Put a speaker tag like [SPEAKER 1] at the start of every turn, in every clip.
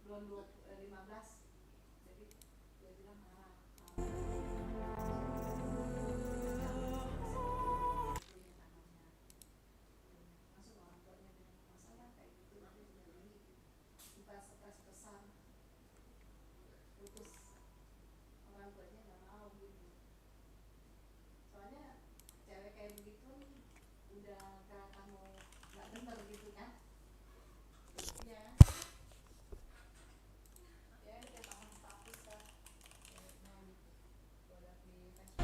[SPEAKER 1] belum 15. Jadi dia bilang langsung orang tuanya bilang masalah kayak gitu nanti juga beli pas pesan putus, orang tuanya nggak mau gitu, soalnya cewek kayak begitu udah kamu nggak bener gitu kan. Iya ya udah sama status kan buat di Facebook.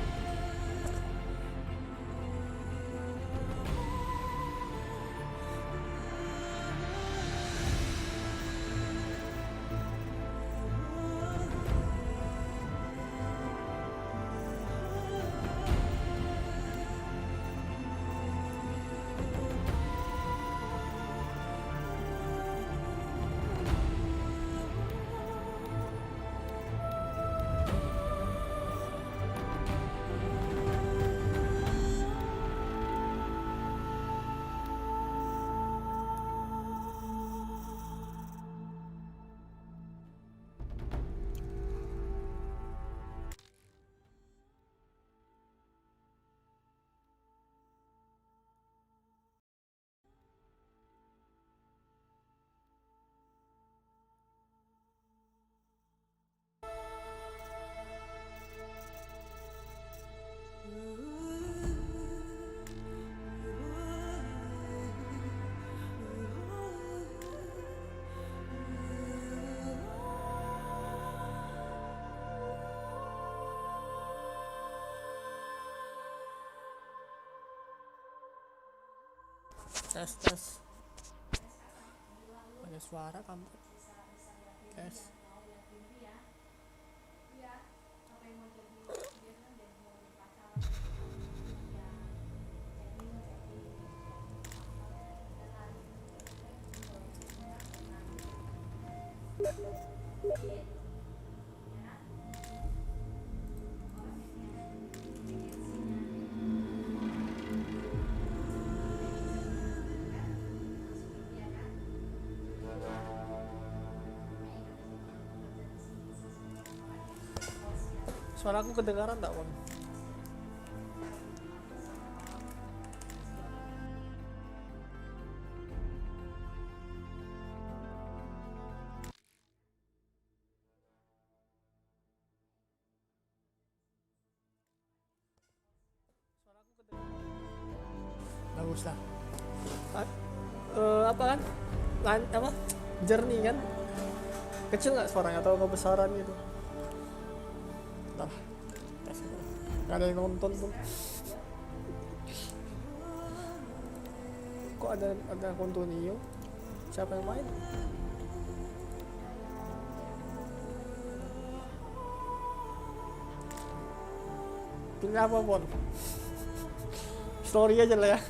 [SPEAKER 2] Tes pakai suara kamu tes. Suara aku kedengaran tak, Bang? Bagus lah. Apa kan? Apa? Jernih kan? Kecil nggak suaranya atau kebesaran gitu? Entah. Tes itu. Gak ada yang nonton tuh. Kok ada kontinue? Siapa yang main? Pilih apa, Pon? Story aja lah ya.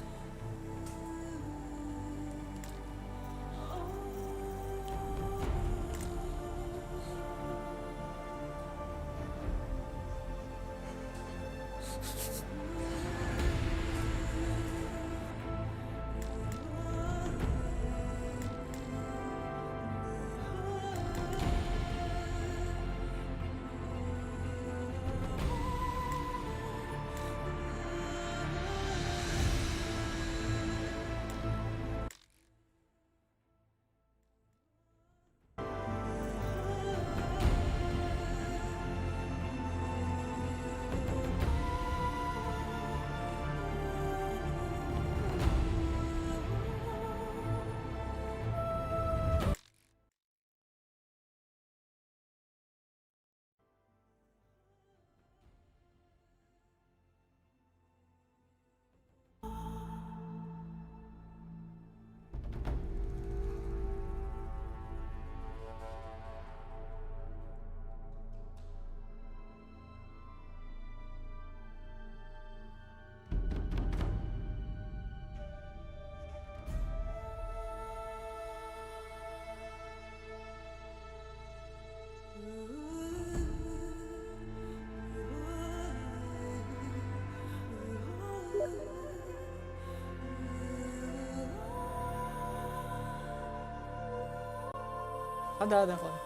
[SPEAKER 2] Ada phone.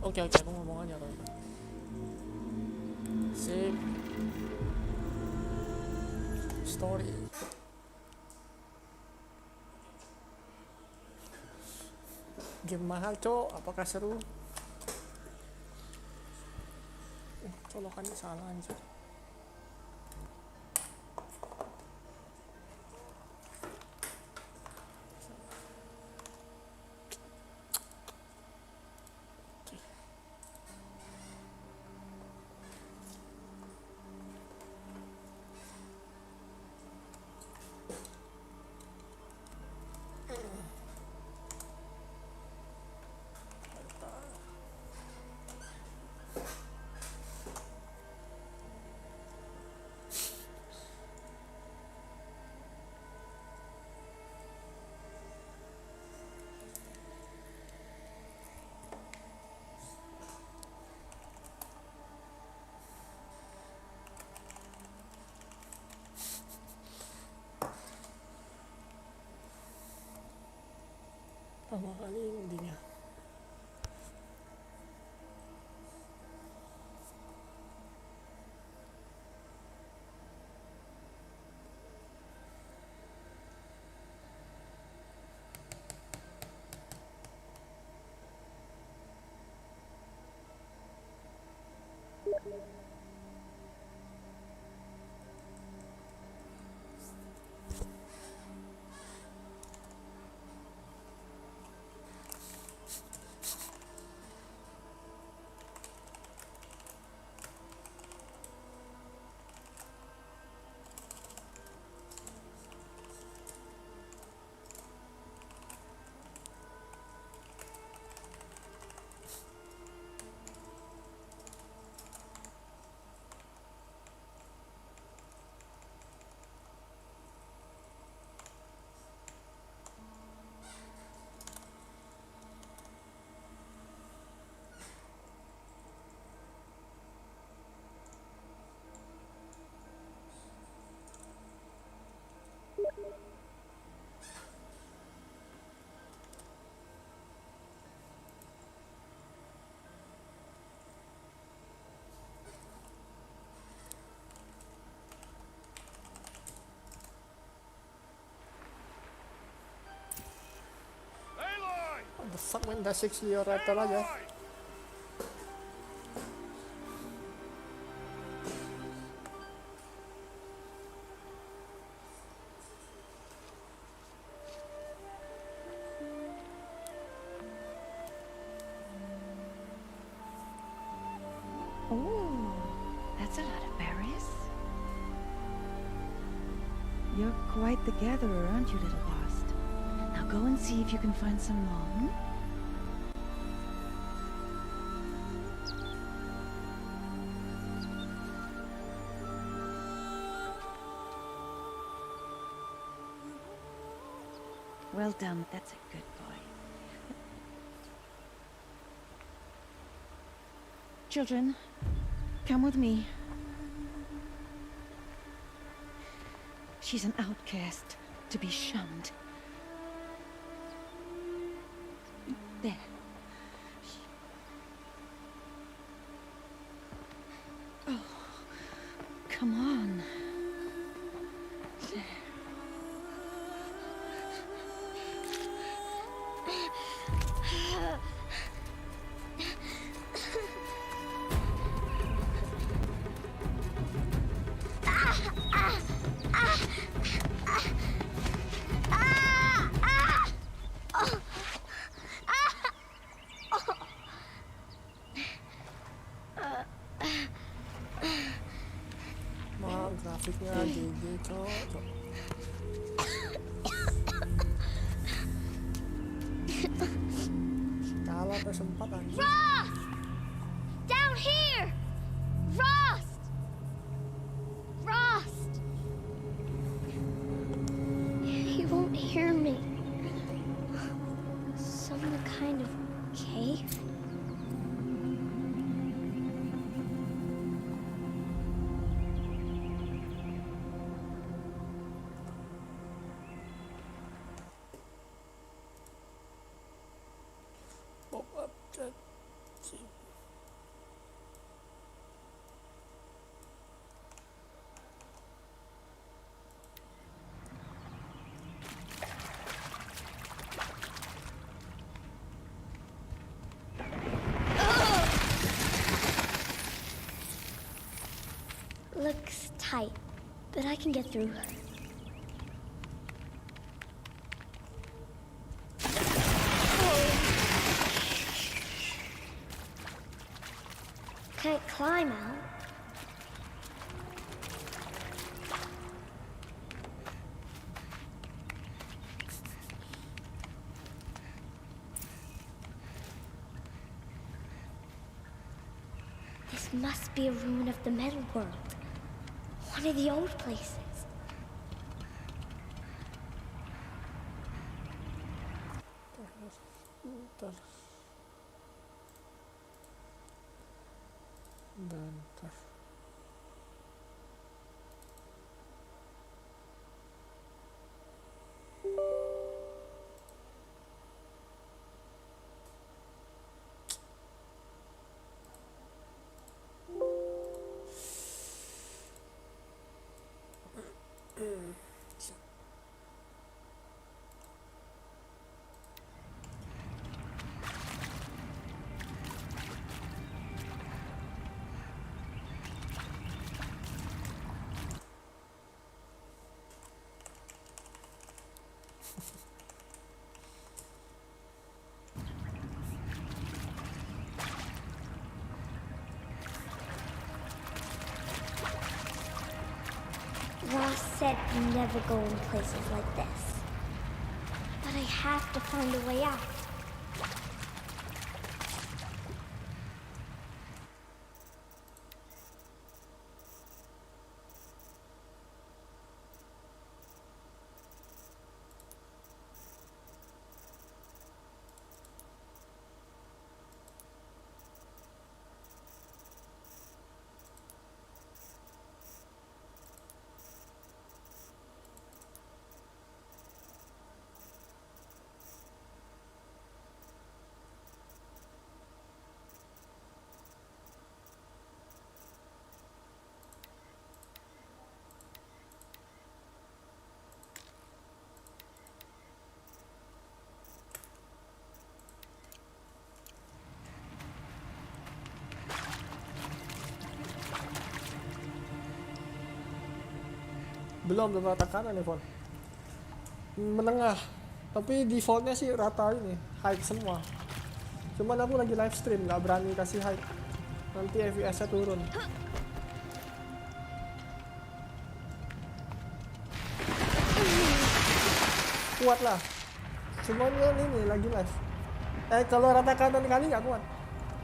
[SPEAKER 2] Oke, aku ngomong aja kalau gitu. Sip. Story. Game mahal, cok. Apakah seru? Colokannya salah anjir. Pertama kali intinya. What the fuck, man? That's 6 year raptor aja.
[SPEAKER 3] Oh, that's a lot of berries. You're quite the gatherer, aren't you, little Bast? Now go and see if you can find some more. Hmm? Well done. That's a good boy. Children, come with me. She's an outcast, to be shunned. There. Oh, come on. There.
[SPEAKER 2] Wah, grafiknya GG, cok. Kalah PS4 anjir.
[SPEAKER 4] tight, but I can get through. Can't climb out. This must be a ruin of the metal world. One of the old places.
[SPEAKER 2] Bentar. Bentar.
[SPEAKER 4] Ross said you never go in places like this. But I have to find a way out.
[SPEAKER 2] Belum rata kanan ya, Fon. Menengah. Tapi defaultnya sih rata ini, high semua. Cuman aku lagi live stream, nggak berani kasih high. Nanti FPS-nya turun. Kuat lah. Cuman ini lagi live. Kalau rata kanan kali nggak kuat.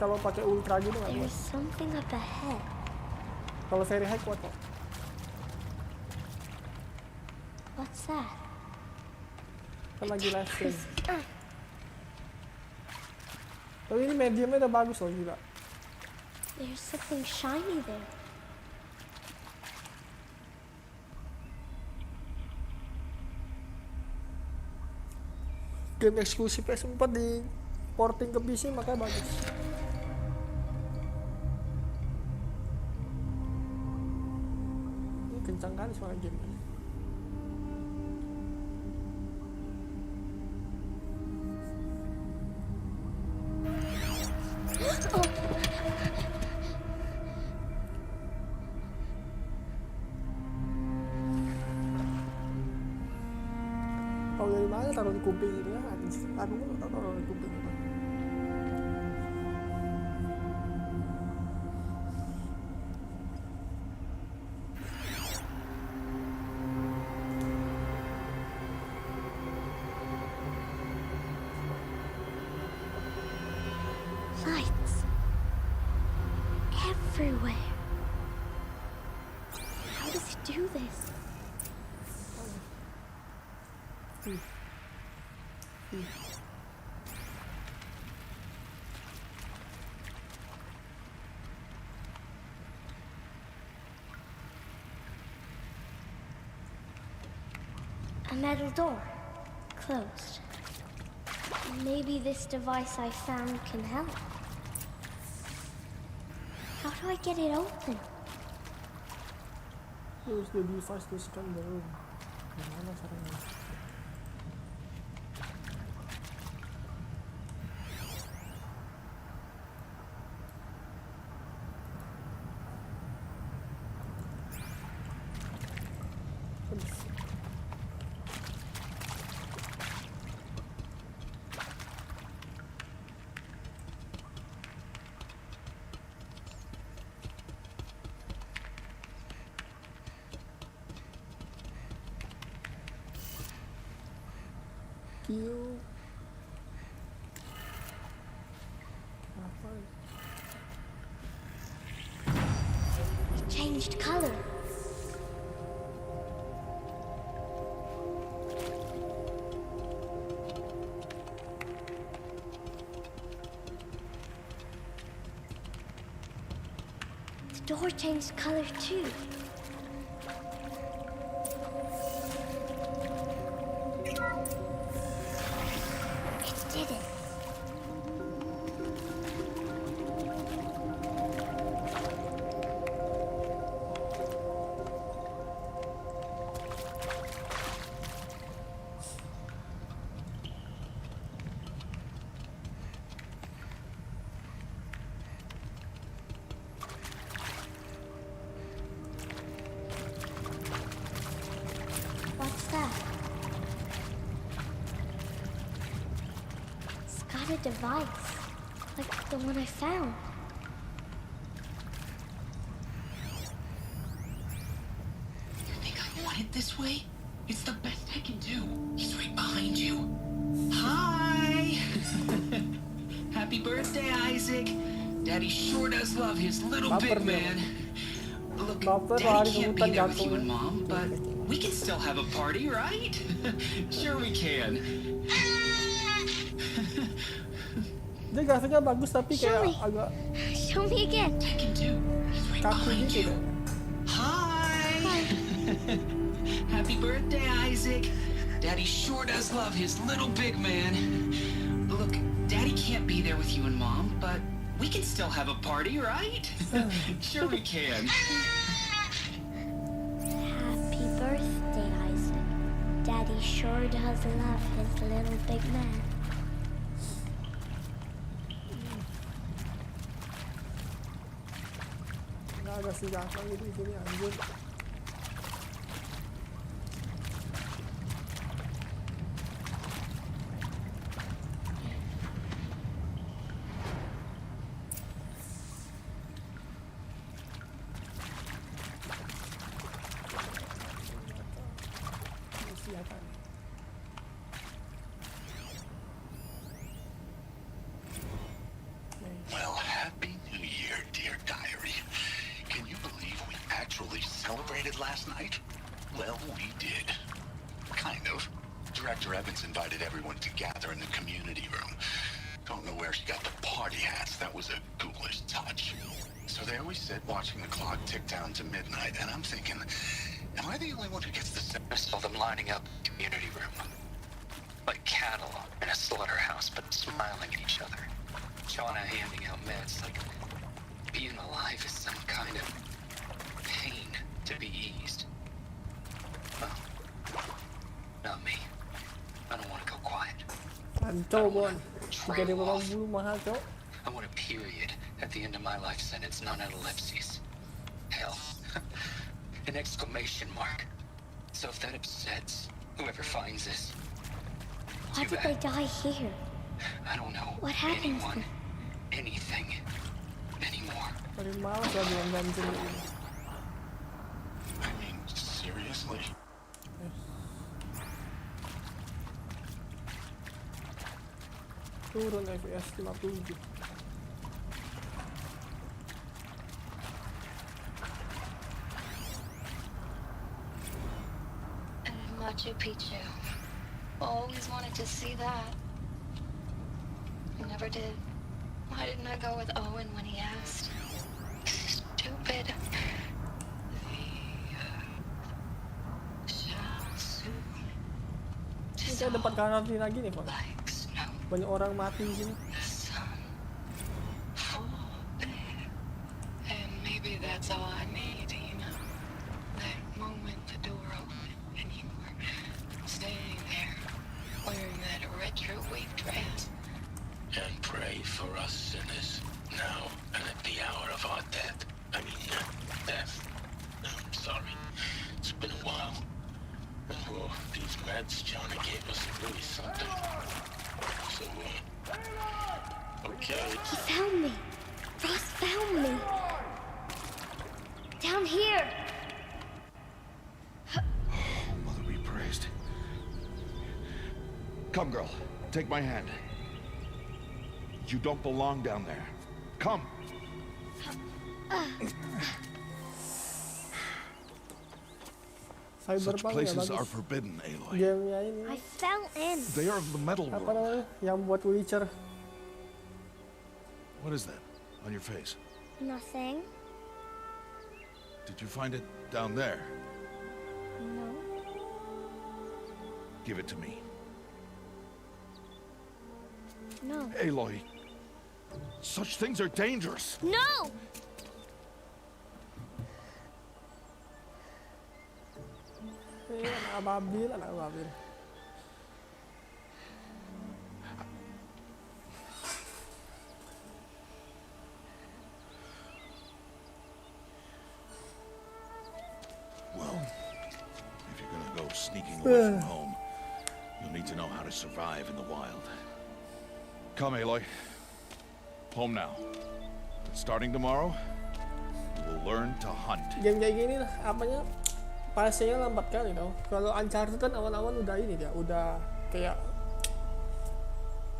[SPEAKER 2] Kalau pakai ultra gitu nggak kuat.
[SPEAKER 4] There's something up ahead.
[SPEAKER 2] Kalau very high kuat kok.
[SPEAKER 4] What's that?
[SPEAKER 2] Kan lagi live stream. Tapi ini mediumnya udah bagus loh, gila.
[SPEAKER 4] There's something shiny there.
[SPEAKER 2] Game eksklusif PS4 di porting ke PC makanya bagus. Ini kencang kali suara game. Kalau dari mana taruh di kuping gitu ya? Aku nggak tahu taruh di kuping gitu.
[SPEAKER 4] Lights. Everywhere. How does he do this? A metal door. Closed. Maybe this device I found can help. How do I get it open?
[SPEAKER 2] Use the device to scan the room. Gimana caranya? you. Apa?
[SPEAKER 4] It changed color. The door changed color too. It did it. What's that? It's got a device, like the one I found.
[SPEAKER 5] You think I want it this way? It's the best I can do. He's right behind you. Hi! Happy birthday, Isaac. Daddy sure does love his little
[SPEAKER 2] Baper
[SPEAKER 5] big
[SPEAKER 2] dia.
[SPEAKER 5] man. Look,
[SPEAKER 2] Baper
[SPEAKER 5] Daddy
[SPEAKER 2] lari
[SPEAKER 5] can't be
[SPEAKER 2] kemutan
[SPEAKER 5] there with
[SPEAKER 2] jatuh
[SPEAKER 5] you and
[SPEAKER 2] ya.
[SPEAKER 5] Mom, but we can still have a party, right? Sure we can.
[SPEAKER 2] Dia grafiknya bagus tapi
[SPEAKER 4] Show
[SPEAKER 2] kayak
[SPEAKER 4] me.
[SPEAKER 2] agak
[SPEAKER 4] Show me again.
[SPEAKER 5] I can do. He's right
[SPEAKER 2] kaku
[SPEAKER 5] behind
[SPEAKER 2] gitu
[SPEAKER 5] you.
[SPEAKER 2] deh.
[SPEAKER 5] Hi! Happy birthday, Isaac. Daddy sure does love his little big man. Look, Daddy can't be there with you and Mom, but we can still have a party, right? Sure we can.
[SPEAKER 4] Happy birthday, Isaac. Daddy sure does love his little big man.
[SPEAKER 2] Nggak ada senjata gitu di sini anjir. Senjata nih.
[SPEAKER 6] Well, Happy New Year, dear diary. Can you believe we actually celebrated last night? Well, we did. Kind of. Director Evans invited everyone to gather in the community room. Don't know where she got the party hats. That was a ghoulish touch. So there we sit, watching the clock tick down to midnight, and I'm thinking, am I the only one who gets the sense?
[SPEAKER 5] I saw them lining up in the community room. Like cattle in a slaughterhouse, but smiling at each other. Shauna handing out meds like being alive is some kind of pain to be eased. Well, not me. I don't want to go quiet.
[SPEAKER 2] Ancol bon. 3.80 mahal cok.
[SPEAKER 5] I want a period at the end of my life sentence, not an ellipses. Hell, an exclamation mark. So if that upsets whoever finds this,
[SPEAKER 4] Why
[SPEAKER 5] too
[SPEAKER 4] did they
[SPEAKER 5] bad.
[SPEAKER 4] die here?
[SPEAKER 5] I don't know
[SPEAKER 4] What happened to
[SPEAKER 5] anyone,
[SPEAKER 4] them?
[SPEAKER 5] anything, anymore.
[SPEAKER 2] Paling malas lagi yang dungeon ini.
[SPEAKER 6] I mean, seriously?
[SPEAKER 2] Turun FPS 57.
[SPEAKER 7] Machu Picchu. Always wanted to see that. I never did. Why didn't I go with Owen when he asked? Stupid.
[SPEAKER 2] Ini kayak tempat karantina gini Pak.
[SPEAKER 7] Like snow.
[SPEAKER 2] Banyak orang mati di sini.
[SPEAKER 7] The sun. Full there. And maybe that's all I need, you know? That moment the door opened and you were standing there wearing that retro white dress.
[SPEAKER 6] And pray for us sinners, now and at the hour of our death. Death. I'm sorry. It's been a while. Oh, these meds Johnny gave us are really something. So, okay.
[SPEAKER 4] He found me. Ross found me. Down here.
[SPEAKER 6] Mother be praised. Come, girl. Take my hand. You don't belong down there. Come. Such
[SPEAKER 2] Cyberpunk ya
[SPEAKER 6] places are
[SPEAKER 2] bagus.
[SPEAKER 6] forbidden, Aloy.
[SPEAKER 2] Gamenya ini
[SPEAKER 4] I fell in.
[SPEAKER 6] They are of the metal
[SPEAKER 2] apa
[SPEAKER 6] world.
[SPEAKER 2] namanya? Yang buat Witcher.
[SPEAKER 6] What is that on your face?
[SPEAKER 4] Nothing.
[SPEAKER 6] Did you find it down there?
[SPEAKER 4] No.
[SPEAKER 6] Give it to me.
[SPEAKER 4] No.
[SPEAKER 6] Aloy, such things are dangerous.
[SPEAKER 4] No!
[SPEAKER 2] Anak babil, anak babil.
[SPEAKER 6] Well, if you're gonna go sneaking away from home, you'll need to know how to survive in the wild. Come, Aloy. Home now. Starting tomorrow, you will learn to hunt.
[SPEAKER 2] Game kayak gini lah, apanya pastinya lambat kali tau. Kalau Uncharted kan awal-awal udah ini dia, udah kayak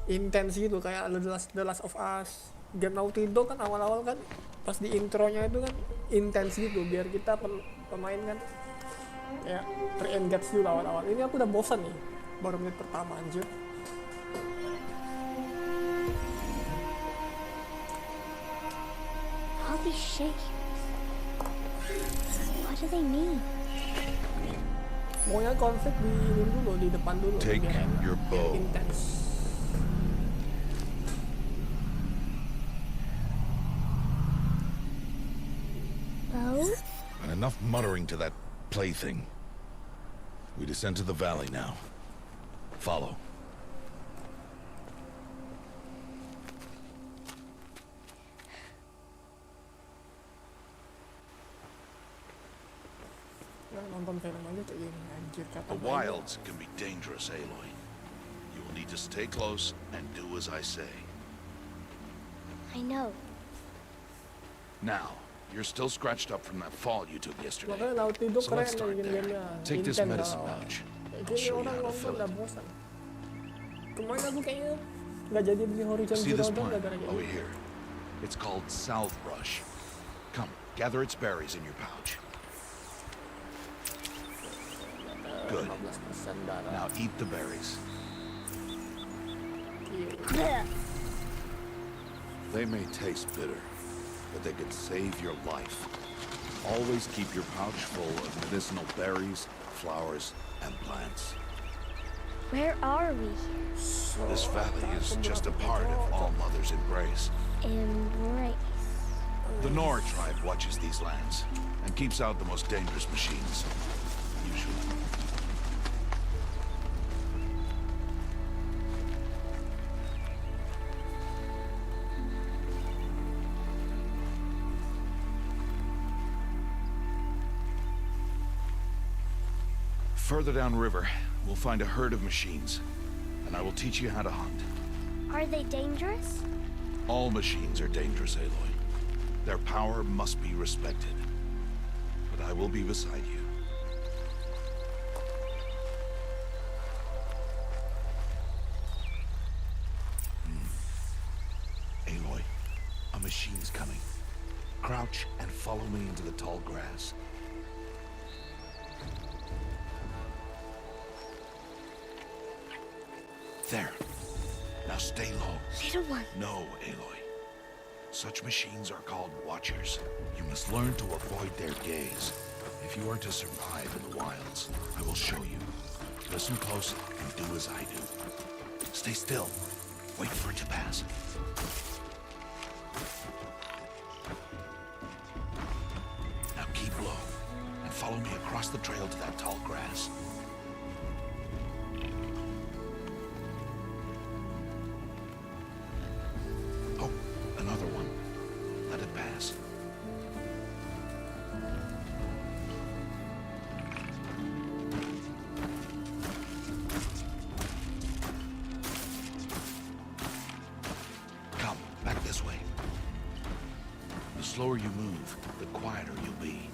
[SPEAKER 2] intens gitu, kayak The Last of Us. Game Naughty Dog kan awal-awal kan pas di intronya itu kan intens gitu, biar kita pemain kan kayak ter-engage dulu awal-awal. Ini aku udah bosan nih, baru menit pertama anjir.
[SPEAKER 4] All these shapes. What do they mean?
[SPEAKER 2] Pokoknya konflik di ini dulu, di depan dulu.
[SPEAKER 6] Take
[SPEAKER 2] biar enak,
[SPEAKER 6] your
[SPEAKER 2] biar
[SPEAKER 6] bow.
[SPEAKER 2] intens.
[SPEAKER 4] Bow?
[SPEAKER 6] And enough muttering to that plaything. We descend to the valley now. Follow.
[SPEAKER 2] Nah, nonton film aja kayak gini anjir kata
[SPEAKER 6] The wilds can be dangerous, Aloy. You will need to stay close and do as I say.
[SPEAKER 4] I know.
[SPEAKER 6] Now, you're still scratched up from that fall you took yesterday.
[SPEAKER 2] Makanya Naughty Dog
[SPEAKER 6] So
[SPEAKER 2] keren
[SPEAKER 6] let's start
[SPEAKER 2] nih
[SPEAKER 6] there.
[SPEAKER 2] game-gamenya.
[SPEAKER 6] Take this
[SPEAKER 2] Intens
[SPEAKER 6] medicine
[SPEAKER 2] awal.
[SPEAKER 6] pouch.
[SPEAKER 2] Kayak
[SPEAKER 6] I'll
[SPEAKER 2] gini
[SPEAKER 6] show you
[SPEAKER 2] orang
[SPEAKER 6] how to
[SPEAKER 2] nonton
[SPEAKER 6] fill
[SPEAKER 2] udah
[SPEAKER 6] it.
[SPEAKER 2] bosan. Kemarin aku kayaknya nggak jadi beli Horizon
[SPEAKER 6] See
[SPEAKER 2] Zero
[SPEAKER 6] this
[SPEAKER 2] Dawn
[SPEAKER 6] plant
[SPEAKER 2] gara-gara kayak
[SPEAKER 6] over
[SPEAKER 2] gini.
[SPEAKER 6] here? It's called south brush. Come, gather its berries in your pouch. Good.
[SPEAKER 2] 15% darah.
[SPEAKER 6] Now eat the berries.
[SPEAKER 2] Iya.
[SPEAKER 6] They may taste bitter, but they could save your life. Always keep your pouch full of medicinal berries, flowers, and plants.
[SPEAKER 4] Where are we?
[SPEAKER 6] This valley is just a part of All Mother's embrace.
[SPEAKER 4] Embrace.
[SPEAKER 6] The Nora tribe watches these lands and keeps out the most dangerous machines, usually. Further downriver, we'll find a herd of machines, and I will teach you how to hunt.
[SPEAKER 4] Are they dangerous?
[SPEAKER 6] All machines are dangerous, Aloy. Their power must be respected. But I will be beside you. Aloy, a machine's coming. Crouch and follow me into the tall grass. There. Now stay low.
[SPEAKER 4] Little one.
[SPEAKER 6] No, Aloy. Such machines are called Watchers. You must learn to avoid their gaze. If you are to survive in the wilds, I will show you. Listen close and do as I do. Stay still. Wait for it to pass. Now keep low and follow me across the trail to that tall grass. Oh, another one. Let it pass. Come, back this way. The slower you move, the quieter you'll be.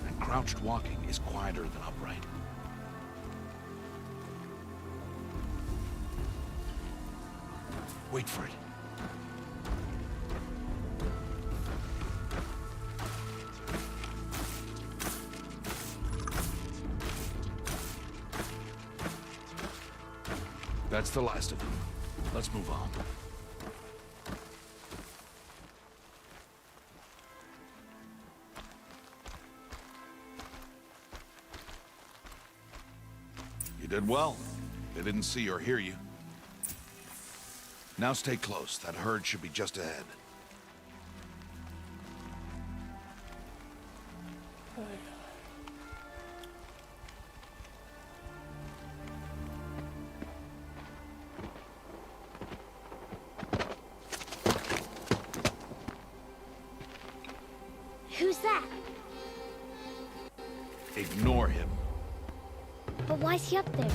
[SPEAKER 6] And crouched walking is quieter than upright. Wait for it. That's the last of them. Let's move on. You did well. They didn't see or hear you. Now stay close. That herd should be just ahead.
[SPEAKER 4] Who's that?
[SPEAKER 6] Ignore him.
[SPEAKER 4] But why's he up there?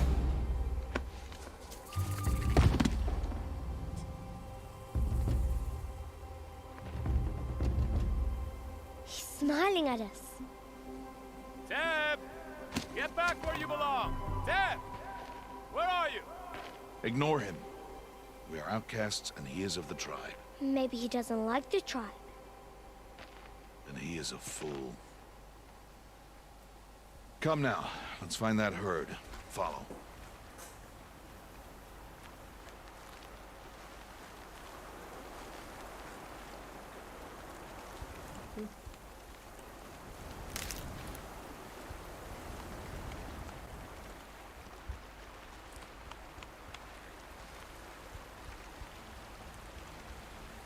[SPEAKER 4] He's smiling at us.
[SPEAKER 8] Deb! Get back where you belong! Deb! Where are you?
[SPEAKER 6] Ignore him. We are outcasts, and he is of the tribe.
[SPEAKER 4] Maybe he doesn't like the tribe.
[SPEAKER 6] And he is a fool. Come now. Let's find that herd. Follow.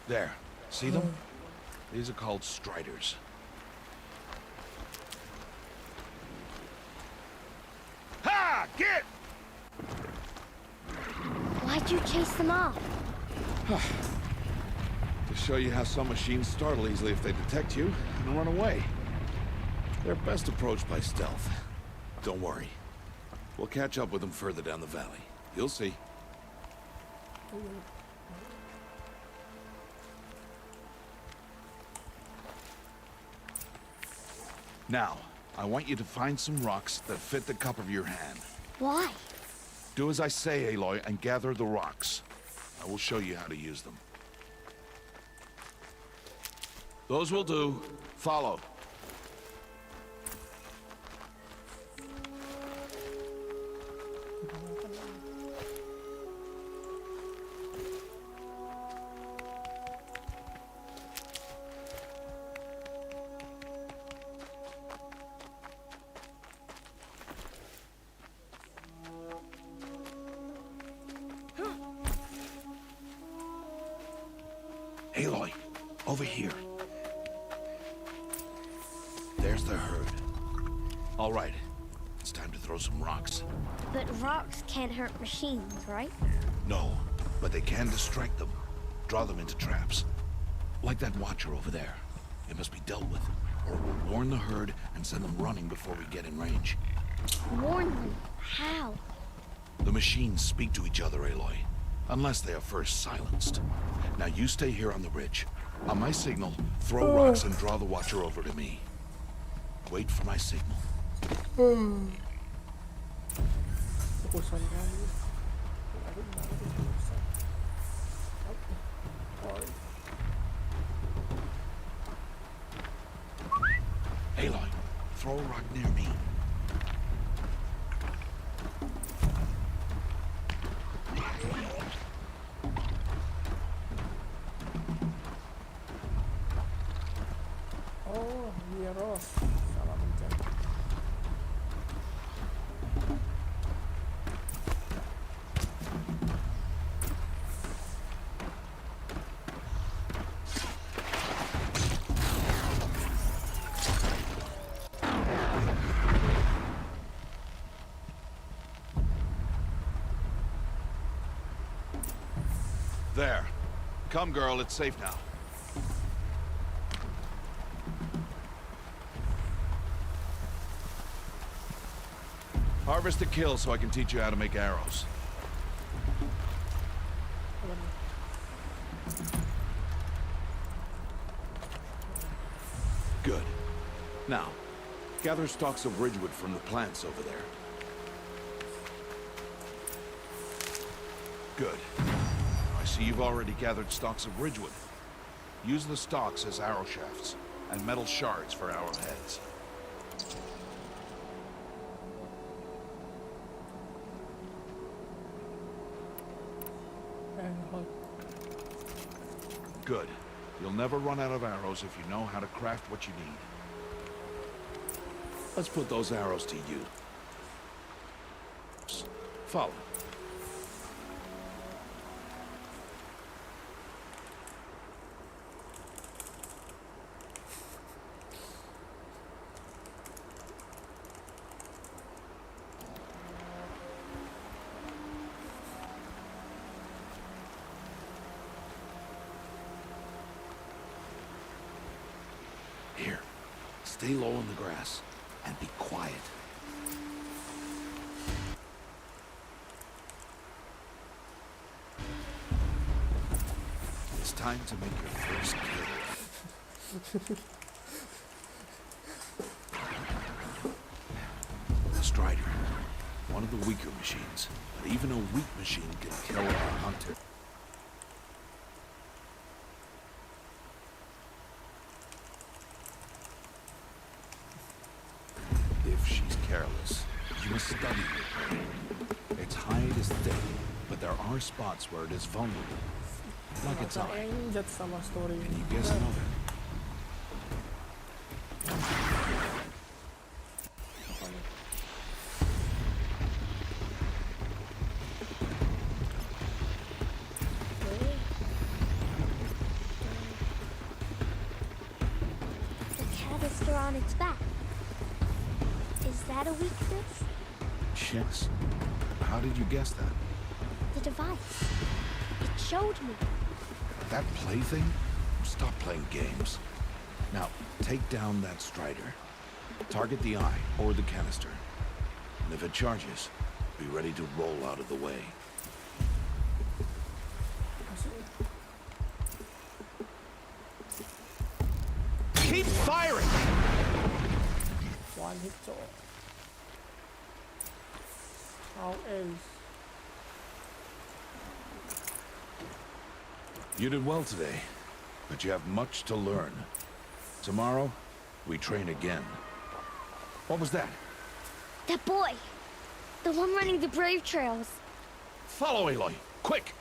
[SPEAKER 6] There. See them? These are called striders. Ha! Get!
[SPEAKER 4] Why'd you chase them off?
[SPEAKER 6] To show you how some machines startle easily if they detect you and run away. They're best approached by stealth. Don't worry. We'll catch up with them further down the valley. You'll see. Now, I want you to find some rocks that fit the cup of your hand.
[SPEAKER 4] Why?
[SPEAKER 6] Do as I say, Aloy, and gather the rocks. I will show you how to use them. Those will do. Follow. Aloy, over here. There's the herd. All right, it's time to throw some rocks.
[SPEAKER 4] But rocks can't hurt machines, right?
[SPEAKER 6] No, but they can distract them. Draw them into traps. Like that watcher over there. It must be dealt with, or it will warn the herd and send them running before we get in range.
[SPEAKER 4] Warn them? How?
[SPEAKER 6] The machines speak to each other, Aloy. Unless they are first silenced. Now you stay here on the ridge. On my signal, throw rocks and draw the watcher over to me. Wait for my signal.
[SPEAKER 2] Urusan kali. Aku gimana tuh urusan?
[SPEAKER 6] Aloy, throw a rock near me.
[SPEAKER 2] Oh, iya Ros. Salah mencet.
[SPEAKER 6] There. Come, girl, it's safe now. Harvest a kill so I can teach you how to make arrows. Good. Now, gather stalks of ridgewood from the plants over there. Good. I
[SPEAKER 9] see you've already gathered stalks of ridgewood. Use the stalks as arrow shafts, and metal shards for arrowheads. Good. You'll never run out of arrows if you know how to craft what you need. Let's put those arrows to use. Follow. Here, stay low in the grass and be quiet. It's time to make your first kill. The Strider, one of the weaker machines, but even a weak machine can kill a hunter. If she's careless, you must study her. Its hide is thick, but there are spots where it is vulnerable. Like its eye. Can you guess another?
[SPEAKER 4] The canister on its back. Is that a weakness?
[SPEAKER 9] Yes. How did you guess that?
[SPEAKER 4] The device. It showed me.
[SPEAKER 9] That plaything? Stop playing games. Now, take down that Strider. Target the eye or the canister. And if it charges, be ready to roll out of the way. Keep firing!
[SPEAKER 2] One hit shot. How else?
[SPEAKER 9] You did well today, but you have much to learn. Tomorrow, we train again. What was that?
[SPEAKER 4] That boy. The one running the brave trails.
[SPEAKER 9] Follow Aloy, quick!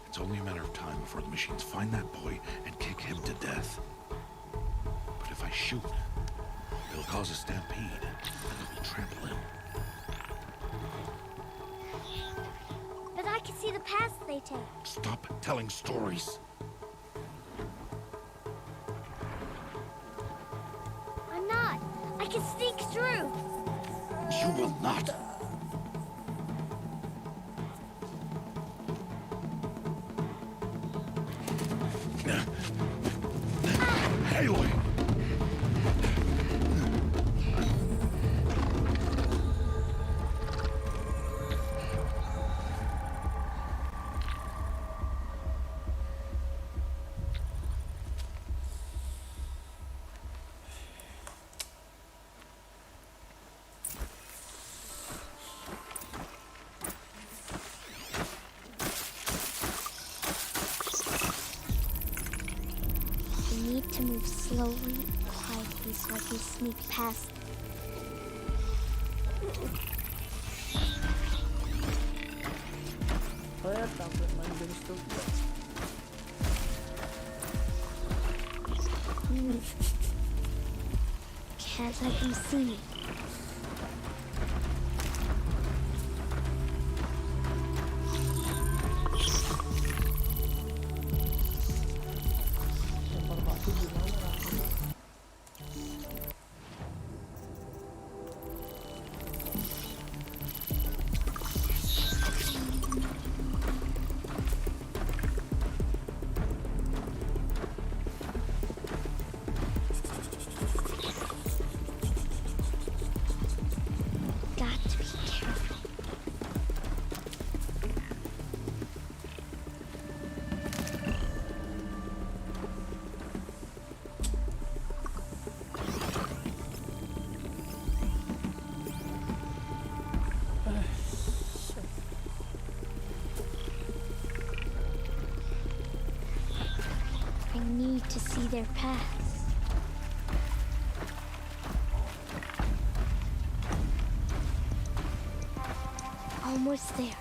[SPEAKER 9] It's only a matter of time before the machines find that boy and kick him to death. But if I shoot, it'll cause a stampede, and it will trample him.
[SPEAKER 4] But I can see the paths they take.
[SPEAKER 9] Stop telling stories.
[SPEAKER 4] I'm not. I can sneak through.
[SPEAKER 9] You will not. Aloy!
[SPEAKER 4] slowly, quietly, so I can sneak past.
[SPEAKER 2] Saya tampil main games tuh.
[SPEAKER 4] Can't let him see me.
[SPEAKER 2] Informasi gimana?
[SPEAKER 4] Got to be careful. I need to see their paths. Almost there.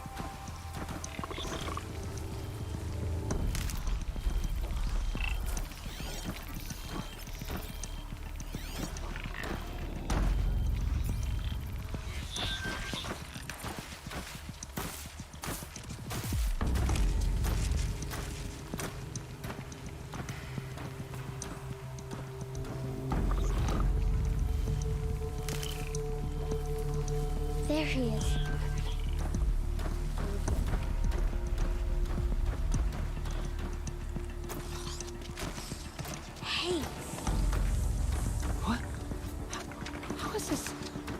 [SPEAKER 4] There he is. Hey,
[SPEAKER 5] What? How is this?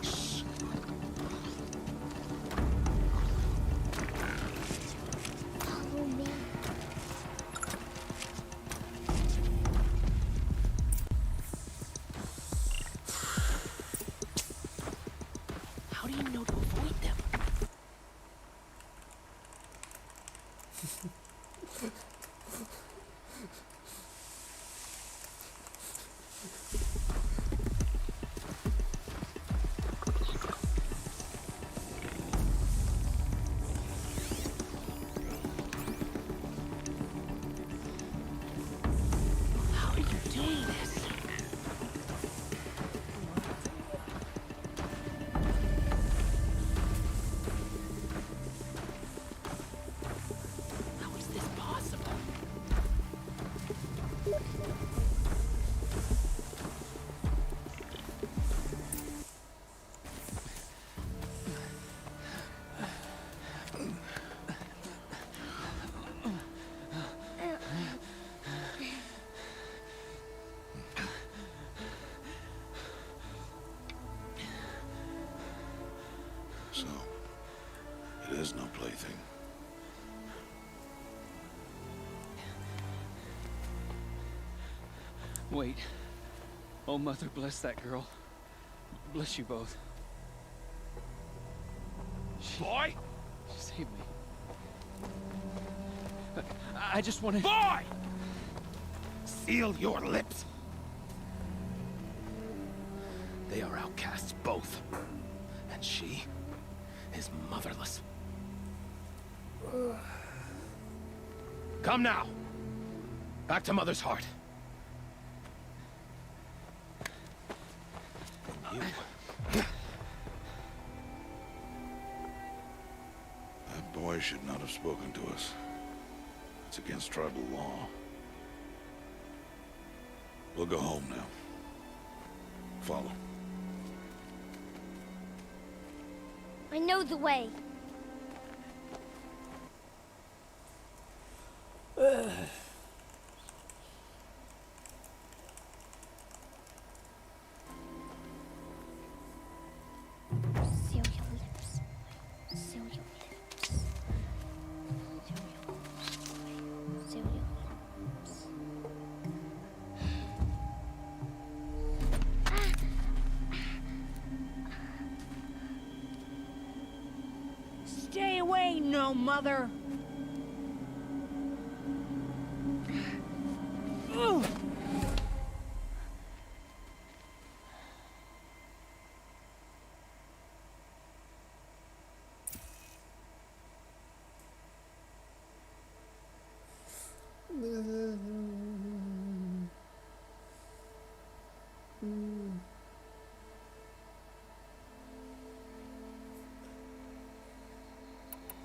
[SPEAKER 5] Shh.
[SPEAKER 4] follow me.
[SPEAKER 5] How do you know to avoid them? How are you doing this? How is this possible?
[SPEAKER 9] So, it is no plaything.
[SPEAKER 5] Wait. Oh, Mother, bless that girl. Bless you both.
[SPEAKER 8] Boy!
[SPEAKER 5] She saved me. I just wanted...
[SPEAKER 8] Boy!
[SPEAKER 6] Seal your lips. They are outcasts, both. And she is motherless. Come now. Back to Mother's heart. And you.
[SPEAKER 9] That boy should not have spoken to us. It's against tribal law. We'll go home now. Follow.
[SPEAKER 4] I know the way. Seal your lips. Seal your lips. Seal your lips.
[SPEAKER 3] Stay away, no mother.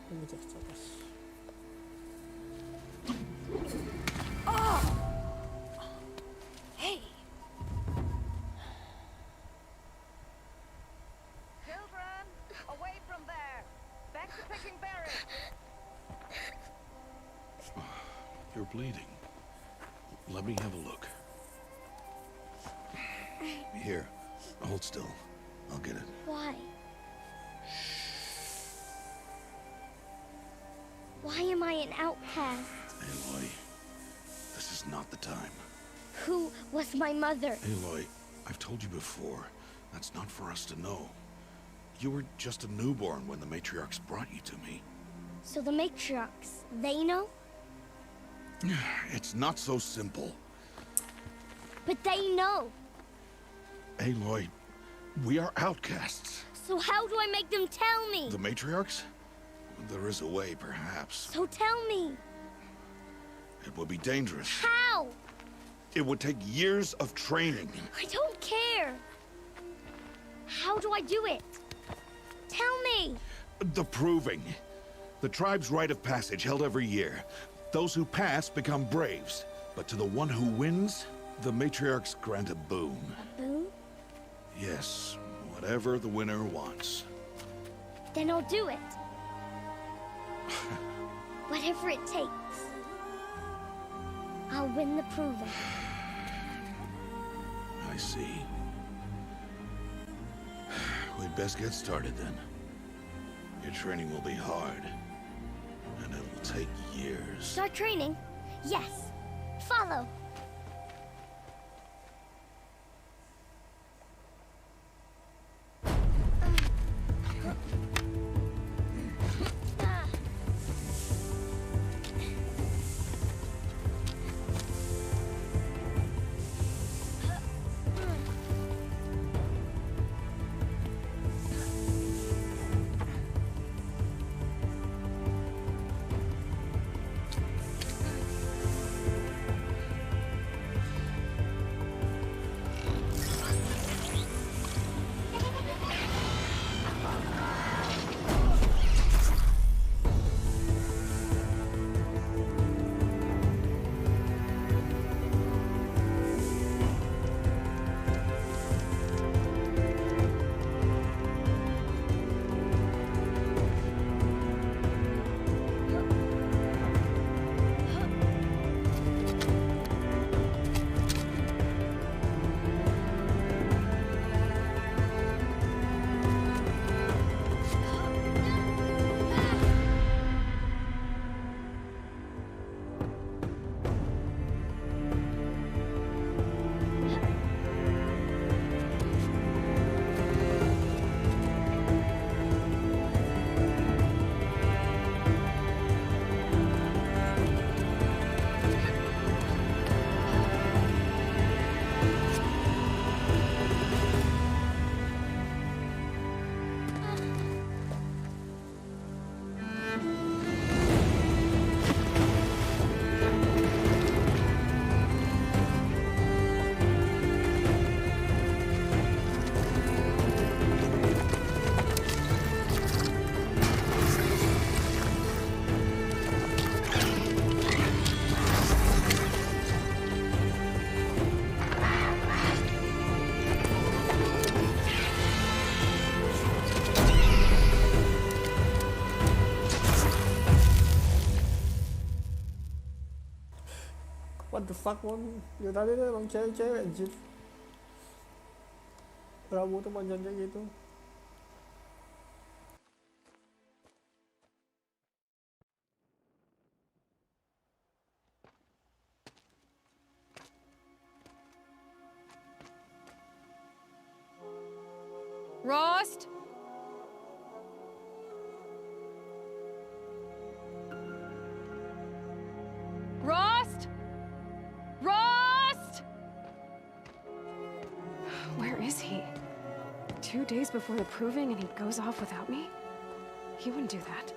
[SPEAKER 2] Ini cek atas.
[SPEAKER 3] Hey! Children, away from there! Back to picking berries!
[SPEAKER 9] You're bleeding. Let me have a look. Here, hold still. I'll get it.
[SPEAKER 4] Why? Why am I an outcast?
[SPEAKER 9] Aloy, this is not the time.
[SPEAKER 4] Who was my mother?
[SPEAKER 9] Aloy, I've told you before, that's not for us to know. You were just a newborn when the matriarchs brought you to me.
[SPEAKER 4] So the matriarchs, they know?
[SPEAKER 9] It's not so simple.
[SPEAKER 4] But they know.
[SPEAKER 9] Aloy, we are outcasts.
[SPEAKER 4] So how do I make them tell me?
[SPEAKER 9] The matriarchs? There is a way, perhaps.
[SPEAKER 4] So tell me.
[SPEAKER 9] It would be dangerous.
[SPEAKER 4] How?
[SPEAKER 9] It would take years of training.
[SPEAKER 4] I don't care. How do I do it? Tell me.
[SPEAKER 9] The proving. The tribe's rite of passage held every year. Those who pass become braves. But to the one who wins, the matriarchs grant a boon.
[SPEAKER 4] A boon?
[SPEAKER 9] Yes, whatever the winner wants.
[SPEAKER 4] Then I'll do it. Whatever it takes. I'll win the proving.
[SPEAKER 9] I see. We'd best get started then. Your training will be hard. And it will take years.
[SPEAKER 4] Start training? Yes. Follow.
[SPEAKER 2] What the fuck, Mon? Dia tadi tuh emang cewek-cewek anjir. Rambut tuh panjang kayak gitu.
[SPEAKER 10] Rost? Rost? Rost? Where is he? 2 days before the proving and he goes off without me? He wouldn't do that.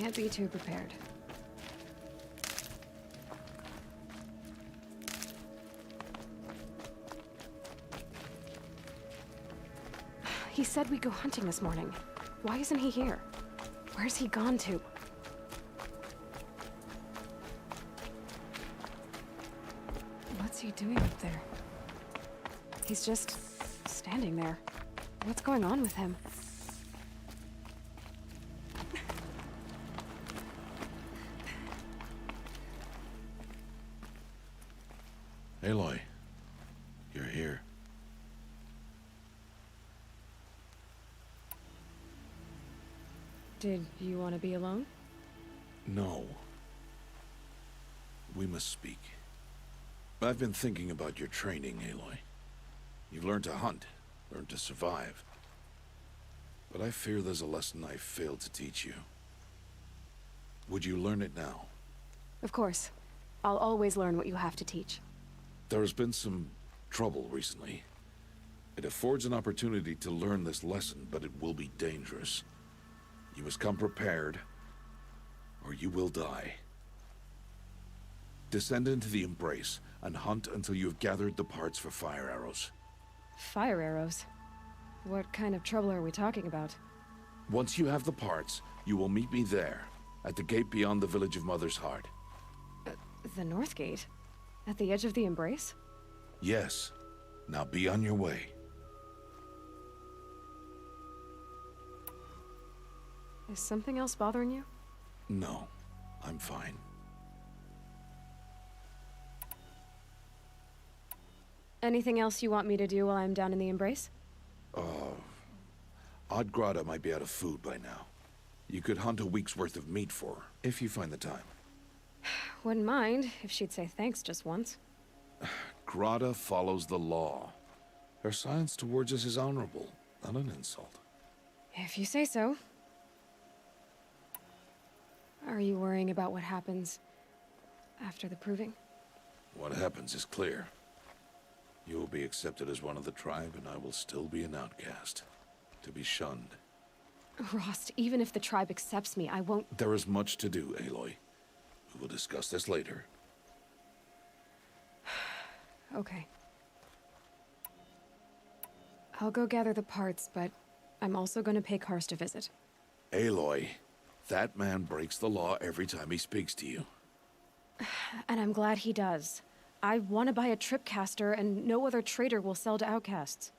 [SPEAKER 10] Can't be too prepared. He said we'd go hunting this morning. Why isn't he here? Where's he gone to? What's he doing up there? He's just standing there. What's going on with him?
[SPEAKER 9] Aloy, you're here.
[SPEAKER 10] Did you want to be alone?
[SPEAKER 9] No. We must speak. I've been thinking about your training, Aloy. You've learned to hunt, learned to survive. But I fear there's a lesson I failed to teach you. Would you learn it now?
[SPEAKER 10] Of course. I'll always learn what you have to teach.
[SPEAKER 9] There has been some trouble recently. It affords an opportunity to learn this lesson, but it will be dangerous. You must come prepared, or you will die. Descend into the Embrace, and hunt until you have gathered the parts for fire arrows.
[SPEAKER 10] Fire arrows? What kind of trouble are we talking about?
[SPEAKER 9] Once you have the parts, you will meet me there, at the gate beyond the village of Mother's Heart.
[SPEAKER 10] The North Gate? At the edge of the Embrace?
[SPEAKER 9] Yes. Now be on your way.
[SPEAKER 10] Is something else bothering you?
[SPEAKER 9] No, I'm fine.
[SPEAKER 10] Anything else you want me to do while I'm down in the Embrace?
[SPEAKER 9] Odd Grata might be out of food by now. You could hunt a week's worth of meat for her, if you find the time.
[SPEAKER 10] Wouldn't mind if she'd say thanks just once.
[SPEAKER 9] Grata follows the law. Her science towards us is honorable, not an insult.
[SPEAKER 10] If you say so. Are you worrying about what happens after the proving?
[SPEAKER 9] What happens is clear. You will be accepted as one of the tribe, and I will still be an outcast. To be shunned.
[SPEAKER 10] Rost, even if the tribe accepts me, I won't—
[SPEAKER 9] There is much to do, Aloy. We will discuss this later.
[SPEAKER 10] Okay. I'll go gather the parts, but I'm also gonna pay Karst a visit.
[SPEAKER 9] Aloy, that man breaks the law every time he speaks to you.
[SPEAKER 10] And I'm glad he does. I want to buy a tripcaster, and no other trader will sell to outcasts.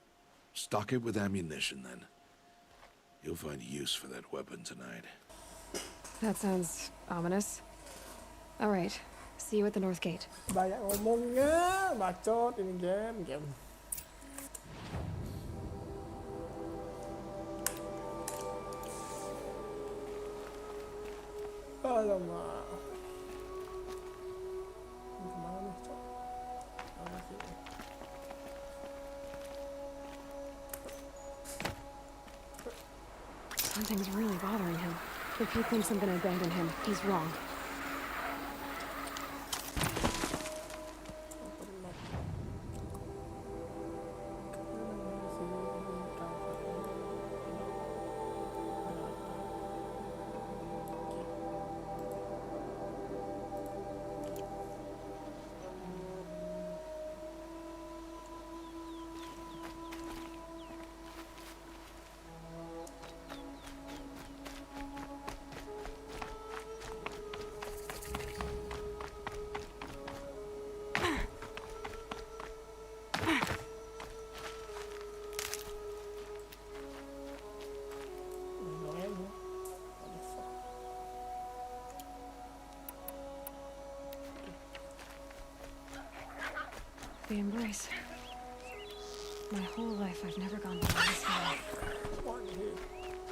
[SPEAKER 9] Stock it with ammunition, then. You'll find use for that weapon tonight.
[SPEAKER 10] That sounds ominous. All right. See you at the North Gate.
[SPEAKER 2] Banyak ngomongnya, bacot ini game. Alamak. Ini kemana nih, Cok? Mana sih?
[SPEAKER 10] Something's really bothering him. If he thinks I'm gonna abandon him, he's wrong. The Embrace. My whole life, I've never gone down this high.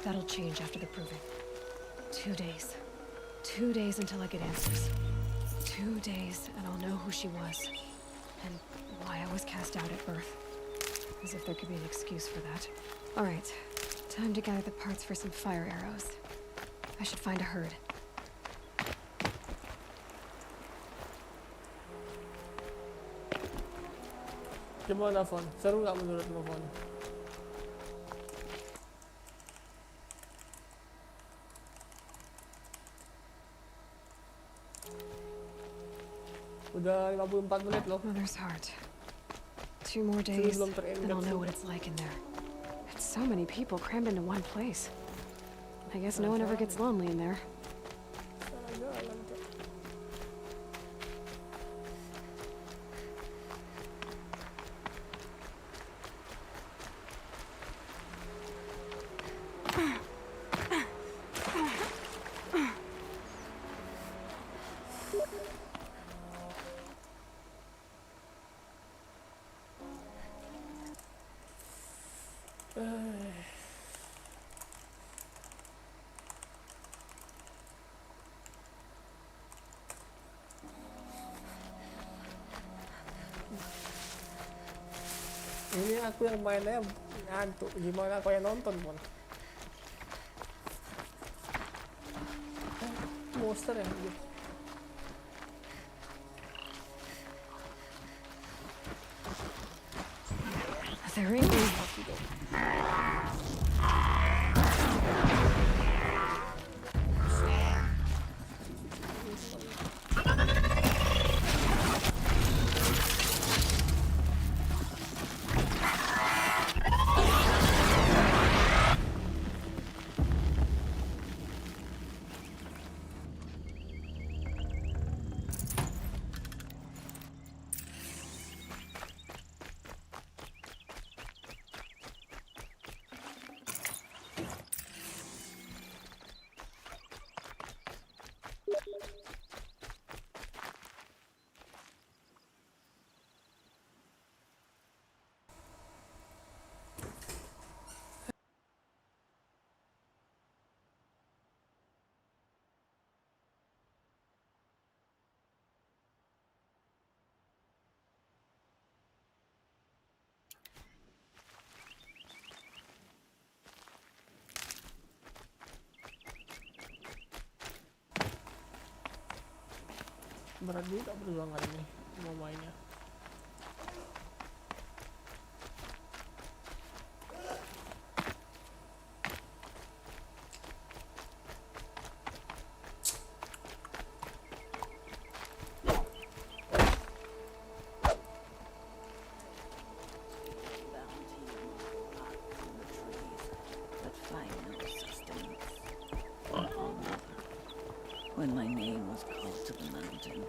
[SPEAKER 10] That'll change after the proving. 2 days. 2 days until I get answers. 2 days, and I'll know who she was. And why I was cast out at birth. As if there could be an excuse for that. All right. Time to gather the parts for some fire arrows. I should find a herd.
[SPEAKER 2] Gimana, Fon? Seru nggak menurutmu, Fon? Udah 54 menit loh.
[SPEAKER 10] Mother's heart. 2 more days, and I'll know what it's like in there. It's so many people crammed into one place. I guess no one ever gets lonely in there.
[SPEAKER 2] Ini aku yang mainnya ngantuk, gimana aku yang nonton pun. Monster ya gitu.
[SPEAKER 10] They're angry.
[SPEAKER 2] Berat juga perjuangan ini mau mainnya.
[SPEAKER 11] When my name was called to the mountain,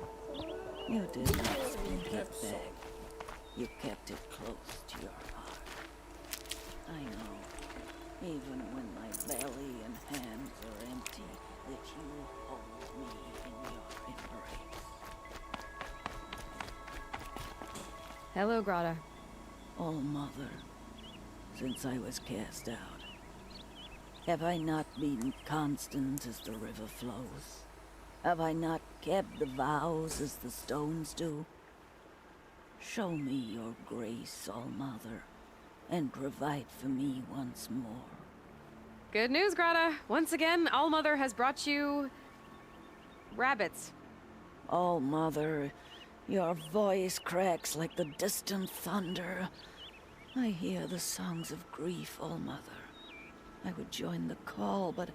[SPEAKER 11] you did not speak it back. You kept it close to your heart. I know, even when my belly and hands are empty, that you hold me in your embrace.
[SPEAKER 10] Hello, Grata.
[SPEAKER 11] Oh, Mother, since I was cast out, have I not been constant as the river flows? Have I not kept the vows as the stones do? Show me your grace, All-Mother, and provide for me once more.
[SPEAKER 10] Good news, Grata. Once again, All-Mother has brought you... rabbits.
[SPEAKER 11] All-Mother, your voice cracks like the distant thunder. I hear the songs of grief, All-Mother. I would join the call, but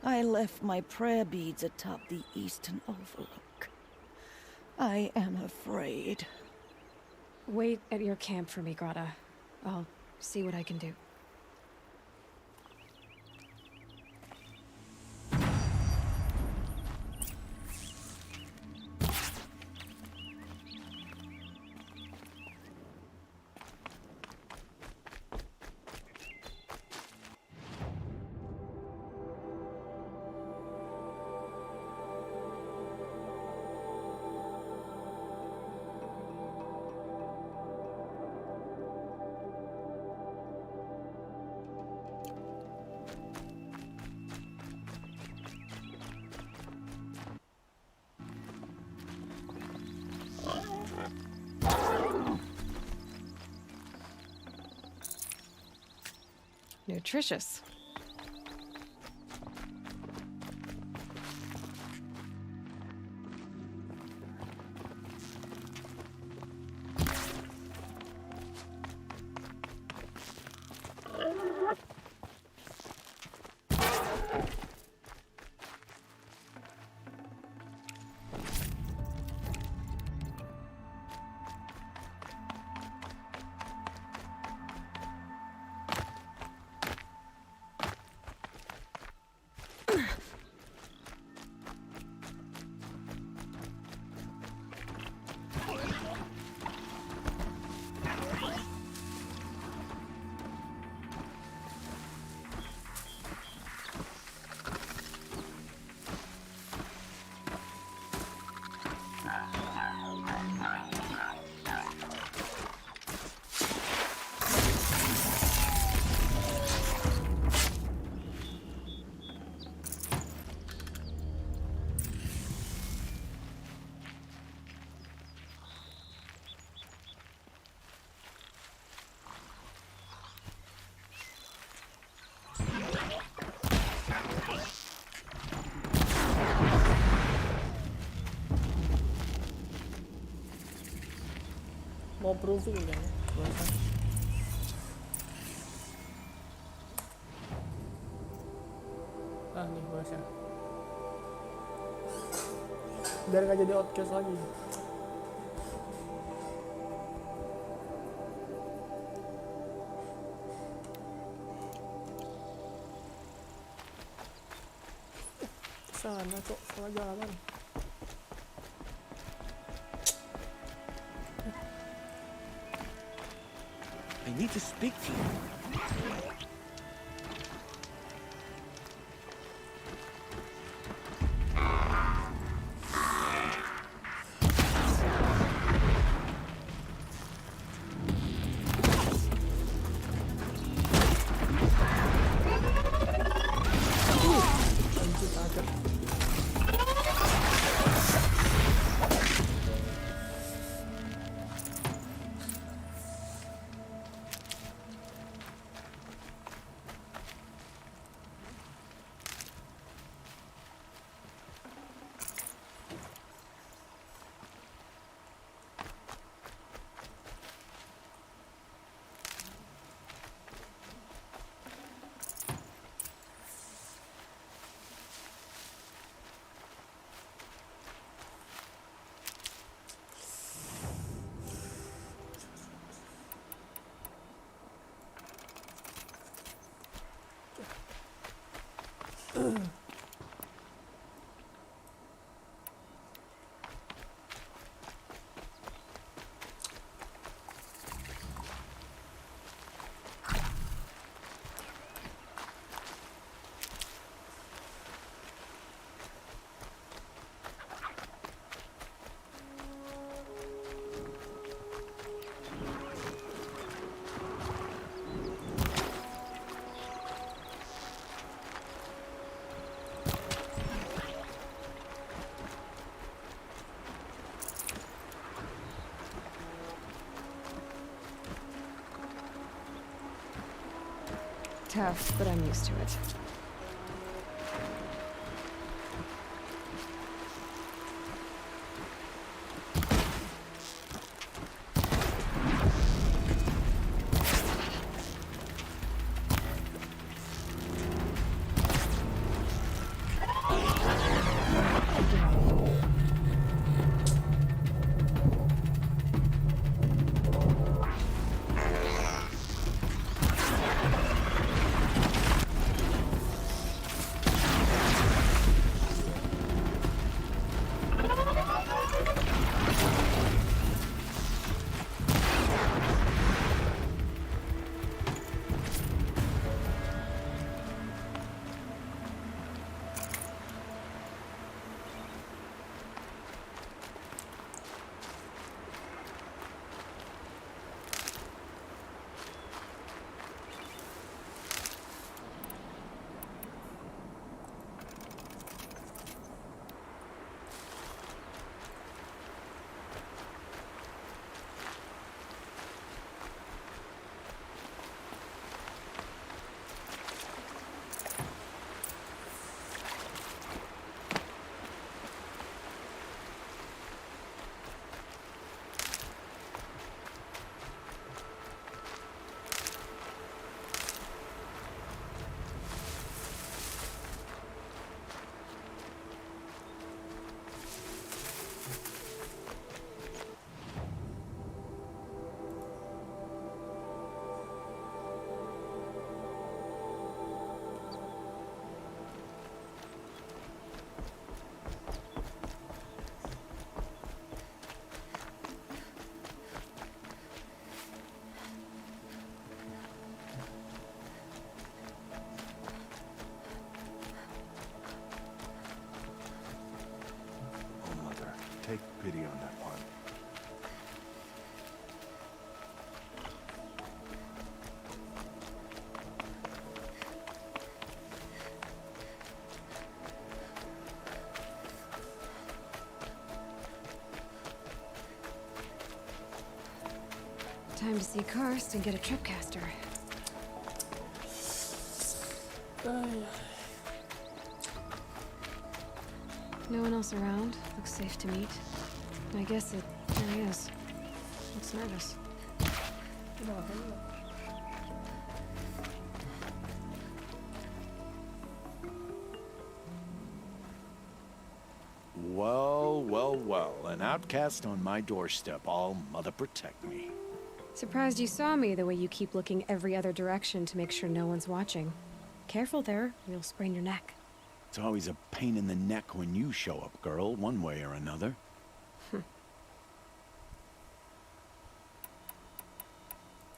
[SPEAKER 11] I left my prayer beads atop the eastern overlook. I am afraid.
[SPEAKER 10] Wait at your camp for me, Grata. I'll see what I can do. Nutritious.
[SPEAKER 2] Mau proving kan? Biasa. Nih bahasnya. Biar nggak jadi outcast lagi. Sana kok, salah jalan.
[SPEAKER 12] I need to speak to you.
[SPEAKER 10] Tough, but I'm used to it.
[SPEAKER 9] Take pity on that one.
[SPEAKER 10] Time to see Karst and get a tripcaster. No one else around. Looks safe to meet. I guess there he is. Looks looks nervous.
[SPEAKER 9] Well, well, well. An outcast on my doorstep. All mother protect me.
[SPEAKER 10] Surprised you saw me the way you keep looking every other direction to make sure no one's watching. Careful there, you'll sprain your neck.
[SPEAKER 9] It's always a pain in the neck when you show up, girl, one way or another.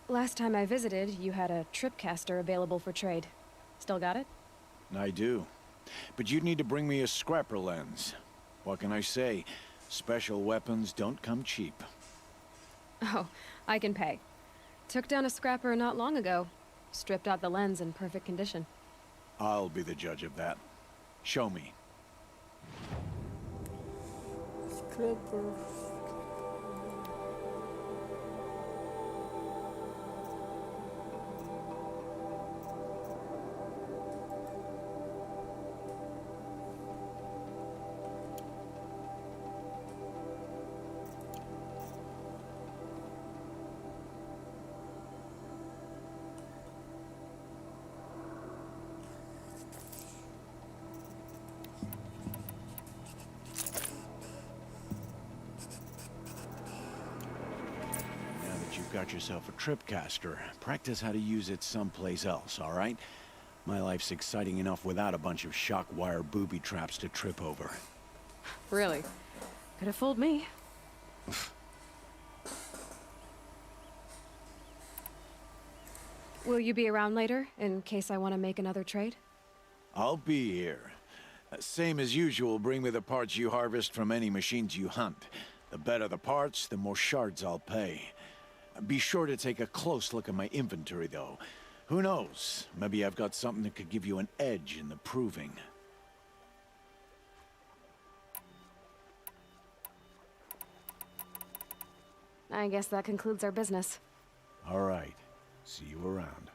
[SPEAKER 10] Last time I visited, you had a tripcaster available for trade. Still got it?
[SPEAKER 9] I do. But you'd need to bring me a scrapper lens. What can I say? Special weapons don't come cheap.
[SPEAKER 10] Oh, I can pay. Took down a scrapper not long ago. Stripped out the lens in perfect condition.
[SPEAKER 9] I'll be the judge of that. Show me.
[SPEAKER 2] Scrapper.
[SPEAKER 9] You've got yourself a tripcaster. Practice how to use it someplace else, all right? My life's exciting enough without a bunch of shock wire booby traps to trip over.
[SPEAKER 10] Really? Could have fooled me. Will you be around later, in case I want to make another trade?
[SPEAKER 9] I'll be here. Same as usual, bring me the parts you harvest from any machines you hunt. The better the parts, the more shards I'll pay. Be sure to take a close look at my inventory, though. Who knows? Maybe I've got something that could give you an edge in the proving.
[SPEAKER 10] I guess that concludes our business.
[SPEAKER 9] All right. See you around.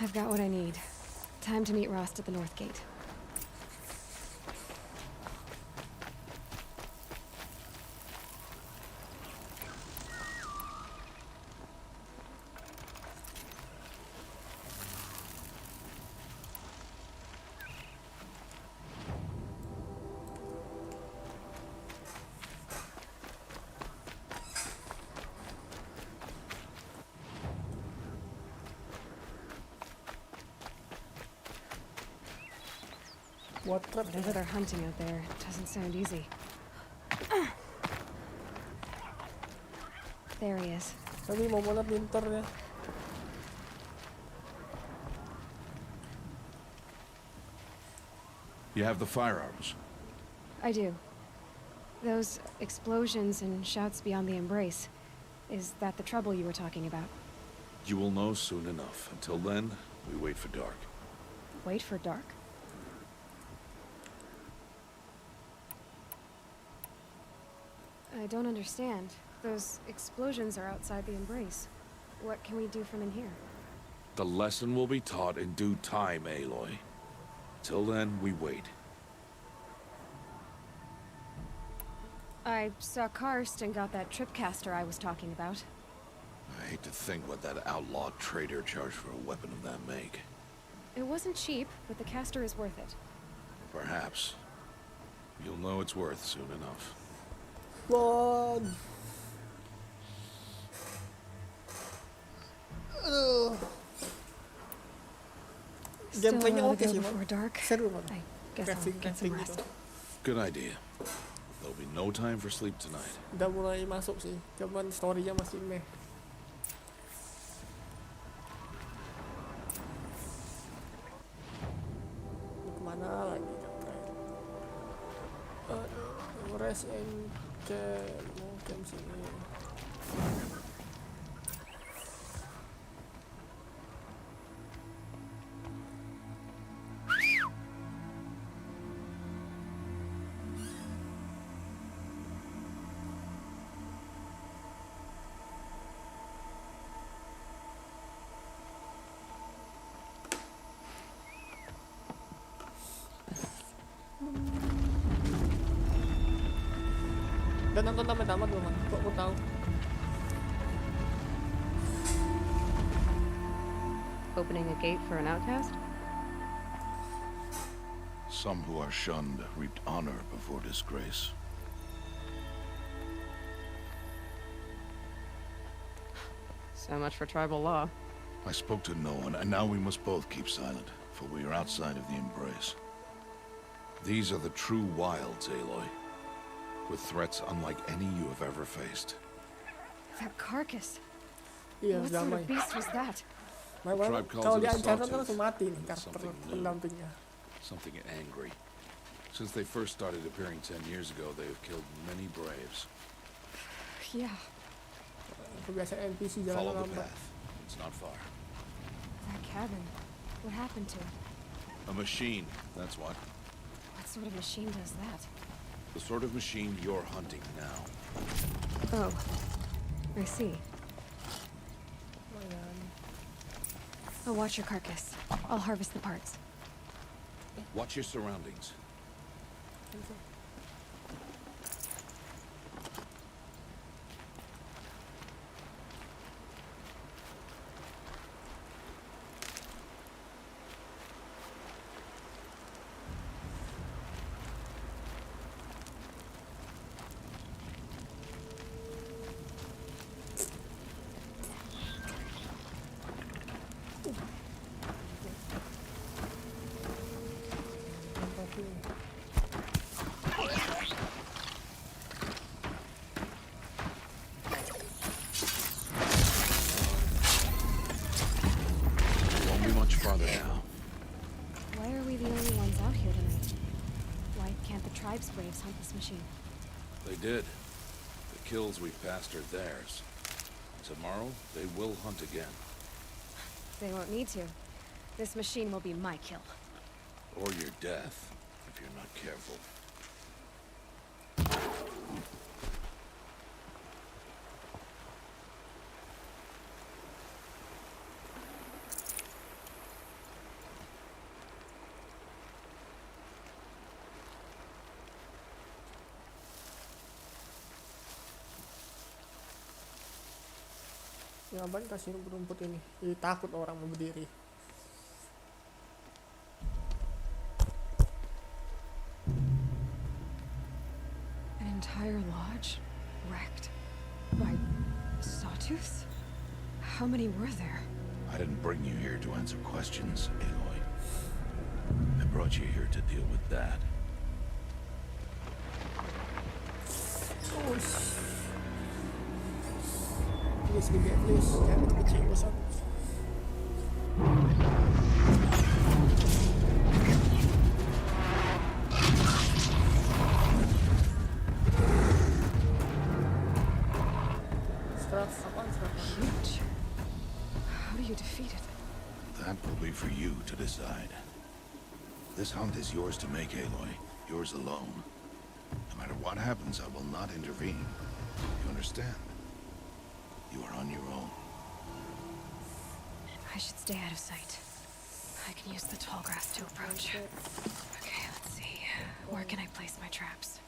[SPEAKER 10] I've got what I need. Time to meet Rost at the North Gate.
[SPEAKER 2] What trap?
[SPEAKER 10] Whatever they're hunting out there doesn't sound easy. There he is.
[SPEAKER 2] Sabi mo muna pintor niya.
[SPEAKER 9] You have the firearms.
[SPEAKER 10] I do. Those explosions and shouts beyond the embrace. Is that the trouble you were talking about?
[SPEAKER 9] You will know soon enough. Until then, we wait for dark.
[SPEAKER 10] Wait for dark? I don't understand. Those explosions are outside the embrace. What can we do from in here?
[SPEAKER 9] The lesson will be taught in due time, Aloy. Till then, we wait.
[SPEAKER 10] I saw Karst and got that tripcaster I was talking about.
[SPEAKER 9] I hate to think what that outlaw trader charged for a weapon of that make.
[SPEAKER 10] It wasn't cheap, but the caster is worth it.
[SPEAKER 9] Perhaps. You'll know it's worth soon enough.
[SPEAKER 2] Lord. Aduh. Gameplaynya oke sih,
[SPEAKER 10] before dark.
[SPEAKER 2] Seru banget.
[SPEAKER 10] I guess I'll get some rest.
[SPEAKER 9] Good idea. There'll be no time for sleep tonight.
[SPEAKER 2] Udah mulai masuk sih, cuman story-nya masih meh. Ini kemana lagi kampret? Rest and camp, mau camp sini. Dan nonton tamat-tamat belum? Kok aku tahu?
[SPEAKER 10] Opening a gate for an outcast?
[SPEAKER 9] Some who are shunned reaped honor before disgrace.
[SPEAKER 10] So much for tribal law.
[SPEAKER 9] I spoke to no one, and now we must both keep silent, for we are outside of the embrace. These are the true wilds, Aloy, with threats unlike any you have ever faced.
[SPEAKER 10] That carcass.
[SPEAKER 2] Iya,
[SPEAKER 10] What sort
[SPEAKER 2] damai.
[SPEAKER 10] of beast was that?
[SPEAKER 9] Tribe calls
[SPEAKER 2] Kalau
[SPEAKER 9] it a
[SPEAKER 2] diancam kan
[SPEAKER 9] sawtooth.
[SPEAKER 2] langsung mati nih karakter
[SPEAKER 9] Something new.
[SPEAKER 2] pendampingnya.
[SPEAKER 9] Something angry. Since they first started appearing 10 years ago, they have killed many braves.
[SPEAKER 10] Yeah,
[SPEAKER 2] Kebiasaan NPC jalan
[SPEAKER 9] Follow the
[SPEAKER 2] lambat.
[SPEAKER 9] path. It's not far.
[SPEAKER 10] that cabin. What happened to it?
[SPEAKER 9] A machine, that's what.
[SPEAKER 10] What sort of machine does that?
[SPEAKER 9] The sort of machine you're hunting now.
[SPEAKER 10] Oh, I see. I'll watch your carcass. I'll harvest the parts.
[SPEAKER 9] Watch your surroundings. Won't be much farther now.
[SPEAKER 10] Why are we the only ones out here tonight? Why can't the tribe's braves hunt this machine?
[SPEAKER 9] They did. The kills we've passed are theirs. Tomorrow, they will hunt again.
[SPEAKER 10] They won't need to. This machine will be my kill.
[SPEAKER 9] Or your death, if you're not careful.
[SPEAKER 2] Ngapain kasih rumput-rumput ini? Jadi takut orang mau berdiri.
[SPEAKER 10] An entire lodge wrecked by sawtooths? How many were there?
[SPEAKER 9] I didn't bring you here to answer questions, Aloy. I brought you here to deal with that.
[SPEAKER 2] Please, please, jangan kecil bosan.
[SPEAKER 10] Huge. How do you defeat it?
[SPEAKER 9] That will be for you to decide. This hunt is yours to make, Aloy. Yours alone. No matter what happens, I will not intervene. You understand? You are on your own.
[SPEAKER 10] I should stay out of sight. I can use the tall grass to approach. Okay, let's see. Where can I place my traps?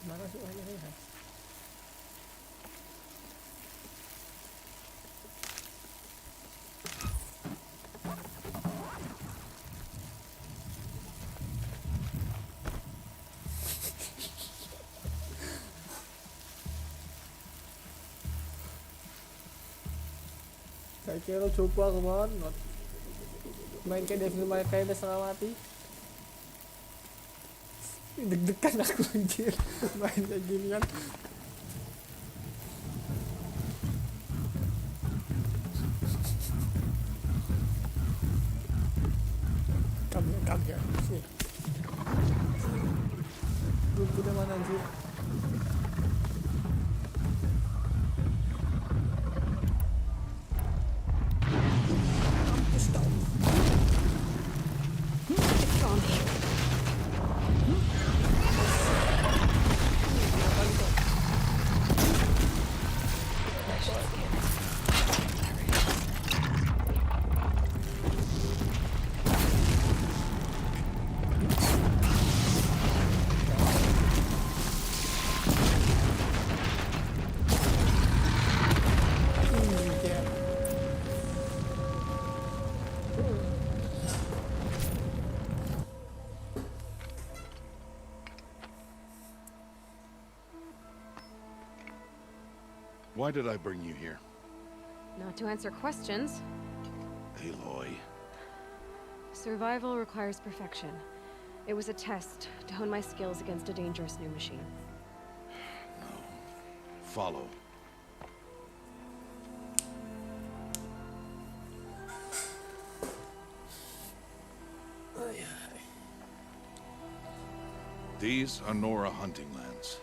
[SPEAKER 2] Mana sih orangnya ya? Saya kira coba kemana? Main kayak Devil May Cry udah setengah mati. Deg-degan aku anjir main kayak ginian. Come here. Sini. Rumputnya mana anjir? Mampus tau.
[SPEAKER 10] It's on me.
[SPEAKER 9] Why did I bring you here?
[SPEAKER 10] Not to answer questions.
[SPEAKER 9] Aloy.
[SPEAKER 10] Survival requires perfection. It was a test to hone my skills against a dangerous new machine.
[SPEAKER 9] No. Follow. These are Nora hunting lands.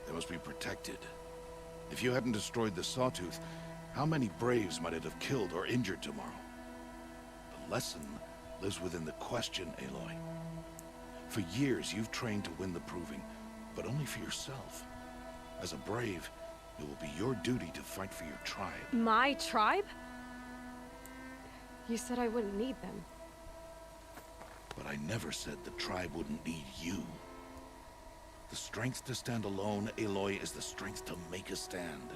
[SPEAKER 9] They must be protected. If you hadn't destroyed the Sawtooth, how many Braves might it have killed or injured tomorrow? The lesson lives within the question, Aloy. For years, you've trained to win the Proving, but only for yourself. As a Brave, it will be your duty to fight for your tribe.
[SPEAKER 10] My tribe? You said I wouldn't need them.
[SPEAKER 9] But I never said the tribe wouldn't need you. The strength to stand alone, Aloy, is the strength to make a stand.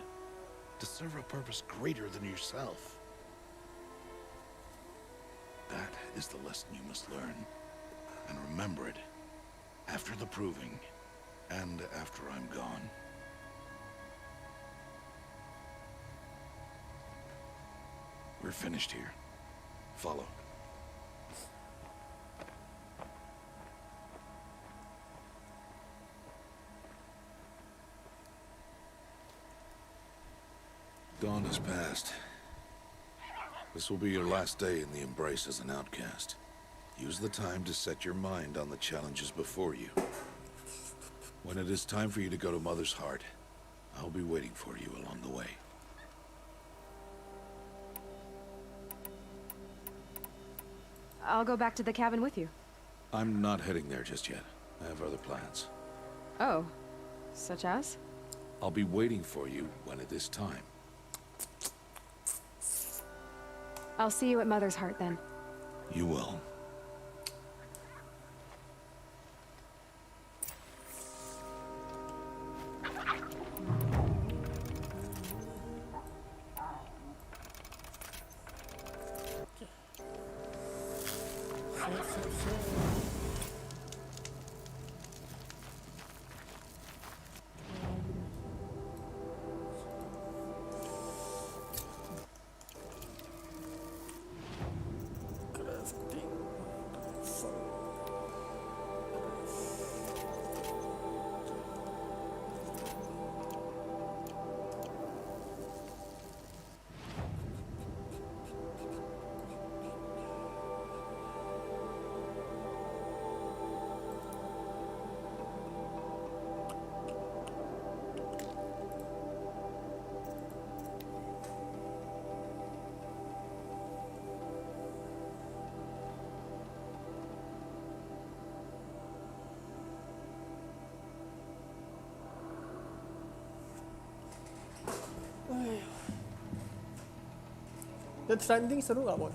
[SPEAKER 9] To serve a purpose greater than yourself. That is the lesson you must learn. And remember it after the proving and after I'm gone. We're finished here. Follow. Dawn has passed. This will be your last day in the Embrace as an outcast. Use the time to set your mind on the challenges before you. When it is time for you to go to Mother's Heart, I'll be waiting for you along the way.
[SPEAKER 10] I'll go back to the cabin with you.
[SPEAKER 9] I'm not heading there just yet. I have other plans.
[SPEAKER 10] Oh, such as?
[SPEAKER 9] I'll be waiting for you when it is time.
[SPEAKER 10] I'll see you at Mother's Heart then.
[SPEAKER 9] You will.
[SPEAKER 2] Death Stranding seru gak, Bon?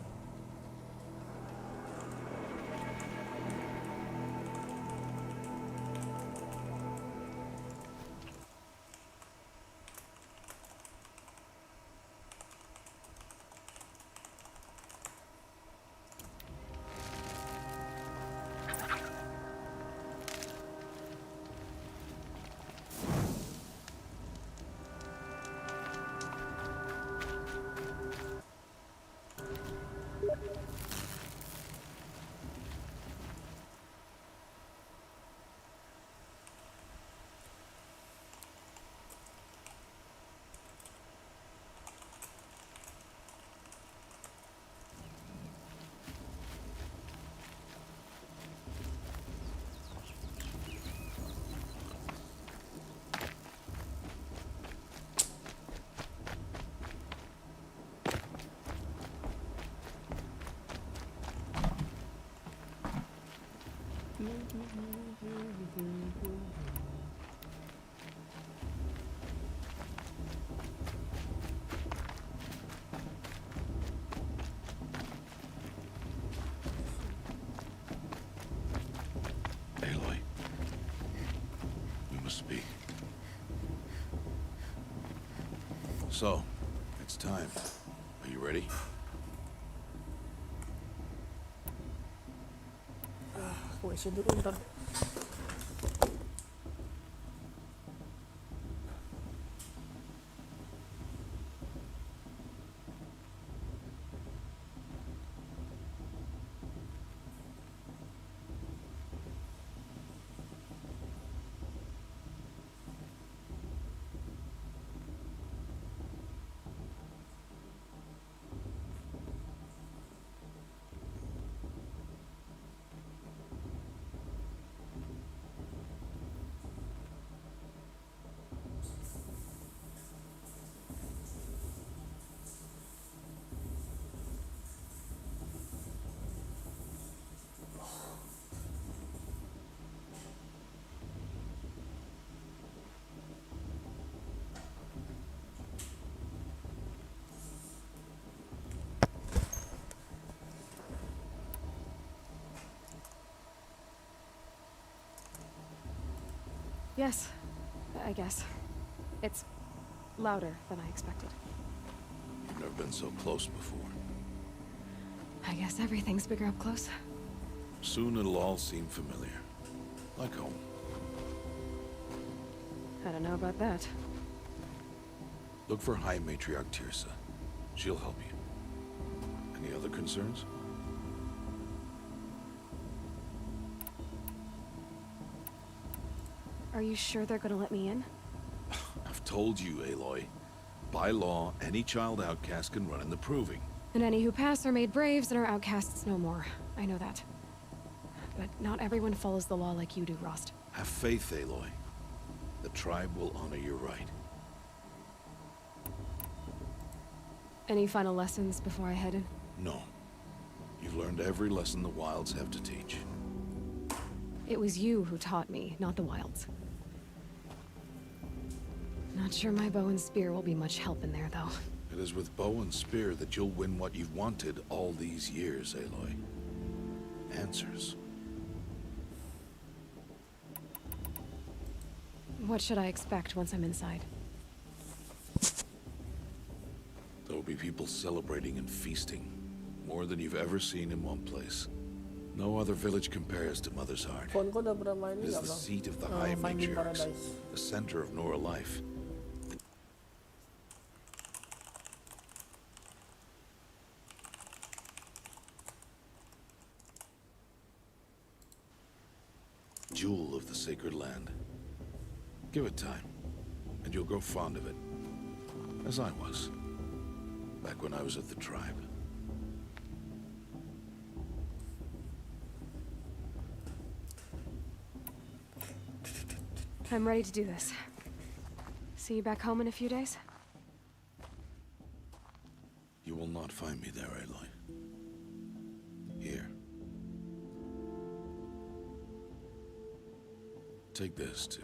[SPEAKER 9] Aloy, we must speak. So, it's time. Are you ready?
[SPEAKER 2] Aku isi dulu ntar.
[SPEAKER 10] Yes, I guess. It's louder than I expected.
[SPEAKER 9] You've never been so close before.
[SPEAKER 10] I guess everything's bigger up close.
[SPEAKER 9] Soon it'll all seem familiar. Like home.
[SPEAKER 10] I don't know about that.
[SPEAKER 9] Look for High Matriarch Tirsa. She'll help you. Any other concerns?
[SPEAKER 10] Are you sure they're gonna let me in?
[SPEAKER 9] I've told you, Aloy. By law, any child outcast can run in the Proving.
[SPEAKER 10] And any who pass are made braves and are outcasts no more. I know that. But not everyone follows the law like you do, Rost.
[SPEAKER 9] Have faith, Aloy. The tribe will honor your right.
[SPEAKER 10] Any final lessons before I head in?
[SPEAKER 9] No. You've learned every lesson the Wilds have to teach.
[SPEAKER 10] It was you who taught me, not the Wilds. Not sure my bow and spear will be much help in there, though.
[SPEAKER 9] It is with bow and spear that you'll win what you've wanted all these years, Aloy. Answers.
[SPEAKER 10] What should I expect once I'm inside?
[SPEAKER 9] There will be people celebrating and feasting. More than you've ever seen in one place. No other village compares to Mother's Heart.
[SPEAKER 2] Phone ko udah pernah main
[SPEAKER 9] It is
[SPEAKER 2] nggak,
[SPEAKER 9] the
[SPEAKER 2] Bang?
[SPEAKER 9] seat of the High
[SPEAKER 2] Finding
[SPEAKER 9] Matriarchs,
[SPEAKER 2] Paradise.
[SPEAKER 9] the center of Nora life. Jewel of the sacred land. Give it time, and you'll grow fond of it. As I was, back when I was at the tribe.
[SPEAKER 10] I'm ready to do this. See you back home in a few days?
[SPEAKER 9] You will not find me there, Aloy. Here. Take this, too.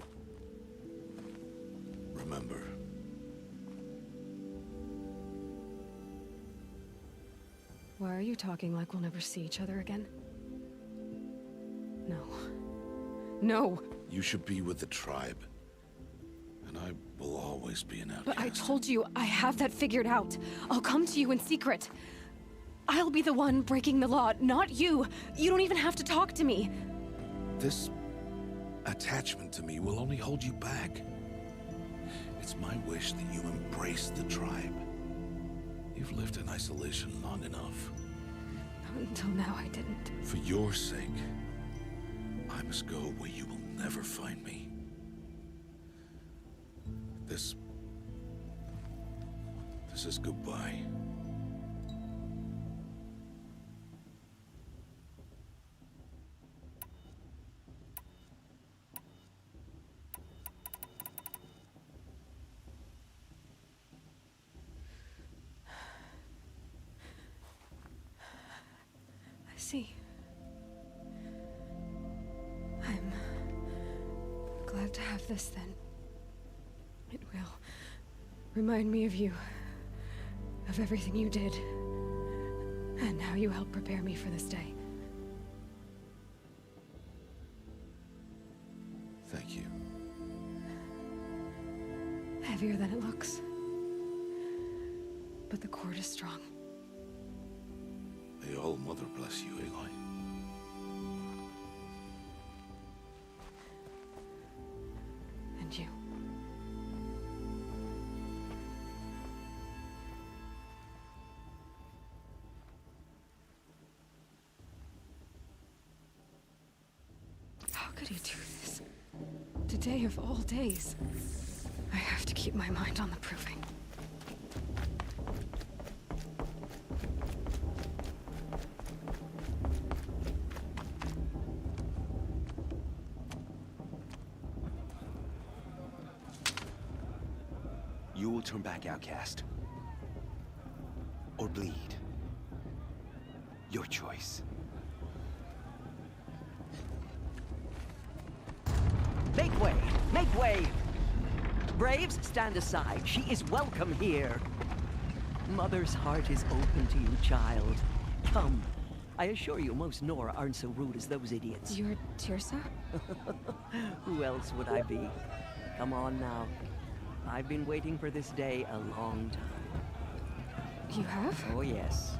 [SPEAKER 9] Remember.
[SPEAKER 10] Why are you talking like we'll never see each other again? No. No!
[SPEAKER 9] You should be with the tribe. And I will always be an outcast.
[SPEAKER 10] But I told you, I have that figured out. I'll come to you in secret. I'll be the one breaking the law, not you. You don't even have to talk to me.
[SPEAKER 9] This attachment to me will only hold you back. It's my wish that you embrace the tribe. You've lived in isolation long enough.
[SPEAKER 10] Until now, I didn't.
[SPEAKER 9] For your sake, I must go where you will never find me. This is goodbye.
[SPEAKER 10] I see. I'm glad to have this then. It will remind me of you, of everything you did, and how you helped prepare me for this day.
[SPEAKER 9] Thank you.
[SPEAKER 10] Heavier than it looks. But the cord is strong.
[SPEAKER 9] May All Mother bless you, Aloy.
[SPEAKER 10] And you. How could he do this? Today of all days. I have to keep my mind on the proving.
[SPEAKER 12] You will turn back, outcast. Or bleed. Your choice. Make way! Make way! Braves, stand aside. She is welcome here. Mother's heart is open to you, child. Come. I assure you, most Nora aren't so rude as those idiots.
[SPEAKER 10] You're Tirsa?
[SPEAKER 12] Who else would I be? Come on now. I've been waiting for this day a long time.
[SPEAKER 10] You have?
[SPEAKER 12] Oh, yes.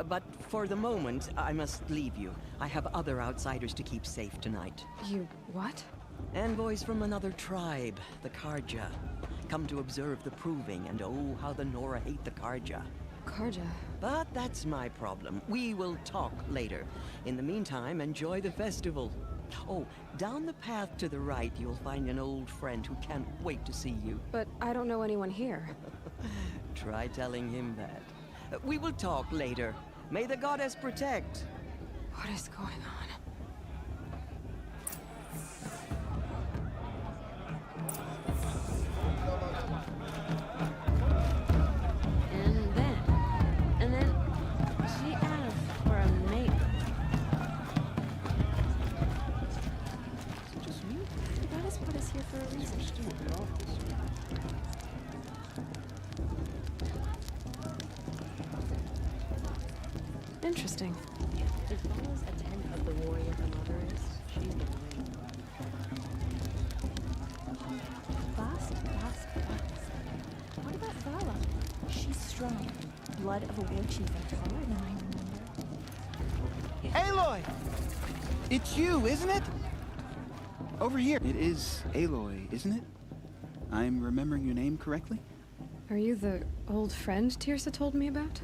[SPEAKER 12] But for the moment, I must leave you. I have other outsiders to keep safe tonight.
[SPEAKER 10] You what?
[SPEAKER 12] Envoys from another tribe, the Karja. Come to observe the proving, and oh, how the Nora hate the Karja.
[SPEAKER 10] Karja?
[SPEAKER 12] But that's my problem. We will talk later. In the meantime, enjoy the festival. Oh, down the path to the right, you'll find an old friend who can't wait to see you.
[SPEAKER 10] But I don't know anyone here.
[SPEAKER 12] Try telling him that. We will talk later. May the goddess protect.
[SPEAKER 10] What is going on?
[SPEAKER 3] And then she asked for a mate.
[SPEAKER 10] Just me? The goddess put us here for a reason. Interesting.
[SPEAKER 3] If Vala's a tenth of the warrior her mother is, she's the win.
[SPEAKER 13] Fast. What about Vala? She's strong. Blood of a war chief and taller than I remember.
[SPEAKER 14] Aloy! It's you, isn't it? Over here. It is Aloy, isn't it? I'm remembering your name correctly?
[SPEAKER 10] Are you the old friend Tirsa told me about?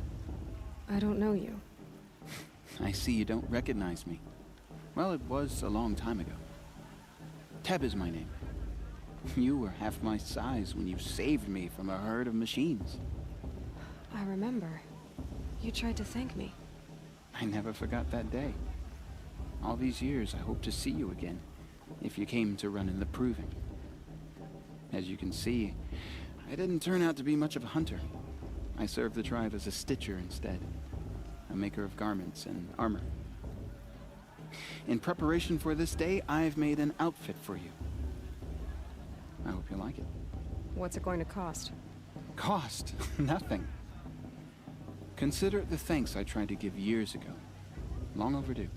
[SPEAKER 10] I don't know you.
[SPEAKER 14] I see you don't recognize me. Well, it was a long time ago. Teb is my name. You were half my size when you saved me from a herd of machines.
[SPEAKER 10] I remember. You tried to thank me.
[SPEAKER 14] I never forgot that day. All these years, I hope to see you again, if you came to run in the proving. As you can see, I didn't turn out to be much of a hunter. I served the tribe as a stitcher instead, a maker of garments and armor. In preparation for this day, I've made an outfit for you. I hope you like it.
[SPEAKER 10] What's it going to cost?
[SPEAKER 14] Cost? Nothing. Consider it the thanks I tried to give years ago. Long overdue.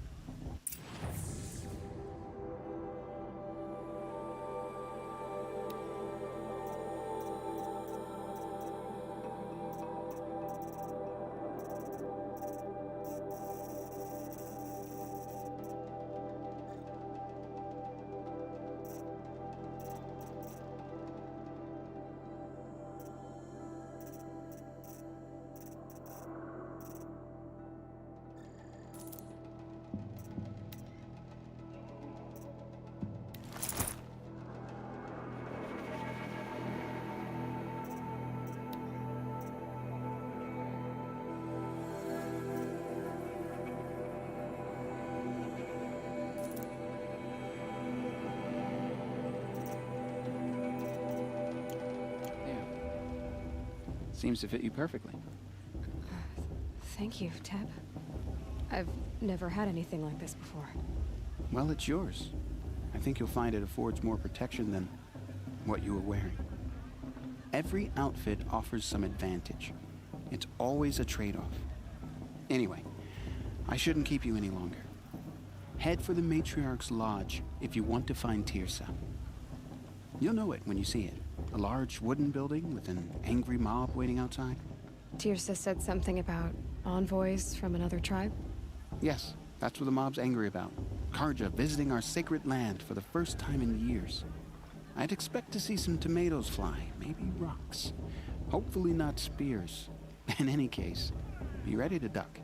[SPEAKER 14] Seems to fit you perfectly.
[SPEAKER 10] Thank you, Teb. I've never had anything like this before.
[SPEAKER 14] Well, it's yours. I think you'll find it affords more protection than what you were wearing. Every outfit offers some advantage. It's always a trade-off. Anyway, I shouldn't keep you any longer. Head for the Matriarch's Lodge if you want to find Tirsa. You'll know it when you see it. A large wooden building with an angry mob waiting outside.
[SPEAKER 10] Tirsa said something about envoys from another tribe?
[SPEAKER 14] Yes, that's what the mob's angry about. Karja visiting our sacred land for the first time in years. I'd expect to see some tomatoes fly, maybe rocks. Hopefully not spears. In any case, be ready to duck.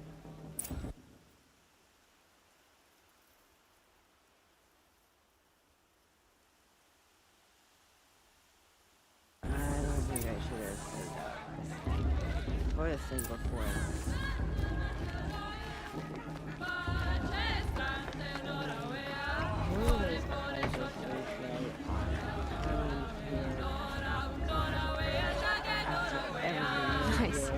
[SPEAKER 15] I don't think I should have said that. Or a thing before.
[SPEAKER 10] Nice.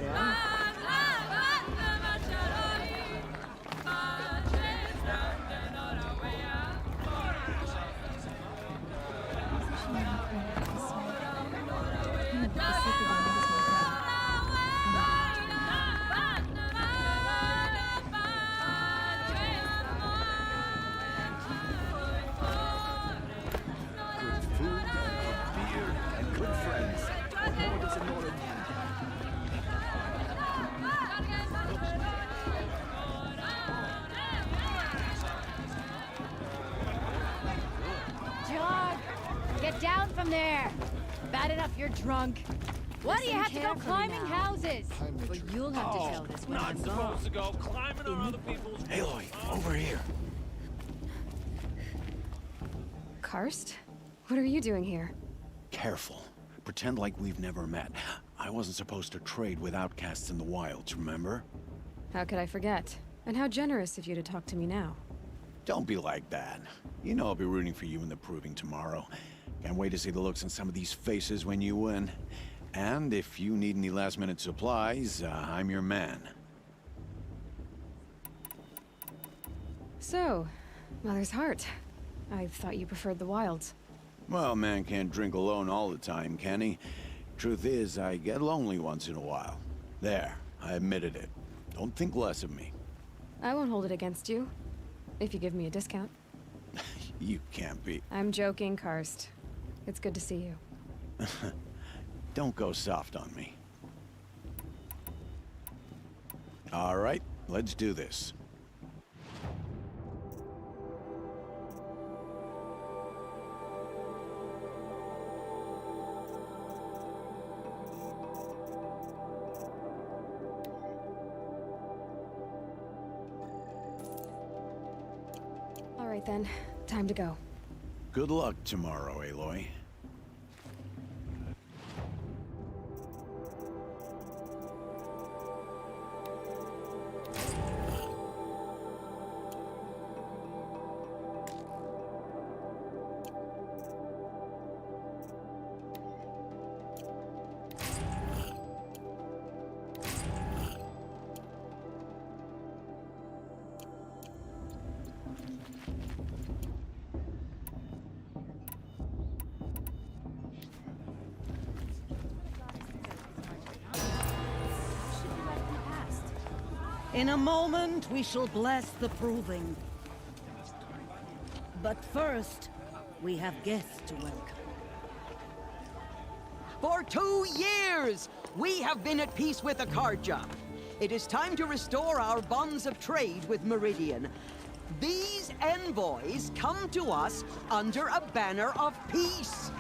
[SPEAKER 16] Get down from there! Bad enough you're drunk. Why do you have to go climbing houses? Well, you'll have to tell this when I'm gone.
[SPEAKER 8] to go climbing on other people's...
[SPEAKER 9] Aloy, over here.
[SPEAKER 10] Karst? What are you doing here?
[SPEAKER 9] Careful. Pretend like we've never met. I wasn't supposed to trade with outcasts in the wilds, remember?
[SPEAKER 10] How could I forget? And how generous of you to talk to me now.
[SPEAKER 9] Don't be like that. You know I'll be rooting for you in the proving tomorrow. Can't wait to see the looks on some of these faces when you win. And if you need any last-minute supplies, I'm your man.
[SPEAKER 10] So, Mother's Heart. I thought you preferred the wilds.
[SPEAKER 9] Well, man can't drink alone all the time, can he? Truth is, I get lonely once in a while. There, I admitted it. Don't think less of me.
[SPEAKER 10] I won't hold it against you. If you give me a discount.
[SPEAKER 9] You can't be.
[SPEAKER 10] I'm joking, Karst. It's good to see you.
[SPEAKER 9] Don't go soft on me. All right, let's do this.
[SPEAKER 10] All right then, time to go.
[SPEAKER 9] Good luck tomorrow, Aloy.
[SPEAKER 11] In a moment, we shall bless the proving. But first, we have guests to welcome.
[SPEAKER 12] For 2 years, we have been at peace with Akarja. It is time to restore our bonds of trade with Meridian. These envoys come to us under a banner of peace.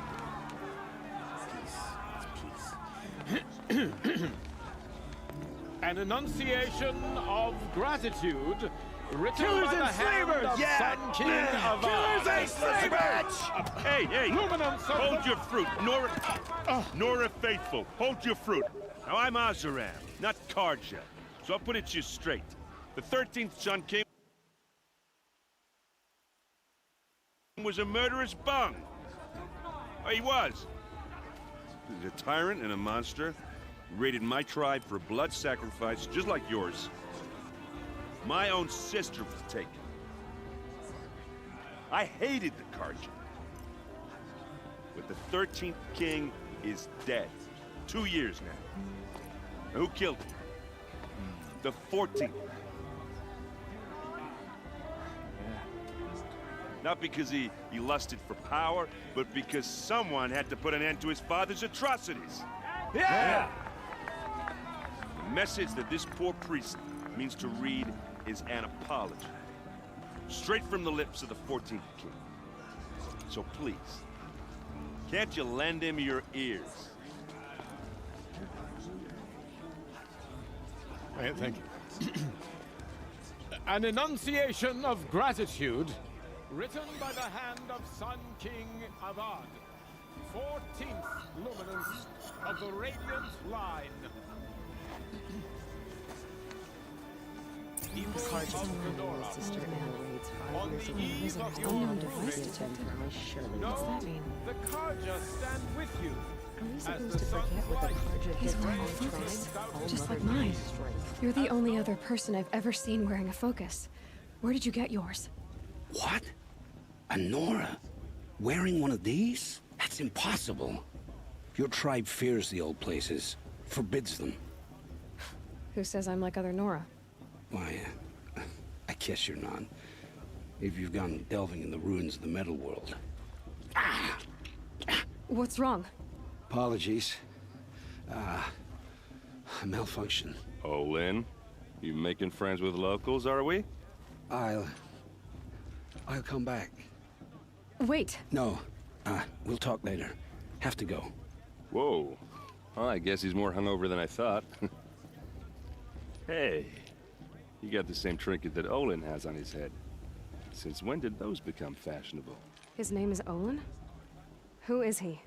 [SPEAKER 8] An enunciation of gratitude written
[SPEAKER 17] Killers
[SPEAKER 8] by the
[SPEAKER 17] and
[SPEAKER 8] hand
[SPEAKER 17] slavers!
[SPEAKER 8] of Sun King of
[SPEAKER 17] Killers and slavers!
[SPEAKER 8] Hey, hey!
[SPEAKER 17] Hold your fruit, Nora Faithful. Hold your fruit. Now I'm Azaram, not Karja, so I'll put it to you straight. The 13th Sun King was a murderous bung. Oh, he was. He's a tyrant and a monster. Raided my tribe for a blood sacrifice, just like yours. My own sister was taken. I hated the Karja. But the 13th king is dead. 2 years now. Who killed him? The 14th. Not because he lusted for power, but because someone had to put an end to his father's atrocities.
[SPEAKER 8] Yeah!
[SPEAKER 17] The message that this poor priest means to read is an apology. Straight from the lips of the 14th king. So please, can't you lend him your ears?
[SPEAKER 8] Thank you. An enunciation of gratitude written by the hand of Sun King Avad, 14th luminance of the Radiant Line. People of Fedora, on the eve of your proving, know the Karja stand with you.
[SPEAKER 10] Are we supposed to forget what the Karja did wearing a focus? Just like mine. You're the only other person I've ever seen wearing a focus. Where did you get yours?
[SPEAKER 18] What? A Nora? Wearing one of these? That's impossible. Your tribe fears the old places, forbids them.
[SPEAKER 10] Who says I'm like other Nora?
[SPEAKER 18] Why, I guess you're not. If you've gone delving in the ruins of the metal world.
[SPEAKER 10] What's wrong?
[SPEAKER 18] Apologies. A malfunction.
[SPEAKER 17] Oh, Lynn? You making friends with locals, are we?
[SPEAKER 18] I'll come back.
[SPEAKER 10] Wait.
[SPEAKER 18] No, We'll talk later. Have to go.
[SPEAKER 17] Whoa. Well, I guess he's more hungover than I thought. Hey, you got the same trinket that Olin has on his head. Since when did those become fashionable?
[SPEAKER 10] His name is Olin? Who is he?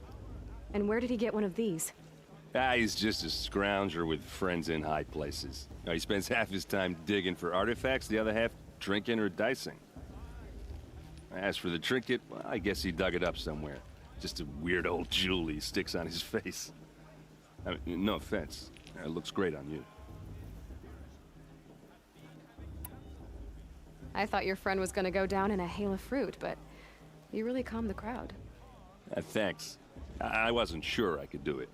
[SPEAKER 10] And where did he get one of these?
[SPEAKER 17] He's just a scrounger with friends in high places. He spends half his time digging for artifacts, the other half drinking or dicing. As for the trinket, well, I guess he dug it up somewhere. Just a weird old jewel he sticks on his face. I mean, no offense. It looks great on you.
[SPEAKER 10] I thought your friend was gonna go down in a hail of fruit, but you really calmed the crowd.
[SPEAKER 17] Thanks. I wasn't sure I could do it.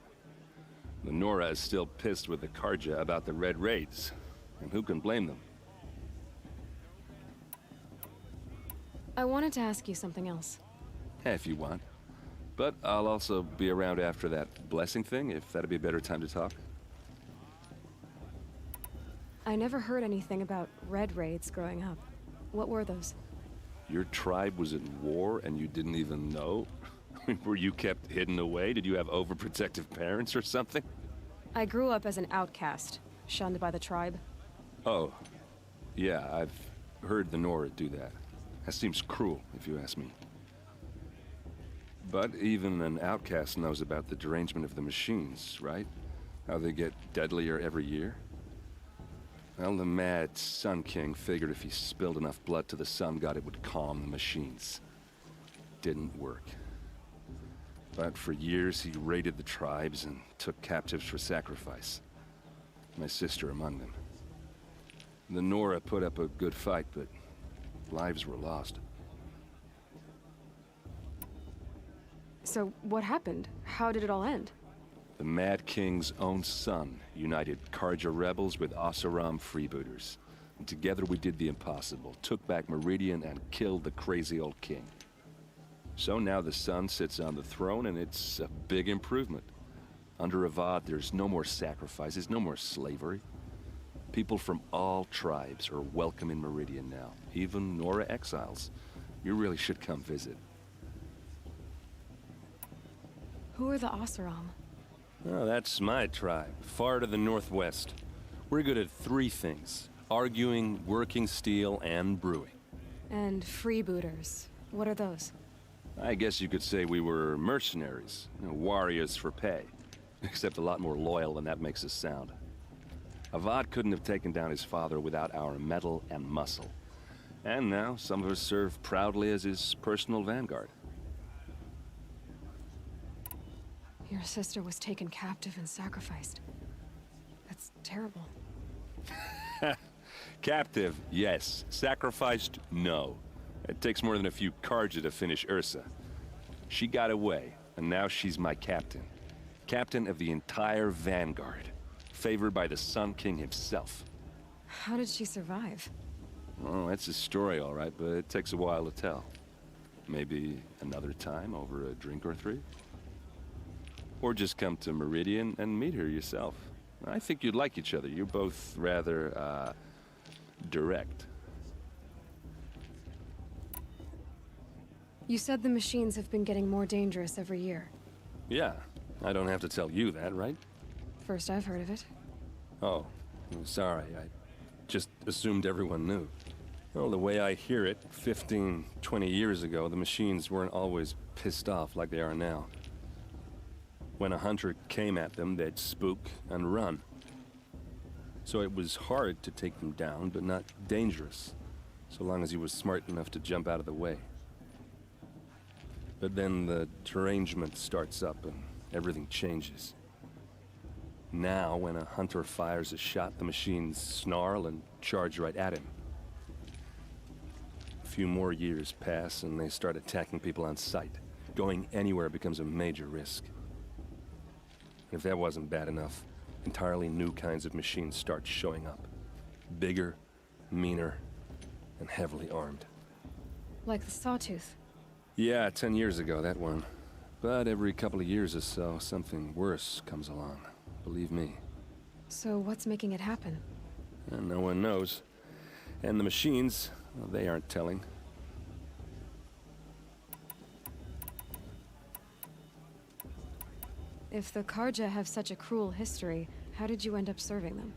[SPEAKER 17] The Nora is still pissed with the Karja about the Red Raids, and who can blame them?
[SPEAKER 10] I wanted to ask you something else.
[SPEAKER 17] If you want. But I'll also be around after that blessing thing, if that'd be a better time to talk.
[SPEAKER 10] I never heard anything about Red Raids growing up. What were those?
[SPEAKER 17] Your tribe was at war and you didn't even know? Were you kept hidden away? Did you have overprotective parents or something?
[SPEAKER 10] I grew up as an outcast, shunned by the tribe.
[SPEAKER 17] Oh, yeah, I've heard the Nora do that. That seems cruel, if you ask me. But even an outcast knows about the derangement of the machines, right? How they get deadlier every year? Well, the mad Sun King figured if he spilled enough blood to the Sun God, it would calm the machines. Didn't work. But for years, he raided the tribes and took captives for sacrifice. My sister among them. The Nora put up a good fight, but lives were lost.
[SPEAKER 10] So what happened? How did it all end?
[SPEAKER 17] The Mad King's own son united Karja rebels with Oseram freebooters. And together we did the impossible, took back Meridian and killed the crazy old king. So now the son sits on the throne and it's a big improvement. Under Avad, there's no more sacrifices, no more slavery. People from all tribes are welcome in Meridian now, even Nora exiles. You really should come visit.
[SPEAKER 10] Who are the Oseram?
[SPEAKER 17] Oh, that's my tribe, far to the northwest. We're good at three things: arguing, working steel, and brewing.
[SPEAKER 10] And freebooters. What are those?
[SPEAKER 17] I guess you could say we were mercenaries, warriors for pay. Except a lot more loyal than that makes us sound. Avad couldn't have taken down his father without our metal and muscle. And now some of us serve proudly as his personal vanguard.
[SPEAKER 10] Your sister was taken captive and sacrificed. That's terrible.
[SPEAKER 17] Captive, yes. Sacrificed, no. It takes more than a few Karja to finish Ursa. She got away, and now she's my captain. Captain of the entire vanguard. Favored by the Sun King himself.
[SPEAKER 10] How did she survive?
[SPEAKER 17] Oh, that's a story, all right, but it takes a while to tell. Maybe another time over a drink or three? Or just come to Meridian and meet her yourself. I think you'd like each other. You're both rather, direct.
[SPEAKER 10] You said the machines have been getting more dangerous every year.
[SPEAKER 17] Yeah, I don't have to tell you that, right?
[SPEAKER 10] First I've heard of it.
[SPEAKER 17] Oh, sorry. I just assumed everyone knew. Well, the way I hear it, 15, 20 years ago, the machines weren't always pissed off like they are now. When a hunter came at them, they'd spook and run. So it was hard to take them down, but not dangerous, so long as he was smart enough to jump out of the way. But then the derangement starts up and everything changes. Now, when a hunter fires a shot, the machines snarl and charge right at him. A few more years pass and they start attacking people on sight. Going anywhere becomes a major risk. If that wasn't bad enough, entirely new kinds of machines start showing up. Bigger, meaner, and heavily armed.
[SPEAKER 10] Like the Sawtooth.
[SPEAKER 17] Yeah, 10 years ago, that one. But every couple of years or so, something worse comes along. Believe me.
[SPEAKER 10] So what's making it happen?
[SPEAKER 17] And no one knows. And the machines, well, they aren't telling.
[SPEAKER 10] If the Karja have such a cruel history, how did you end up serving them?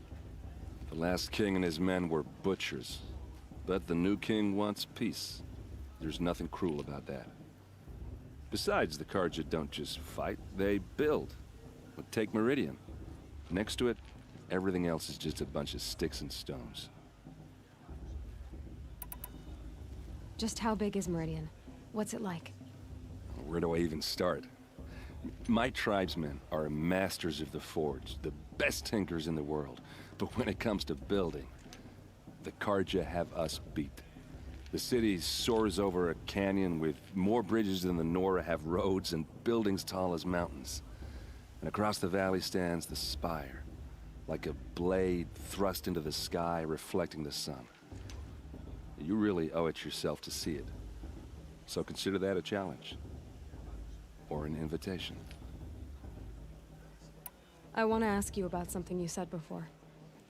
[SPEAKER 19] The last king and his men were butchers. But the new king wants peace. There's nothing cruel about that. Besides, the Karja don't just fight, they build. But take Meridian. Next to it, everything else is just a bunch of sticks and stones.
[SPEAKER 10] Just how big is Meridian? What's it like?
[SPEAKER 19] Where do I even start? My tribesmen are masters of the forge, the best tinkers in the world. But when it comes to building, the Karja have us beat. The city soars over a canyon with more bridges than the Nora have roads and buildings tall as mountains. And across the valley stands the spire, like a blade thrust into the sky reflecting the sun. You really owe it yourself to see it. So consider that a challenge. Or an invitation.
[SPEAKER 10] I want to ask you about something you said before.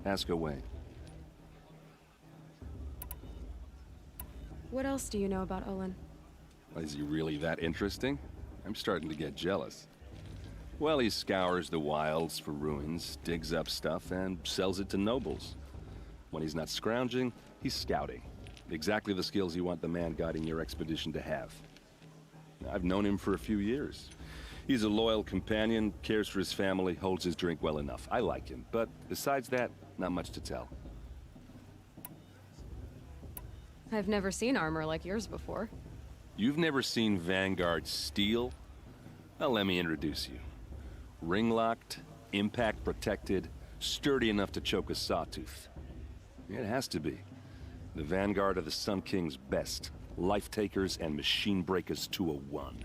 [SPEAKER 19] Ask away.
[SPEAKER 10] What else do you know about Olin?
[SPEAKER 19] Is he really that interesting? I'm starting to get jealous. Well, he scours the wilds for ruins, digs up stuff, and sells it to nobles. When he's not scrounging, he's scouting. Exactly the skills you want the man guiding your expedition to have. I've known him for a few years. He's a loyal companion, cares for his family, holds his drink well enough. I like him, but besides that, not much to tell.
[SPEAKER 10] I've never seen armor like yours before.
[SPEAKER 19] You've never seen Vanguard steel? Well, let me introduce you. Ring-locked, impact-protected, sturdy enough to choke a sawtooth. It has to be. The Vanguard of the Sun King's best. Life-takers and machine breakers to a one.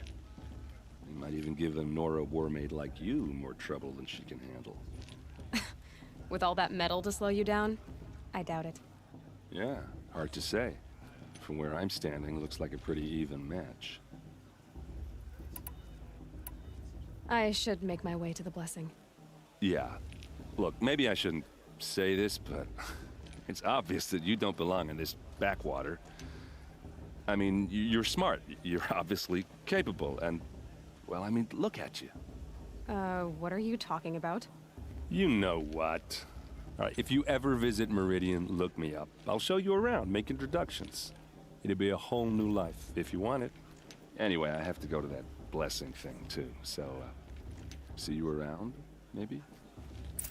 [SPEAKER 19] You might even give a Nora warmaid like you more trouble than she can handle.
[SPEAKER 10] With all that metal to slow you down? I doubt it.
[SPEAKER 19] Yeah, hard to say. From where I'm standing, looks like a pretty even match.
[SPEAKER 10] I should make my way to the blessing.
[SPEAKER 19] Yeah. Look, maybe I shouldn't say this, but it's obvious that you don't belong in this backwater. I mean, you're smart. You're obviously capable, and, well, I mean, look at you.
[SPEAKER 10] What are you talking about?
[SPEAKER 19] You know what. All right, if you ever visit Meridian, look me up. I'll show you around, make introductions. It'll be a whole new life, if you want it. Anyway, I have to go to that blessing thing, too, so, see you around, maybe?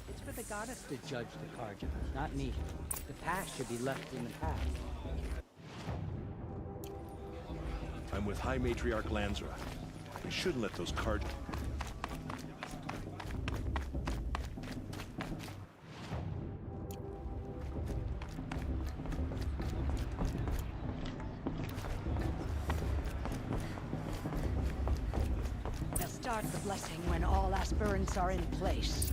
[SPEAKER 15] It's for the goddess to judge the Karja, not me. The past should be left in the past.
[SPEAKER 9] I'm with High Matriarch Lansra. We shouldn't let those Karja...
[SPEAKER 20] They'll start the blessing when all aspirants are in place.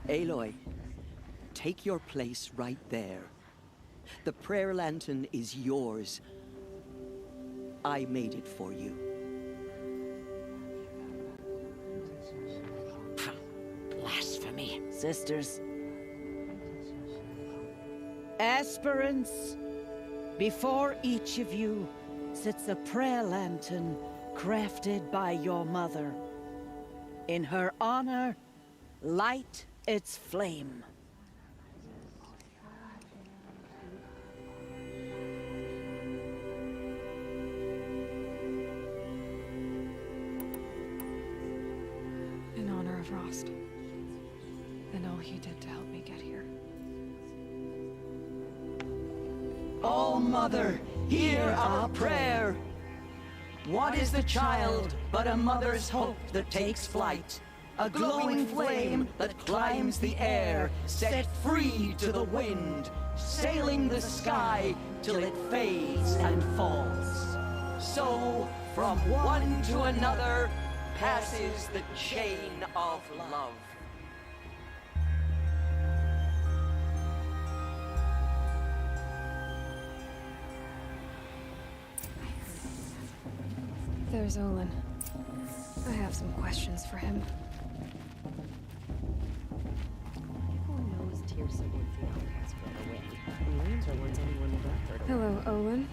[SPEAKER 12] Aloy, take your place right there. The prayer lantern is yours. I made it for you.
[SPEAKER 20] Blasphemy. Sisters. Aspirants, before each of you sits a prayer lantern crafted by your mother. In her honor, light its flame.
[SPEAKER 10] In honor of Rost. And all he did to help me get here.
[SPEAKER 20] O Mother, hear our prayer. What is the child but a mother's hope that takes flight? A glowing flame that climbs the air, set free to the wind, sailing the sky till it fades and falls. So, from one to another, passes the chain of love.
[SPEAKER 10] There's Olin. I have some questions for him.
[SPEAKER 15] Everyone knows Tirsa wants the outcast brother away. And Lansra wants anyone who left her to
[SPEAKER 10] Hello, Olin.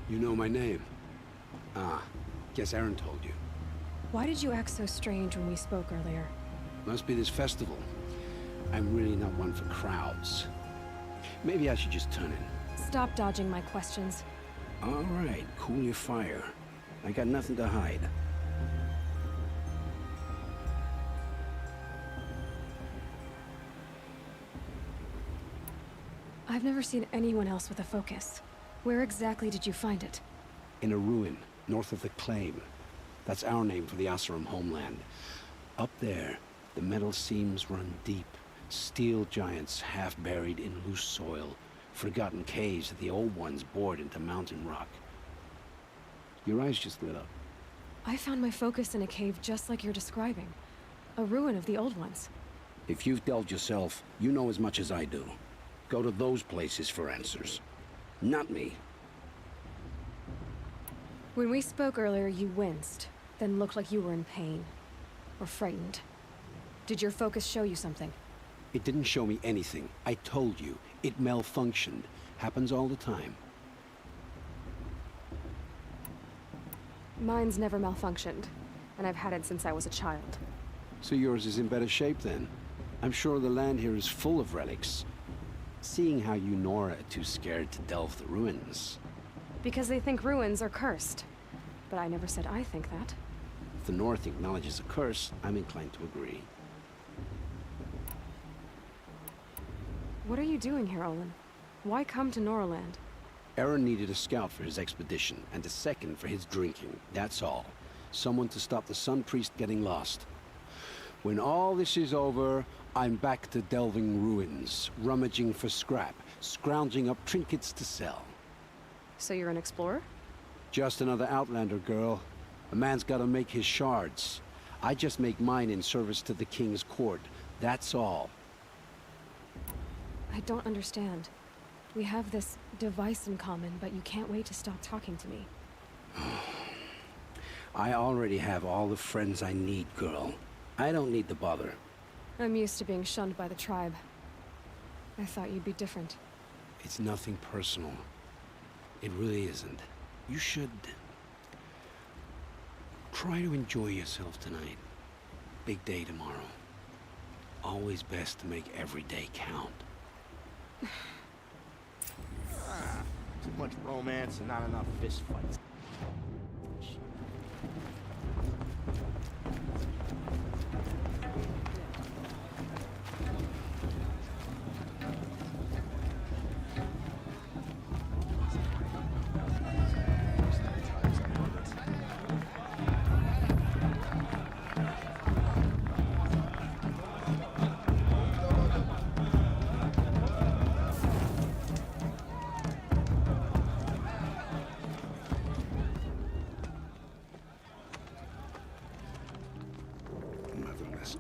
[SPEAKER 18] You know my name? Ah, Guess Aaron told you.
[SPEAKER 10] Why did you act so strange when we spoke earlier?
[SPEAKER 18] Must be this festival. I'm really not one for crowds. Maybe I should just turn in.
[SPEAKER 10] Stop dodging my questions.
[SPEAKER 18] All right, cool your fire. I got nothing to hide.
[SPEAKER 10] I've never seen anyone else with a focus. Where exactly did you find it?
[SPEAKER 18] In a ruin, north of the Claim. That's our name for the Oseram homeland. Up there, the metal seams run deep. Steel giants half buried in loose soil. Forgotten caves that the old ones bored into mountain rock. Your eyes just lit up.
[SPEAKER 10] I found my focus in a cave just like you're describing. A ruin of the old ones.
[SPEAKER 18] If you've delved yourself, you know as much as I do. Go to those places for answers. Not me.
[SPEAKER 10] When we spoke earlier, you winced, then looked like you were in pain. Or frightened. Did your focus show you something?
[SPEAKER 18] It didn't show me anything. I told you. It malfunctioned. Happens all the time.
[SPEAKER 10] Mine's never malfunctioned, and I've had it since I was a child.
[SPEAKER 18] So yours is in better shape then? I'm sure the land here is full of relics. Seeing how you Nora are too scared to delve the ruins.
[SPEAKER 10] Because they think ruins are cursed. But I never said I think that.
[SPEAKER 18] If the North acknowledges a curse, I'm inclined to agree.
[SPEAKER 10] What are you doing here, Olin? Why come to Noraland?
[SPEAKER 18] Aaron needed a scout for his expedition, and a second for his drinking. That's all. Someone to stop the Sun Priest getting lost. When all this is over, I'm back to delving ruins, rummaging for scrap, scrounging up trinkets to sell.
[SPEAKER 10] So you're an explorer?
[SPEAKER 18] Just another Outlander, girl. A man's gotta make his shards. I just make mine in service to the King's court. That's all.
[SPEAKER 10] I don't understand. We have this device in common, but you can't wait to stop talking to me.
[SPEAKER 18] I already have all the friends I need, girl. I don't need the bother.
[SPEAKER 10] I'm used to being shunned by the tribe. I thought you'd be different.
[SPEAKER 18] It's nothing personal. It really isn't. You should... try to enjoy yourself tonight. Big day tomorrow. Always best to make every day count.
[SPEAKER 21] Too much romance and not enough fist fights.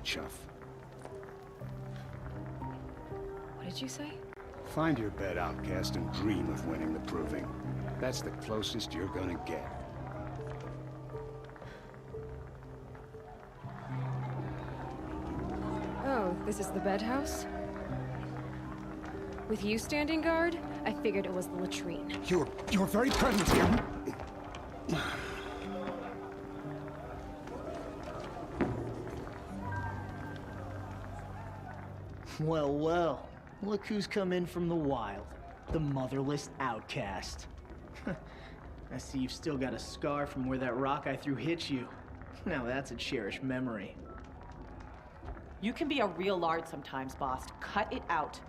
[SPEAKER 18] Chuff.
[SPEAKER 10] What did you say?
[SPEAKER 9] Find your bed, outcast, and dream of winning the proving. That's the closest you're gonna get.
[SPEAKER 10] Oh, this is the bed house? With you standing guard, I figured it was the latrine.
[SPEAKER 9] Your very presence here...
[SPEAKER 21] Well, well. Look who's come in from the wild. The motherless outcast. I see you've still got a scar from where that rock I threw hit you. Now that's a cherished memory.
[SPEAKER 22] You can be a real lard sometimes, boss. Cut it out.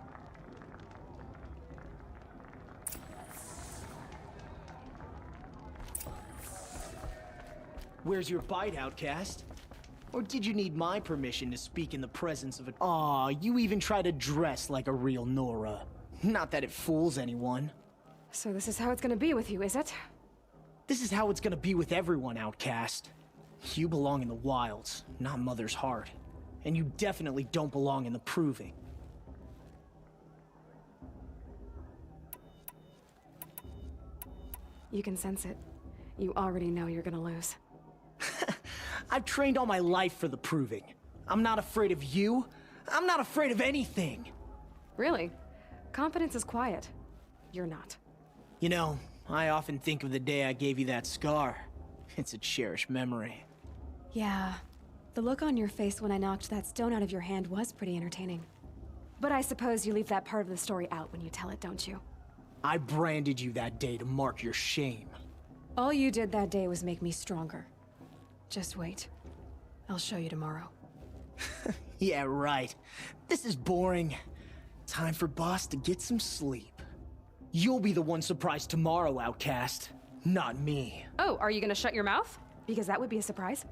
[SPEAKER 21] Where's your bite, outcast? Or did you need my permission to speak in the presence of a... Aw, you even try to dress like a real Nora. Not that it fools anyone.
[SPEAKER 10] So this is how it's gonna be with you, is it?
[SPEAKER 21] This is how it's gonna be with everyone, outcast. You belong in the wilds, not Mother's heart. And you definitely don't belong in the proving.
[SPEAKER 10] You can sense it. You already know you're gonna lose.
[SPEAKER 21] I've trained all my life for the proving. I'm not afraid of you. I'm not afraid of anything.
[SPEAKER 10] Really? Confidence is quiet. You're not.
[SPEAKER 21] You know, I often think of the day I gave you that scar. It's a cherished memory.
[SPEAKER 10] Yeah. The look on your face when I knocked that stone out of your hand was pretty entertaining. But I suppose you leave that part of the story out when you tell it, don't you?
[SPEAKER 21] I branded you that day to mark your shame.
[SPEAKER 10] All you did that day was make me stronger. Just wait. I'll show you tomorrow.
[SPEAKER 21] Yeah, right. This is boring. Time for Boss to get some sleep. You'll be the one surprised tomorrow, outcast. Not me.
[SPEAKER 10] Oh, are you gonna shut your mouth? Because that would be a surprise.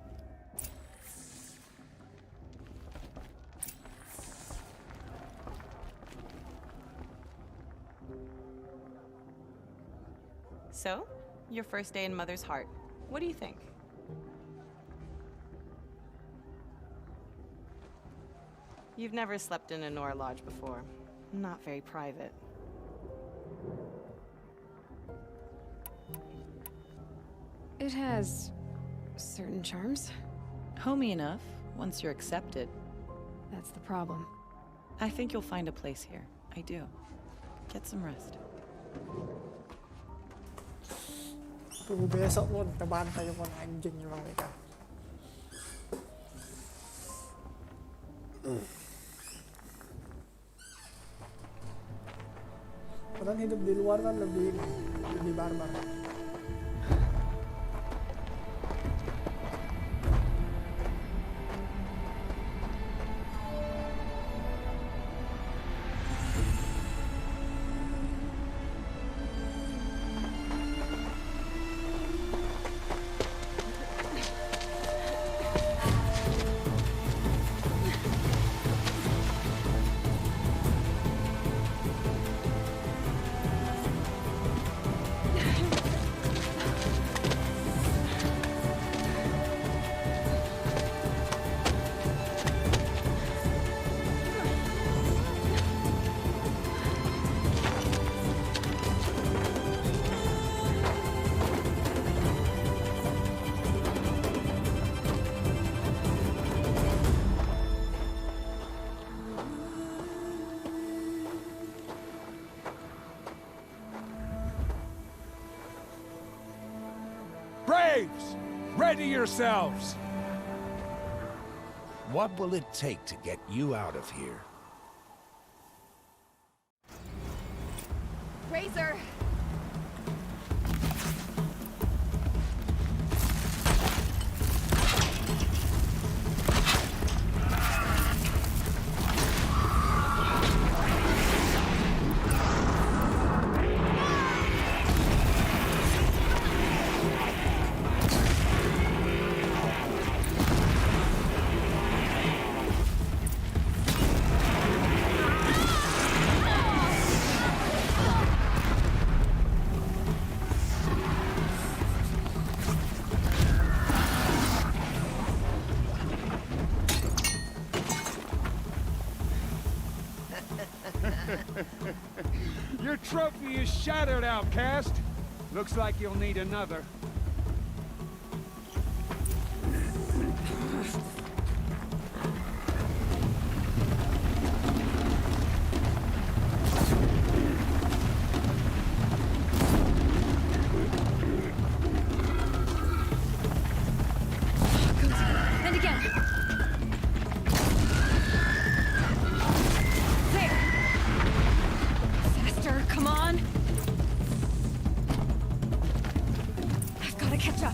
[SPEAKER 1] So, your first day in Mother's Heart. What do you think? You've never slept in a Nora Lodge before. Not very private.
[SPEAKER 10] It has certain charms.
[SPEAKER 1] Homey enough, once you're accepted.
[SPEAKER 10] That's the problem.
[SPEAKER 1] I think you'll find a place here. I do. Get some rest.
[SPEAKER 2] Besok mo, nagtabahan tayo kung anjing yung mga ika. Padahal hidup di luar kan lebih barbar.
[SPEAKER 7] Braves! Ready yourselves!
[SPEAKER 9] What will it take to get you out of here?
[SPEAKER 16] Razor!
[SPEAKER 7] Your trophy is shattered, outcast. Looks like you'll need another.
[SPEAKER 10] And again. There. Faster, come on. I've got to catch up.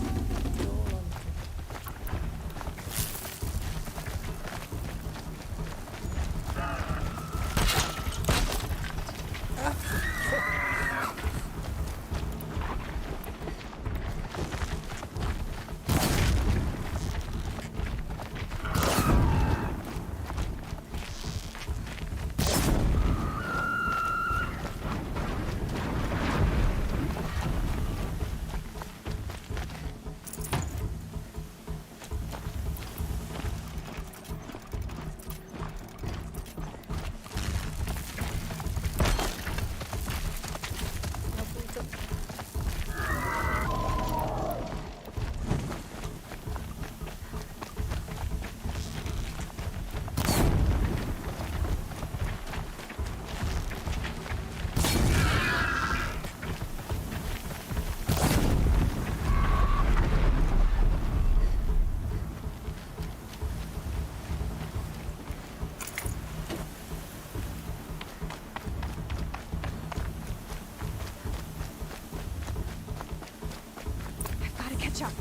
[SPEAKER 16] catch up.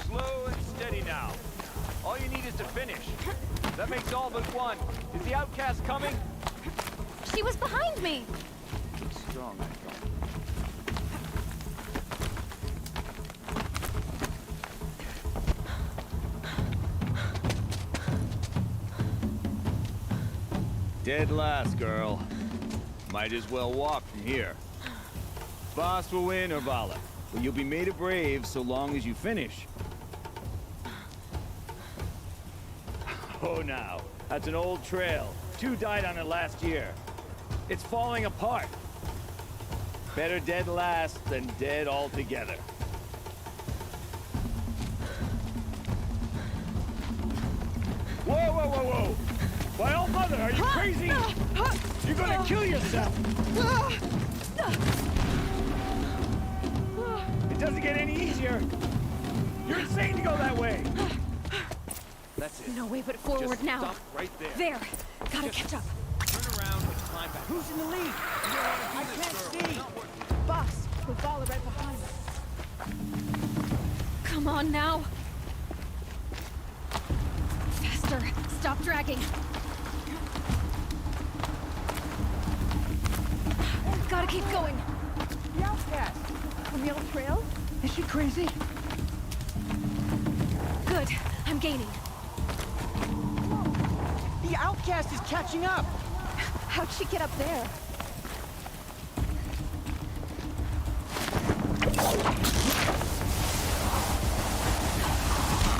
[SPEAKER 5] Slow and steady now. All you need is to finish. That makes all but one. Is the outcast coming?
[SPEAKER 16] She was behind me.
[SPEAKER 5] Strong, I thought. Dead last, girl. Might as well walk from here. Boss will win or Vala, but you'll be made a brave so long as you finish. Oh, now. That's an old trail. 2 died on it last year. It's falling apart. Better dead last than dead altogether. Whoa, whoa, whoa, whoa! By all mother, are you crazy? You're gonna kill yourself! It doesn't get any easier! You're insane to go that way! That's it.
[SPEAKER 16] No way but forward
[SPEAKER 5] Just
[SPEAKER 16] now.
[SPEAKER 5] stop right there.
[SPEAKER 16] There. Gotta catch up.
[SPEAKER 5] Turn around and climb back.
[SPEAKER 20] Who's in the lead? I can't see.
[SPEAKER 16] Boss, with Vala right behind us. Come on now. Faster. Stop dragging. Gotta keep going.
[SPEAKER 21] The outcast. From the old trail? Is she crazy?
[SPEAKER 16] Good. I'm gaining.
[SPEAKER 21] The outcast is catching up.
[SPEAKER 13] How'd she get up there?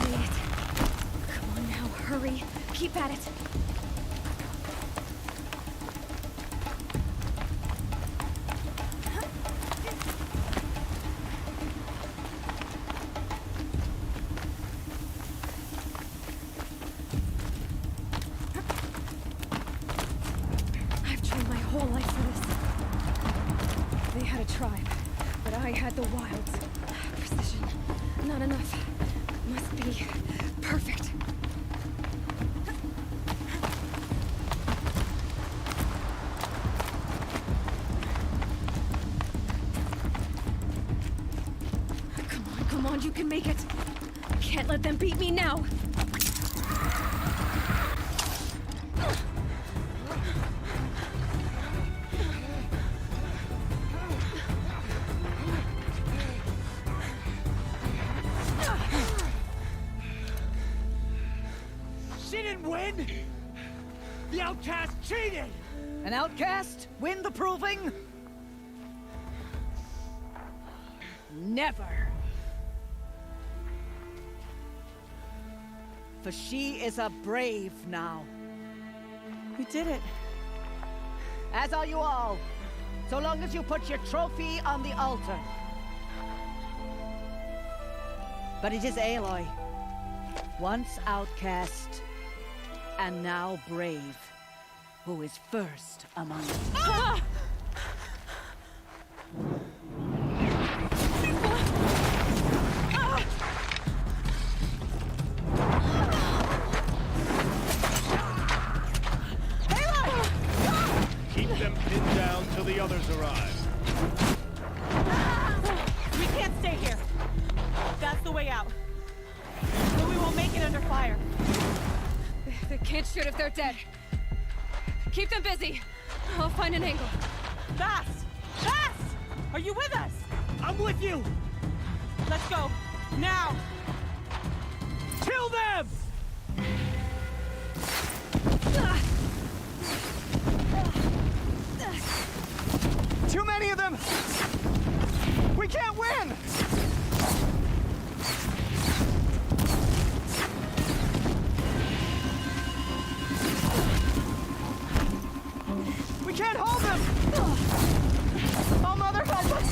[SPEAKER 16] Made it. Come on now, hurry. Keep at it. I've trained my whole life for this. They had a tribe, but I had the wilds. Precision. Not enough. Must be perfect. Come on, you can make it. Can't let them beat me now.
[SPEAKER 20] She didn't win! The outcast cheated!
[SPEAKER 12] An outcast? Win the proving? Never. For she is a brave now.
[SPEAKER 22] We did it.
[SPEAKER 12] As are you all. So long as you put your trophy on the altar. But it is Aloy. Once outcast, and now brave, who is first among us.
[SPEAKER 16] Ah!
[SPEAKER 5] Keep them pinned down till the others arrive.
[SPEAKER 22] We can't stay here. That's the way out. But we won't make it under fire.
[SPEAKER 16] They can't shoot if they're dead. Keep them busy. I'll find an angle.
[SPEAKER 22] Fast! Fast! Are you with us?
[SPEAKER 20] I'm with you!
[SPEAKER 22] Let's go. Now!
[SPEAKER 20] Kill them! Too many of them! We can't win! We can't hold them! Oh, Mother, help us!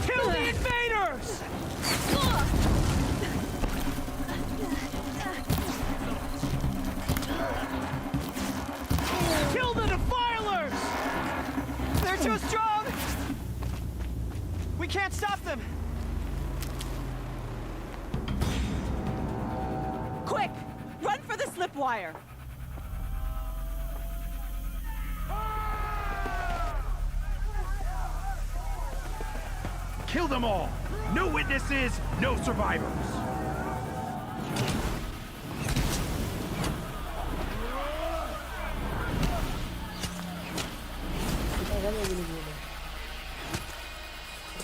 [SPEAKER 20] Kill the invaders! Kill the defilers! They're too strong! We can't stop them!
[SPEAKER 22] Quick! Run for the slip wire!
[SPEAKER 7] Kill them all! No witnesses, no survivors!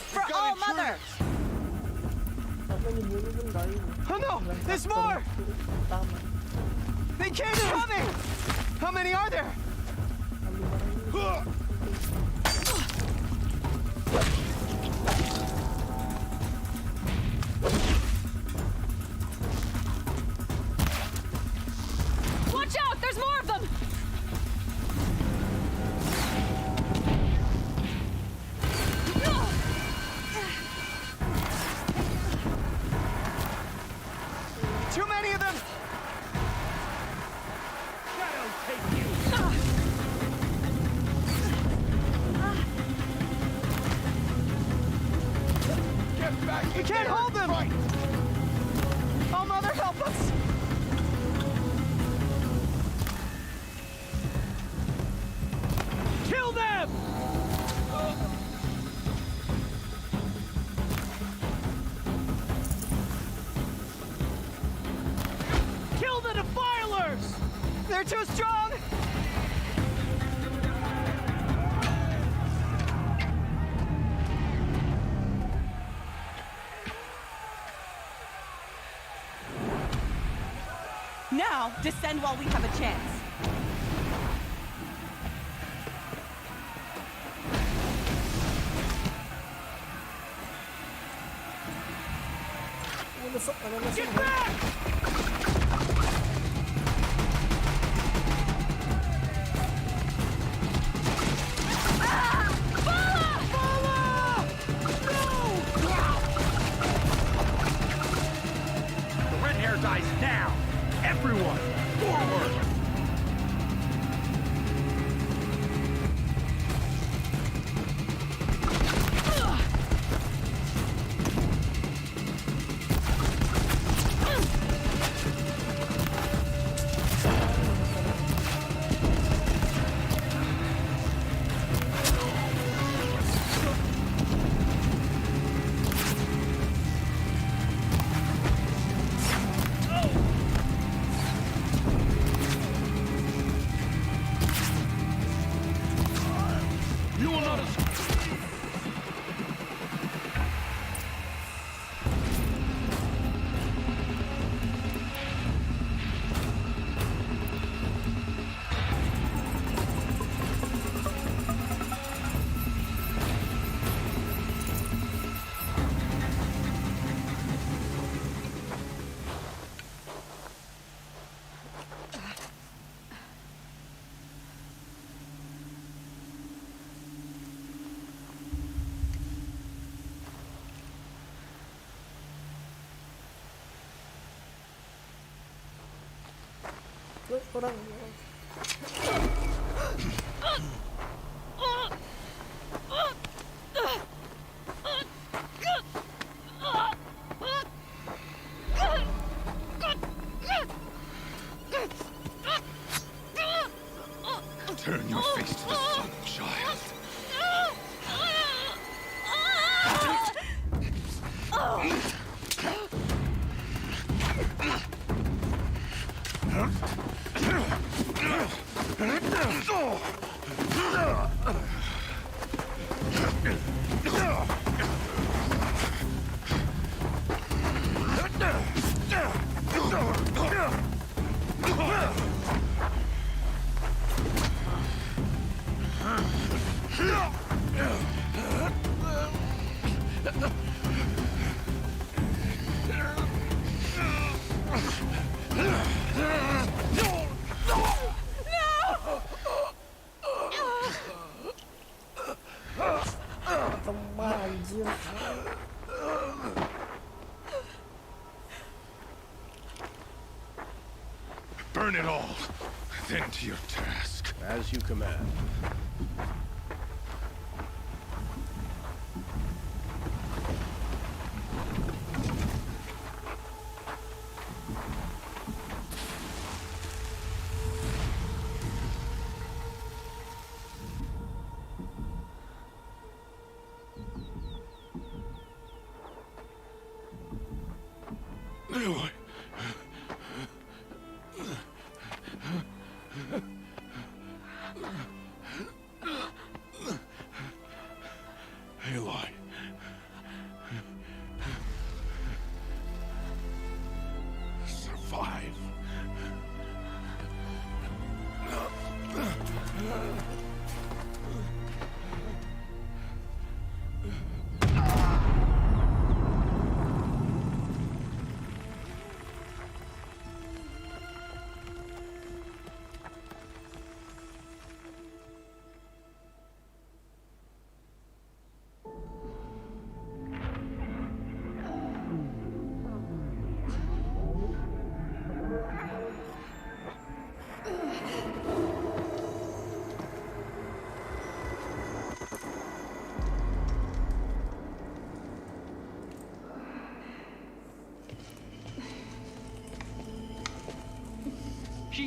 [SPEAKER 22] For all mother!
[SPEAKER 4] Oh no! There's more! They keep coming! How many are there?
[SPEAKER 16] Watch out! There's more of them!
[SPEAKER 4] Too many of them!
[SPEAKER 7] Shadow, take you! Get back!
[SPEAKER 4] We can't hold them!
[SPEAKER 7] Right.
[SPEAKER 4] Oh, Mother, help us!
[SPEAKER 7] Kill them! Kill the defilers!
[SPEAKER 4] They're too strong!
[SPEAKER 22] Now, descend while we have a chance.
[SPEAKER 7] Get back! The red hair dies now! Everyone, forward! You will not escape!
[SPEAKER 2] Orang
[SPEAKER 7] Turn your face to the sun, child.
[SPEAKER 2] anjir.
[SPEAKER 7] Burn it all, then to your task.
[SPEAKER 18] As you command.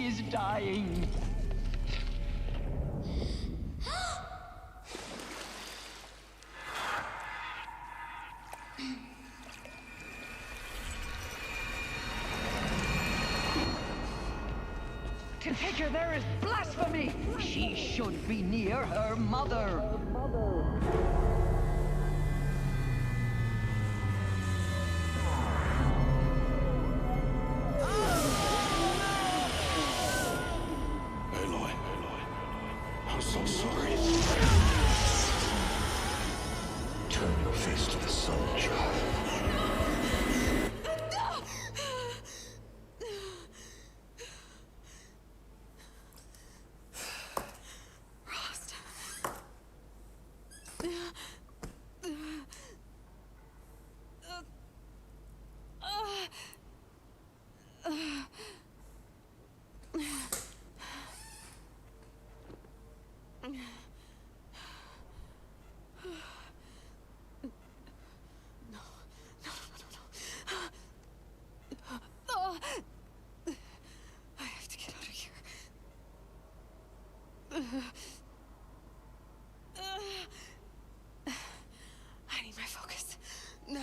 [SPEAKER 20] She is dying. To take her there is blasphemy! She should be near her mother.
[SPEAKER 9] Aloy, I'm so sorry. Turn your face to the sun, child.
[SPEAKER 16] I have to get out of here. I need my focus. No.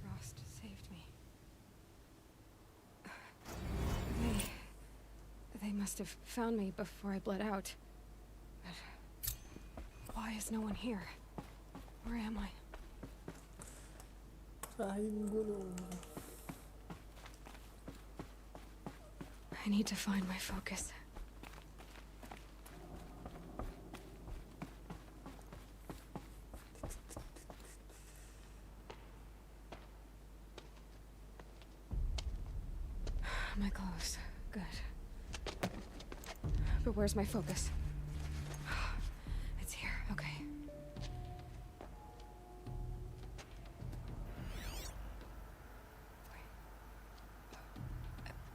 [SPEAKER 16] Frost saved me. They must have found me before I bled out. But why is no one here? Where am I? I need to find my focus. My clothes. Good. But where's my focus? It's here. Okay.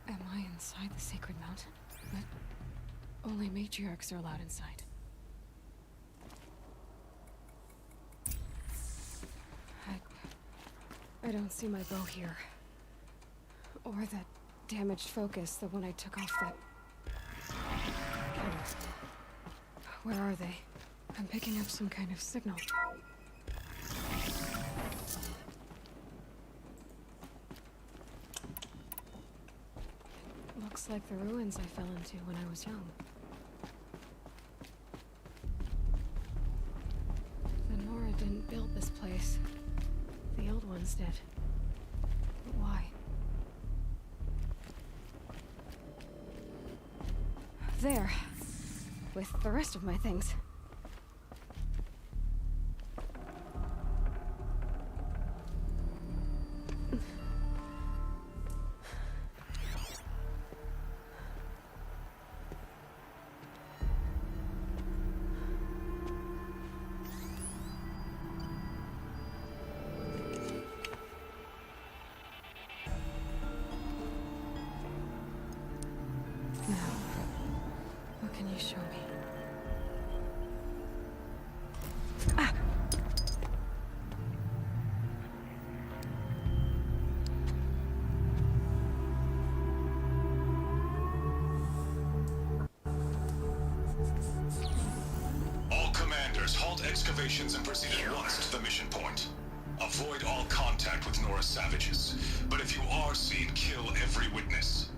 [SPEAKER 16] Am I inside the sacred mountain? But only matriarchs are allowed inside. I don't see my bow here. Or that damaged focus, the one I took off that... Where are they? I'm picking up some kind of signal. Looks like the ruins I fell into when I was young. The Nora didn't build this place. The old ones did. But why? There. With the rest of my things. Can you show me?
[SPEAKER 3] All commanders, halt excavations and proceed at once to the mission point. Avoid all contact with Nora savages. But if you are seen, kill every witness.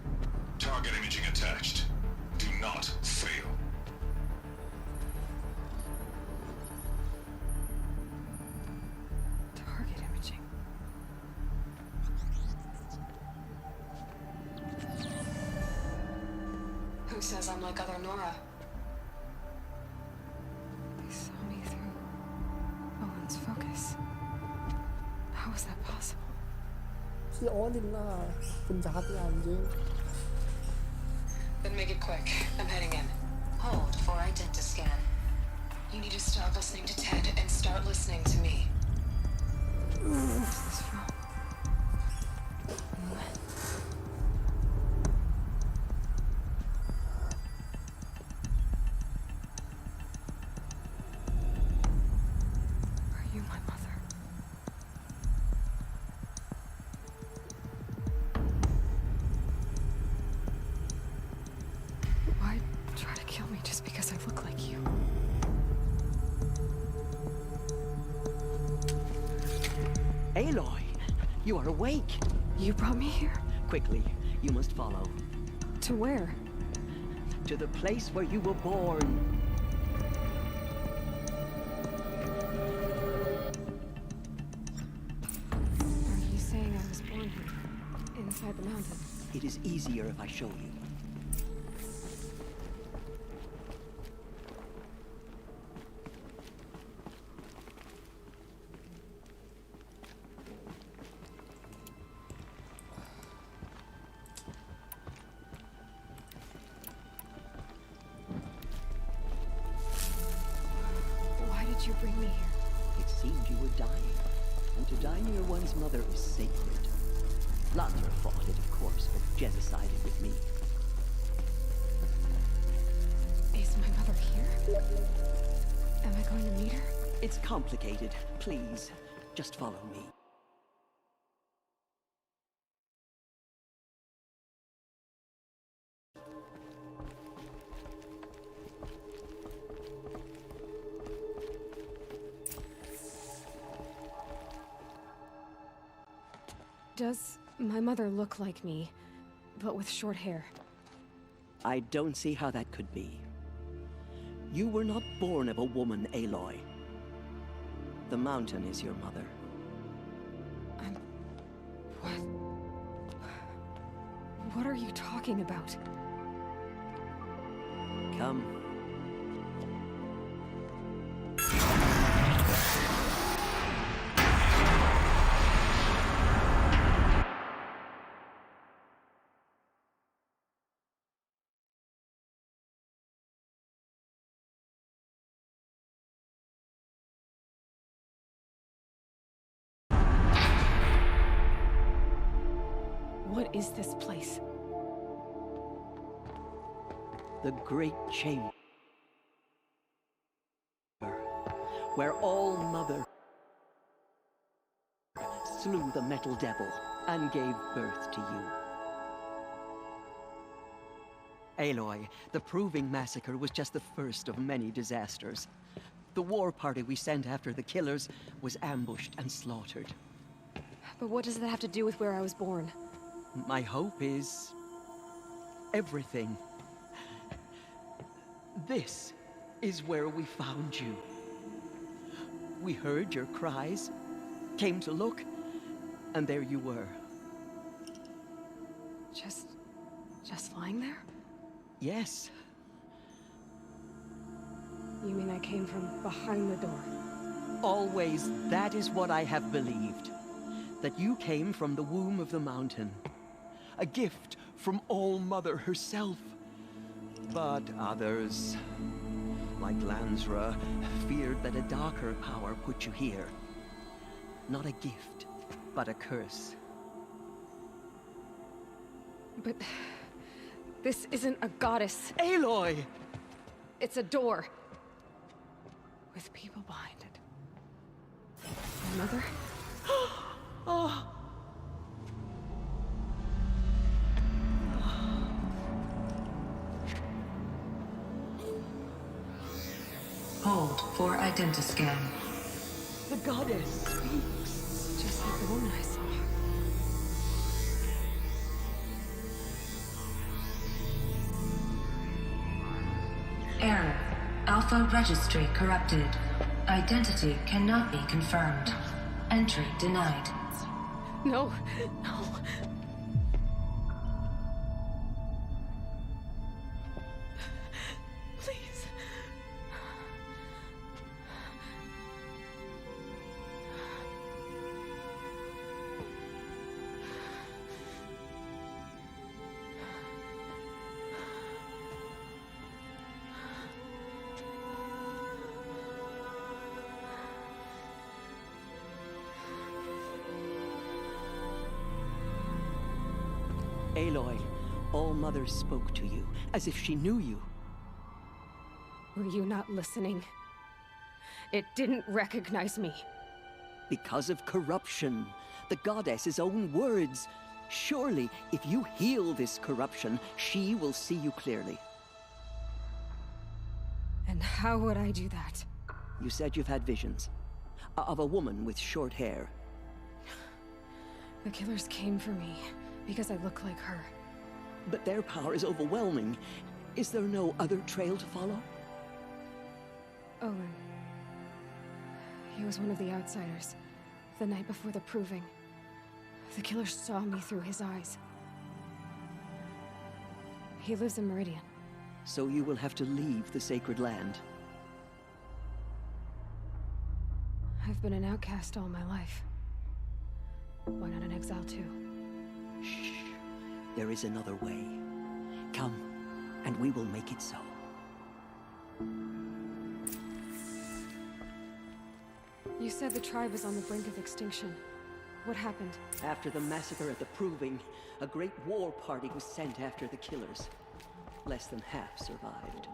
[SPEAKER 3] Target imaging attached. Do not fail.
[SPEAKER 16] Target imaging. Who says I'm like other Nora? They saw me through Owen's focus. How is that possible?
[SPEAKER 2] Si Odin na penjahat ni anjing.
[SPEAKER 6] Then make it quick. I'm heading in. Hold for identiscan. You need to stop listening to Ted and start listening to me.
[SPEAKER 16] What's this from? Are you my mother?
[SPEAKER 12] Aloy, you are awake.
[SPEAKER 10] You brought me here?
[SPEAKER 12] Quickly, you must follow.
[SPEAKER 10] To where?
[SPEAKER 12] To the place where you were born.
[SPEAKER 10] Are you saying I was born here? Inside the mountain?
[SPEAKER 12] It is easier if I show you.
[SPEAKER 10] Why did you bring me here?
[SPEAKER 12] It seemed you were dying, and to die near one's mother is sacred. Lather fought it, of course, but Jezza sided with me.
[SPEAKER 10] Is my mother here? Am I going to meet her?
[SPEAKER 12] It's complicated. Please, just follow me.
[SPEAKER 10] Does my mother look like me, but with short hair?
[SPEAKER 12] I don't see how that could be. You were not born of a woman, Aloy. The mountain is your mother.
[SPEAKER 10] What are you talking about?
[SPEAKER 12] Come.
[SPEAKER 10] What is this place?
[SPEAKER 12] The Great Chamber, where All Mother slew the Metal Devil and gave birth to you. Aloy, the Proving Massacre was just the first of many disasters. The war party we sent after the killers was ambushed and slaughtered.
[SPEAKER 10] But what does that have to do with where I was born?
[SPEAKER 12] My hope is everything. This is where we found you. We heard your cries, came to look, and there you were.
[SPEAKER 10] Just lying there?
[SPEAKER 12] Yes.
[SPEAKER 10] You mean I came from behind the door?
[SPEAKER 12] Always, that is what I have believed. That you came from the womb of the mountain. A gift from All Mother herself. But others, like Lansra, feared that a darker power put you here. Not a gift, but a curse.
[SPEAKER 10] But this isn't a goddess.
[SPEAKER 12] Aloy!
[SPEAKER 10] It's a door. With people behind it. My mother?
[SPEAKER 12] Oh!
[SPEAKER 6] Hold for identiscan.
[SPEAKER 12] The goddess speaks.
[SPEAKER 10] Just like the woman I saw.
[SPEAKER 6] Error. Alpha registry corrupted. Identity cannot be confirmed. Entry denied.
[SPEAKER 10] No, no. Please.
[SPEAKER 12] Aloy, All Mother spoke to you, as if she knew you.
[SPEAKER 10] Were you not listening? It didn't recognize me.
[SPEAKER 12] Because of corruption. The goddess's own words. Surely, if you heal this corruption, she will see you clearly.
[SPEAKER 10] And how would I do that?
[SPEAKER 12] You said you've had visions. Of a woman with short hair.
[SPEAKER 10] The killers came for me because I look like her.
[SPEAKER 12] But their power is overwhelming. Is there no other trail to follow?
[SPEAKER 10] Owen. He was one of the outsiders. The night before the proving. The killer saw me through his eyes. He lives in Meridian.
[SPEAKER 12] So you will have to leave the sacred land.
[SPEAKER 10] I've been an outcast all my life. Why not an exile too?
[SPEAKER 12] Shh. There is another way. Come, and we will make it so.
[SPEAKER 10] You said the tribe was on the brink of extinction. What happened?
[SPEAKER 12] After the massacre at the Proving, a great war party was sent after the killers. Less than half survived.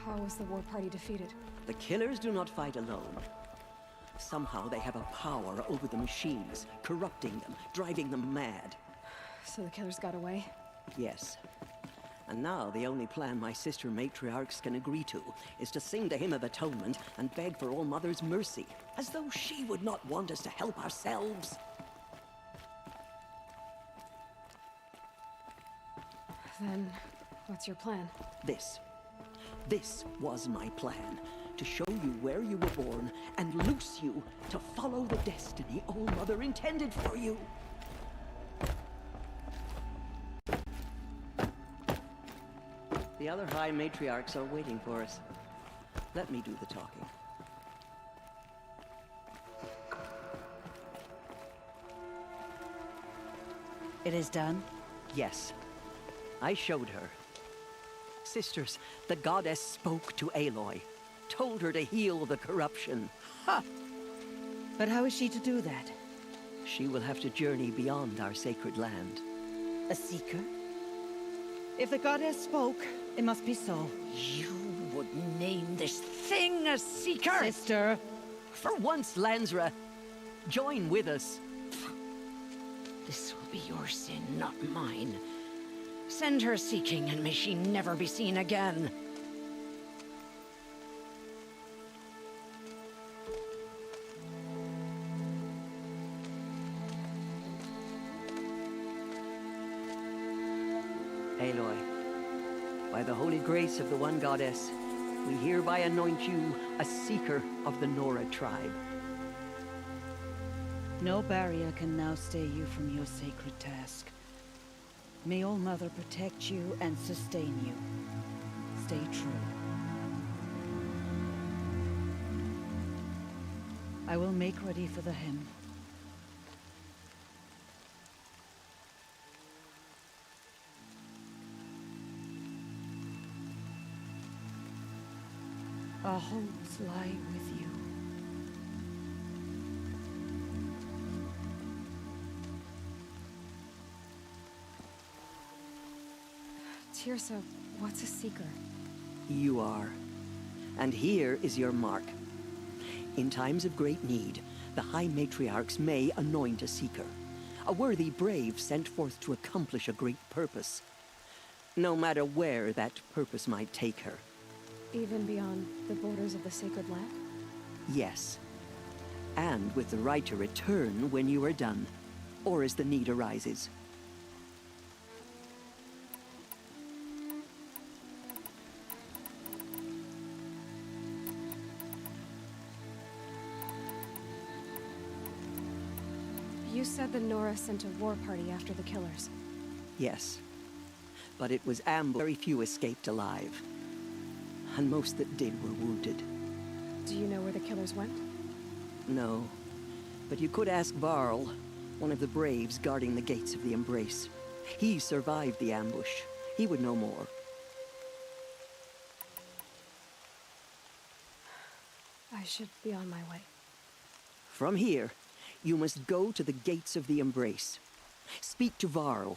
[SPEAKER 10] How was the war party defeated?
[SPEAKER 12] The killers do not fight alone. Somehow they have a power over the machines, corrupting them, driving them mad.
[SPEAKER 10] So the killers got away?
[SPEAKER 12] Yes. And now the only plan my sister matriarchs can agree to is to sing the Hymn of Atonement and beg for All Mother's mercy, as though she would not want us to help ourselves.
[SPEAKER 10] Then, what's your plan?
[SPEAKER 12] This was my plan. To show you where you were born and loose you to follow the destiny All Mother intended for you. The other High Matriarchs are waiting for us. Let me do the talking.
[SPEAKER 20] It is done?
[SPEAKER 12] Yes. I showed her. Sisters, the goddess spoke to Aloy. Told her to heal the corruption.
[SPEAKER 20] Ha! But how is she to do that?
[SPEAKER 12] She will have to journey beyond our sacred land.
[SPEAKER 20] A seeker? If the goddess spoke, it must be so.
[SPEAKER 12] You would name this thing a seeker?
[SPEAKER 20] Sister!
[SPEAKER 12] For once, Lansra, join with us.
[SPEAKER 11] This will be your sin, not mine. Send her seeking, and may she never be seen again.
[SPEAKER 12] Aloy, by the holy grace of the one goddess, we hereby anoint you a seeker of the Nora tribe.
[SPEAKER 20] No barrier can now stay you from your sacred task. May All Mother protect you and sustain you. Stay true. I will make ready for the hymn. Our homes lie with you.
[SPEAKER 10] Tirsa, what's a seeker?
[SPEAKER 12] You are. And here is your mark. In times of great need, the High Matriarchs may anoint a seeker. A worthy brave sent forth to accomplish a great purpose. No matter where that purpose might take her.
[SPEAKER 10] Even beyond the borders of the sacred land?
[SPEAKER 12] Yes. And with the right to return when you are done, or as the need arises.
[SPEAKER 10] You said the Nora sent a war party after the killers.
[SPEAKER 12] Yes. But it was ambushed. Very few escaped alive. And most that did were wounded.
[SPEAKER 10] Do you know where the killers went?
[SPEAKER 12] No. But you could ask Varl, one of the braves guarding the gates of the Embrace. He survived the ambush. He would know more.
[SPEAKER 10] I should be on my way.
[SPEAKER 12] From here, you must go to the gates of the Embrace. Speak to Varl,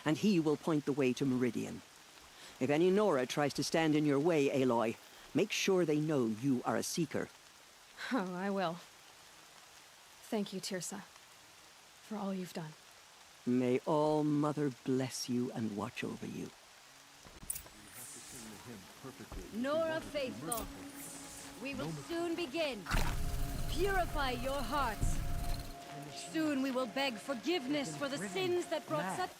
[SPEAKER 12] and he will point the way to Meridian. If any Nora tries to stand in your way, Aloy, make sure they know you are a seeker.
[SPEAKER 10] Oh, I will. Thank you, Tirsa, for all you've done.
[SPEAKER 12] May All Mother bless you and watch over you.
[SPEAKER 14] Nora faithful,
[SPEAKER 10] We will soon begin. Purify your hearts. Soon we will beg forgiveness for the sins that brought such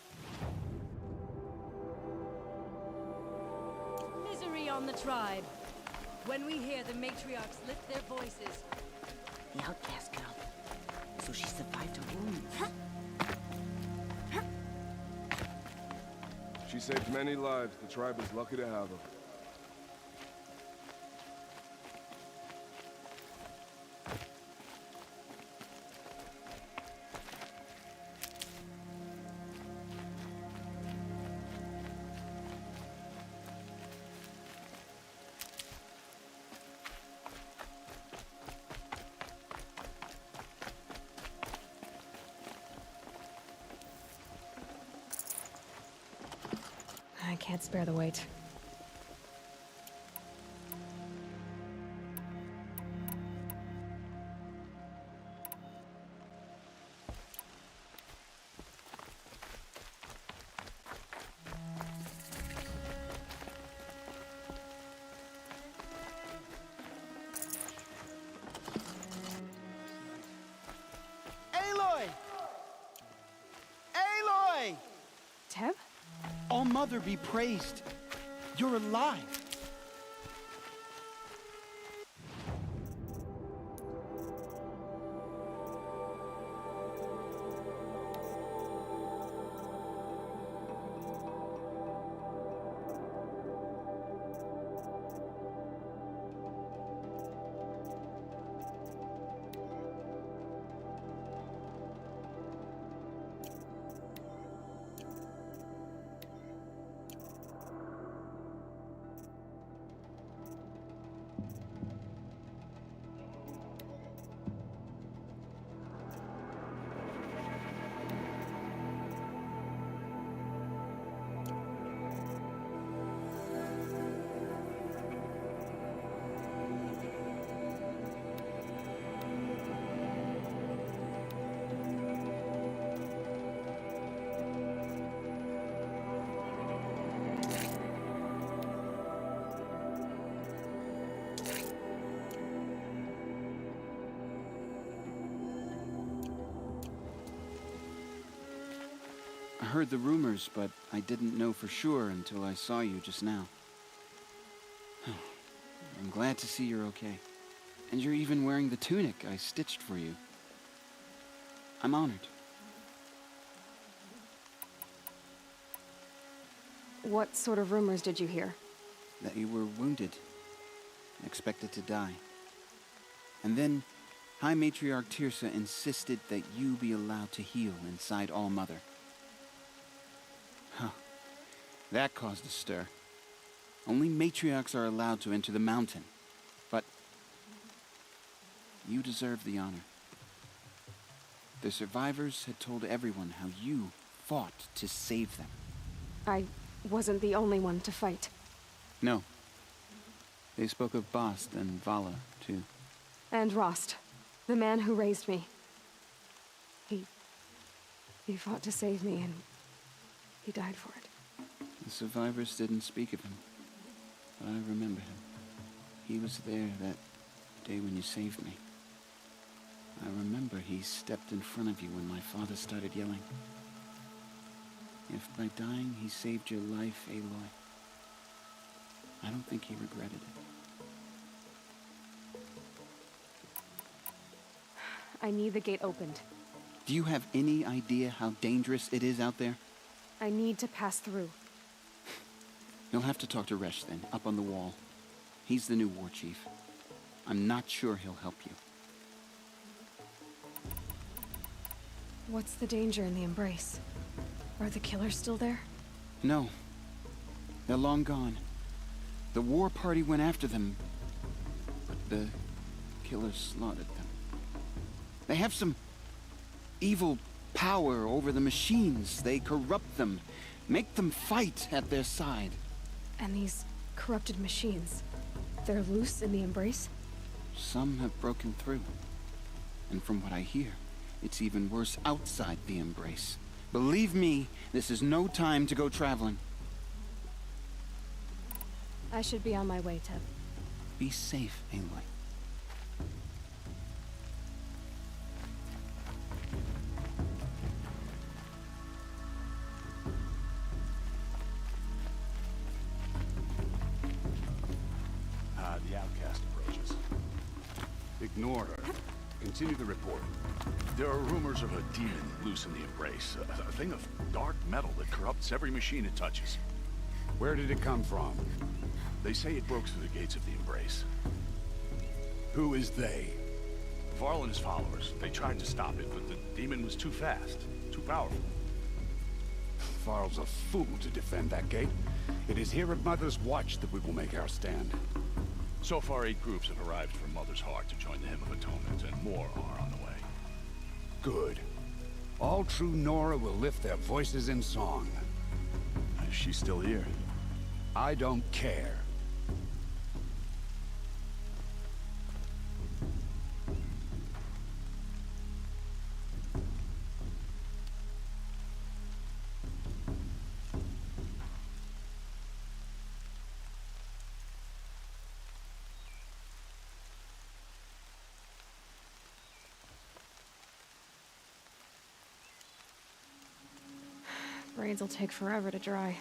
[SPEAKER 10] misery on the tribe. When we hear the matriarchs lift their voices.
[SPEAKER 20] The outcast girl. So she survived her wounds.
[SPEAKER 8] She saved many lives. The tribe is lucky to have her.
[SPEAKER 10] I can't spare the weight.
[SPEAKER 4] Aloy! Aloy!
[SPEAKER 10] Teb?
[SPEAKER 4] All Mother be praised. You're alive.
[SPEAKER 14] I heard the rumors, but I didn't know for sure until I saw you just now. I'm glad to see you're okay. And you're even wearing the tunic I stitched for you. I'm honored.
[SPEAKER 10] What sort of rumors did you hear?
[SPEAKER 14] That you were wounded, expected to die. And then High Matriarch Tirsa insisted that you be allowed to heal inside All Mother. Huh. That caused a stir. Only matriarchs are allowed to enter the mountain. But you deserve the honor. The survivors had told everyone how you fought to save them.
[SPEAKER 10] I wasn't the only one to fight.
[SPEAKER 14] No. They spoke of Bast and Vala, too.
[SPEAKER 10] And Rost, the man who raised me. He fought to save me, and he died for it.
[SPEAKER 14] The survivors didn't speak of him, but I remember him. He was there that day when you saved me. I remember he stepped in front of you when my father started yelling. If by dying he saved your life, Aloy, I don't think he regretted it.
[SPEAKER 10] I need the gate opened.
[SPEAKER 14] Do you have any idea how dangerous it is out there?
[SPEAKER 10] I need to pass through.
[SPEAKER 14] You'll have to talk to Resh then, up on the wall. He's the new war chief. I'm not sure he'll help you.
[SPEAKER 10] What's the danger in the embrace? Are the killers still there?
[SPEAKER 14] No. They're long gone. The war party went after them, but the killers slaughtered them. They have some evil power over the machines. They corrupt them, make them fight at their side.
[SPEAKER 10] And these corrupted machines, they're loose in the embrace?
[SPEAKER 14] Some have broken through. And from what I hear, it's even worse outside the embrace. Believe me, this is no time to go traveling.
[SPEAKER 10] I should be on my way, Teb.
[SPEAKER 14] be safe, Aloy.
[SPEAKER 9] The outcast approaches.
[SPEAKER 8] Ignore her. Continue the report.
[SPEAKER 9] There are rumors of a demon loose in the Embrace. A thing of dark metal that corrupts every machine it touches.
[SPEAKER 18] Where did it come from?
[SPEAKER 9] They say it broke through the gates of the Embrace.
[SPEAKER 18] Who is they?
[SPEAKER 9] Varl and his followers. They tried to stop it, but the demon was too fast, too powerful.
[SPEAKER 18] Varl's a fool to defend that gate. It is here at Mother's Watch that we will make our stand.
[SPEAKER 9] So far, 8 groups have arrived from Mother's Heart to join the Hymn of Atonement, and more are on the way.
[SPEAKER 18] Good. All true Nora will lift their voices in song.
[SPEAKER 9] Is she still here?
[SPEAKER 18] I don't care.
[SPEAKER 10] Braids will take forever to dry.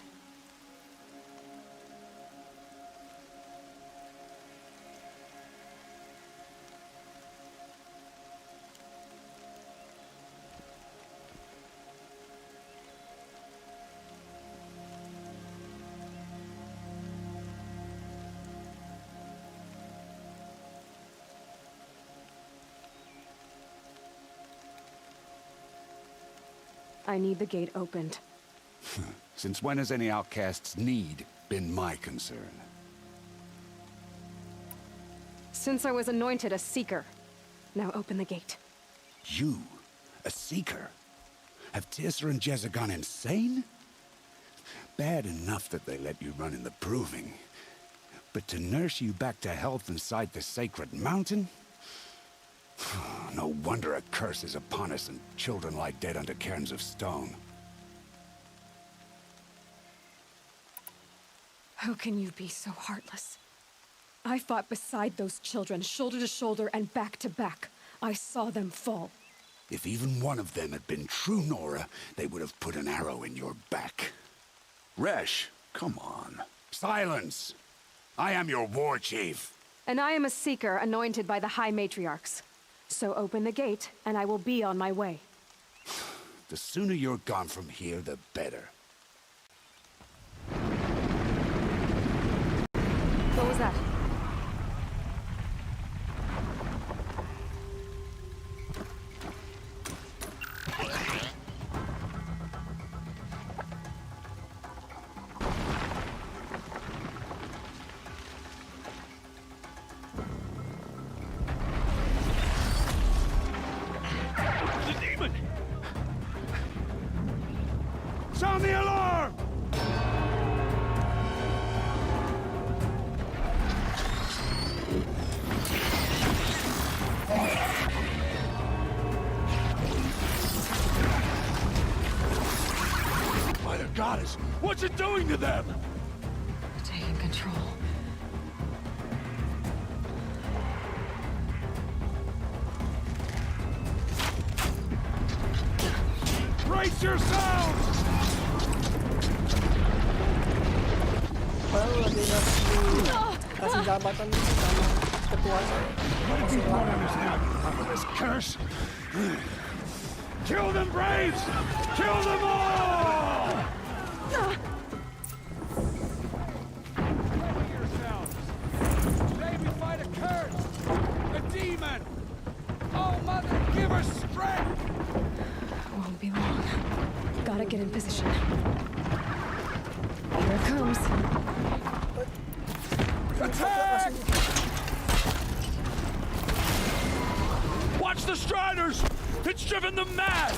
[SPEAKER 10] I need the gate opened.
[SPEAKER 18] Since when has any outcast's need been my concern?
[SPEAKER 10] Since I was anointed a Seeker. Now open the gate.
[SPEAKER 18] You? A Seeker? Have Tirsa and Jezza gone insane? Bad enough that they let you run in the Proving. But to nurse you back to health inside the sacred mountain? No wonder a curse is upon us and children lie dead under cairns of stone.
[SPEAKER 10] How can you be so heartless? I fought beside those children, shoulder to shoulder and back to back. I saw them fall.
[SPEAKER 18] If even one of them had been true Nora, they would have put an arrow in your back.
[SPEAKER 9] Resh, come on.
[SPEAKER 18] Silence! I am your war chief.
[SPEAKER 10] And I am a Seeker anointed by the High Matriarchs. So open the gate, and I will be on my way.
[SPEAKER 18] The sooner you're gone from here, the better.
[SPEAKER 10] What was that?
[SPEAKER 9] The demon!
[SPEAKER 18] Sound the alarm!
[SPEAKER 9] By the goddess, what's it doing to them?
[SPEAKER 10] Taking control.
[SPEAKER 9] Brace yourselves!
[SPEAKER 2] Parang lagi kasih jabatan sama ketua saya.
[SPEAKER 9] What if these monitors have top of this curse? Kill them, Braves! Kill them all!
[SPEAKER 7] Yourselves. Today we fight a curse, a demon. Oh, Mother, give her strength!
[SPEAKER 10] Won't be long. Gotta get in position. Here it comes.
[SPEAKER 7] Attack!
[SPEAKER 9] Watch the Striders! It's driven them mad!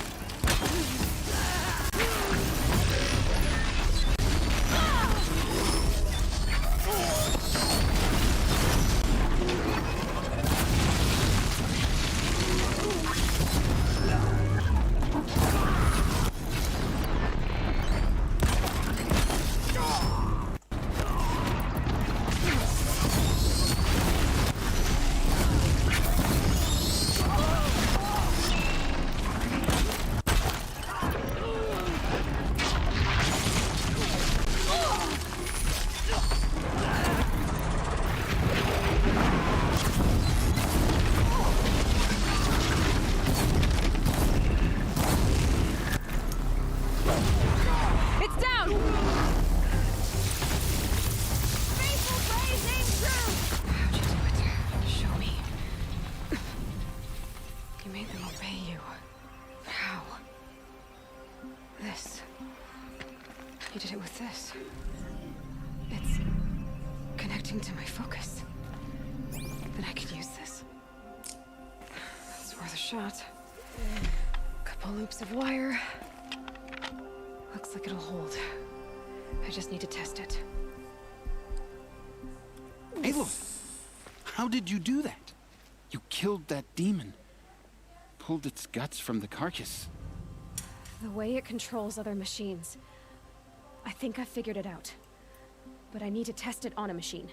[SPEAKER 10] this? It's connecting to my focus. Then I could use this. That's worth a shot. Couple loops of wire. Looks like it'll hold. I just need to test it.
[SPEAKER 14] Aloy, how did you do that? You killed that demon. Pulled its guts from the carcass.
[SPEAKER 10] The way it controls other machines. I think I figured it out. But I need to test it on a machine.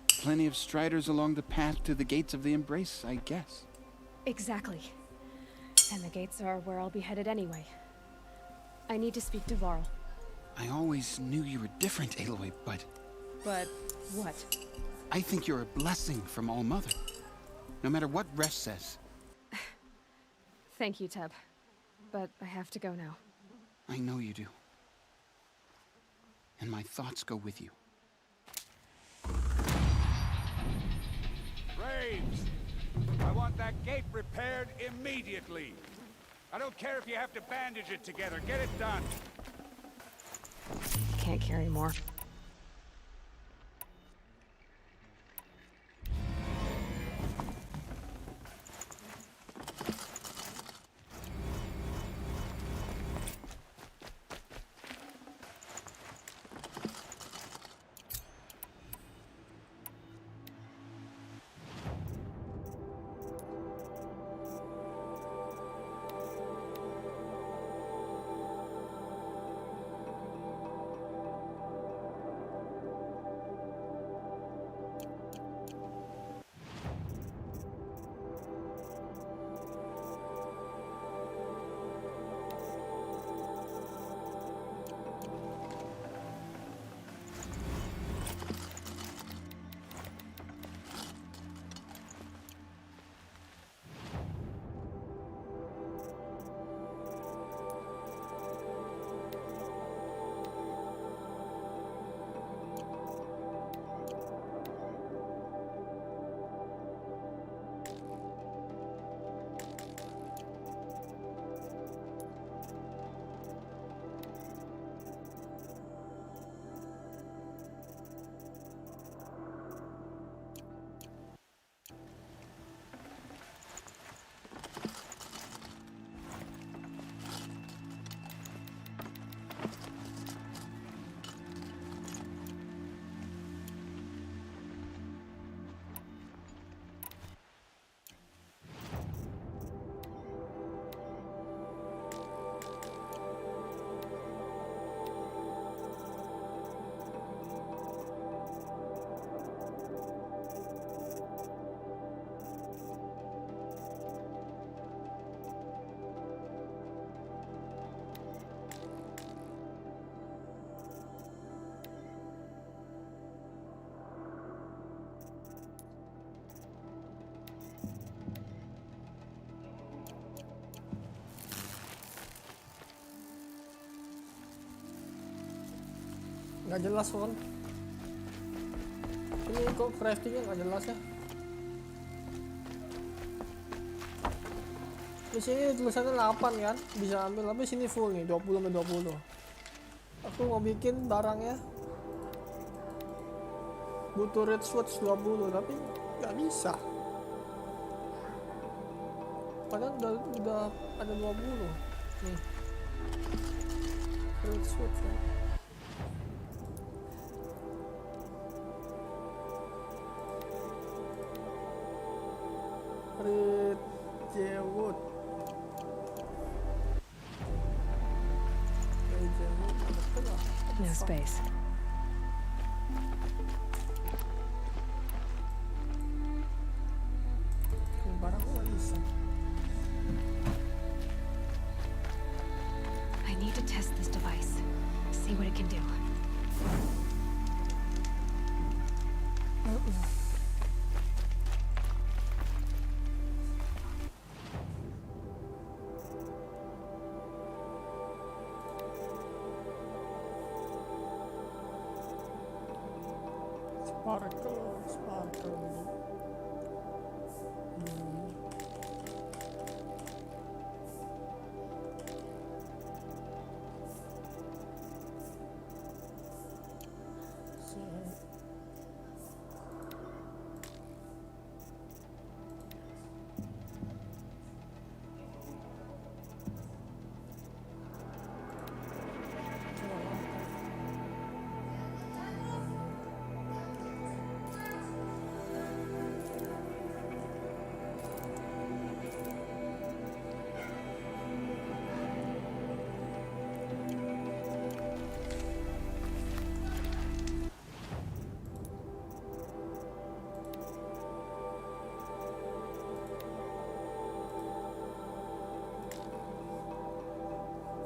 [SPEAKER 14] Plenty of striders along the path to the gates of the Embrace, I guess.
[SPEAKER 10] Exactly. And the gates are where I'll be headed anyway. I need to speak to Varl.
[SPEAKER 14] I always knew you were different, Aloy, but...
[SPEAKER 10] But what?
[SPEAKER 14] I think you're a blessing from All Mother. No matter what Ref says.
[SPEAKER 10] Thank you, Teb. But I have to go now.
[SPEAKER 14] I know you do. And my thoughts go with you.
[SPEAKER 7] Braves! I want that gate repaired immediately. I don't care if you have to bandage it together. Get it done.
[SPEAKER 10] Can't carry more.
[SPEAKER 2] Nggak jelas kan? Ini kok craftingnya nggak jelas ya? Di sini tulisannya 8 kan? Bisa ambil, tapi sini full nih 20/20. Aku mau bikin barangnya butuh red switch 20, tapi nggak bisa. Padahal udah ada 20 nih. Red switch ya. Redwood.
[SPEAKER 10] No space. I need to test this device. See what it can do.
[SPEAKER 2] Sparkle.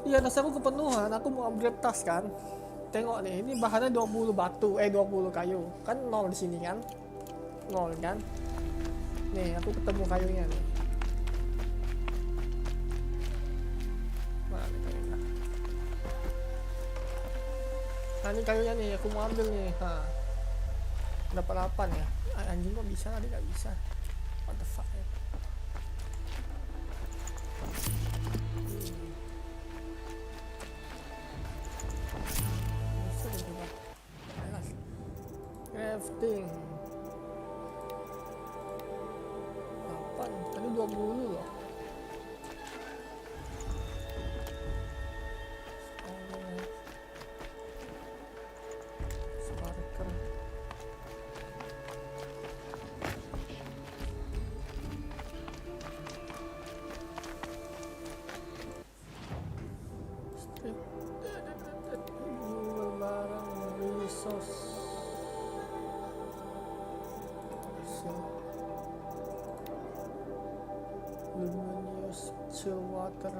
[SPEAKER 2] Iya, tas aku kepenuhan. Aku mau upgrade tas kan. Tengok nih, ini bahannya 20 batu, 20 kayu. Kan 0 di sini kan? 0 kan? Nih, aku ketemu kayunya nih. Mana nih kayunya? Nah, ini kayunya nih, aku mau ambil nih. Nah, dapat 8 ya. Anjing kok bisa, tadi nggak bisa. What the fuck ya? Crafting 8, tadi 20 loh. Sparker. Strip. Jual barang resource. Luminous chill water,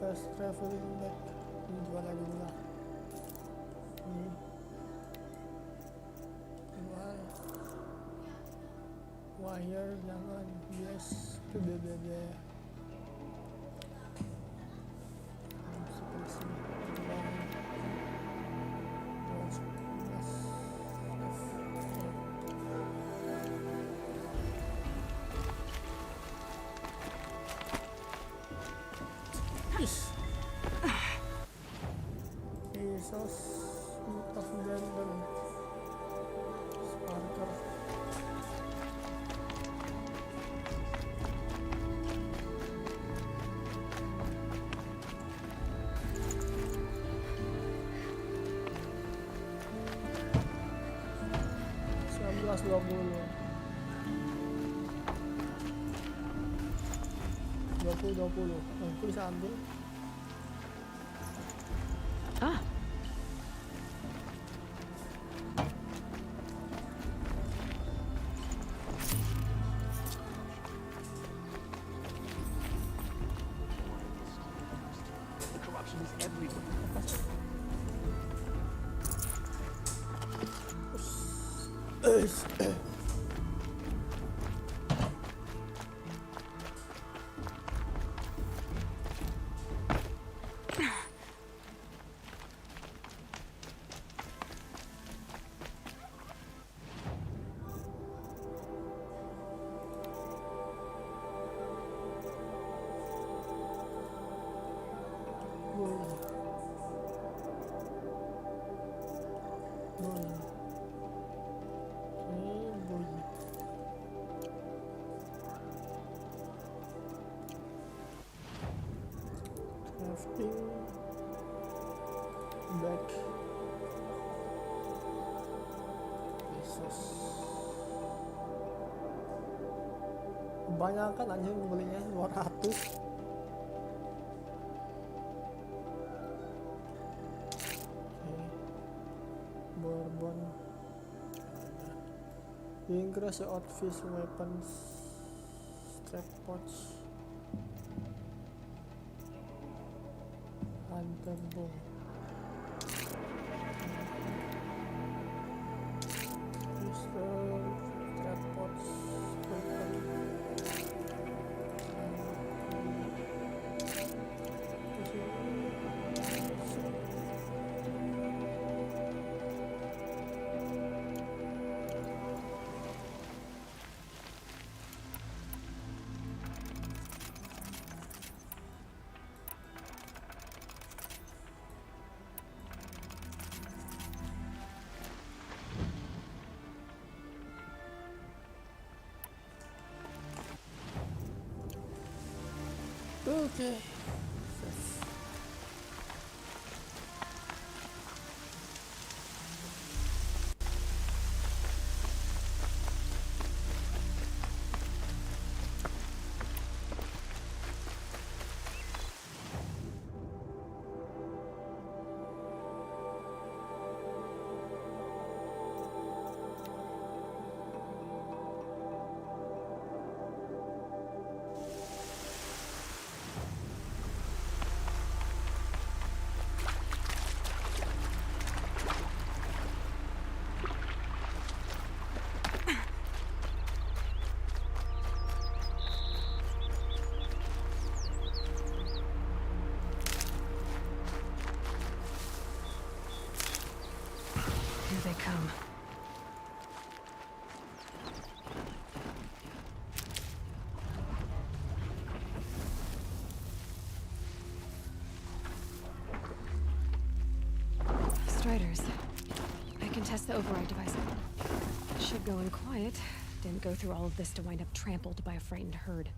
[SPEAKER 2] fast traveling back. Ini jual lagi dulu lah. Ini jual wire, jangan, yes, bebebe. Seperti sini. Resource of London Sparker. Sebelas 20. 20. Aku bisa ambil.
[SPEAKER 11] Ah.
[SPEAKER 4] The corruption is everywhere.
[SPEAKER 2] Crafting back. Yesus. Kebanyakan anjing belinya 200. Bourbon. Increase your outfit, weapons, strap pouch, hunter bow. Pistol, strap pouch, weapon. Okay.
[SPEAKER 10] the override device. Should go in quiet. Didn't go through all of this to wind up trampled by a frightened herd.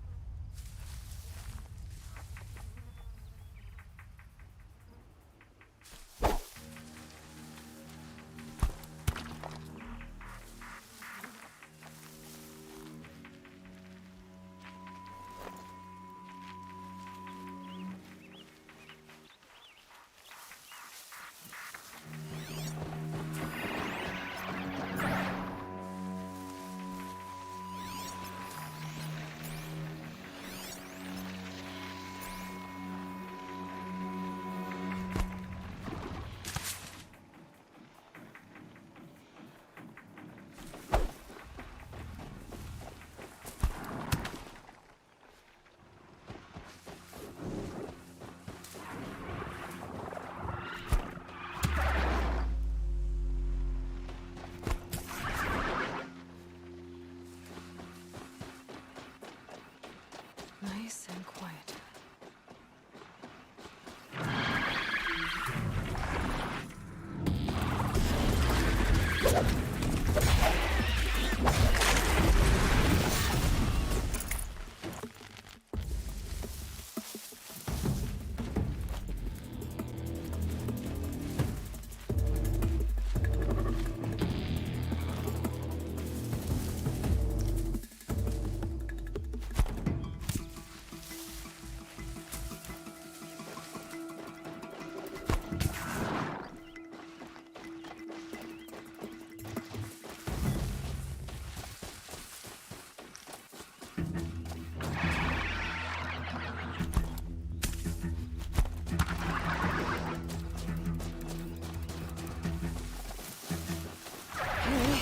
[SPEAKER 10] Nice and quiet.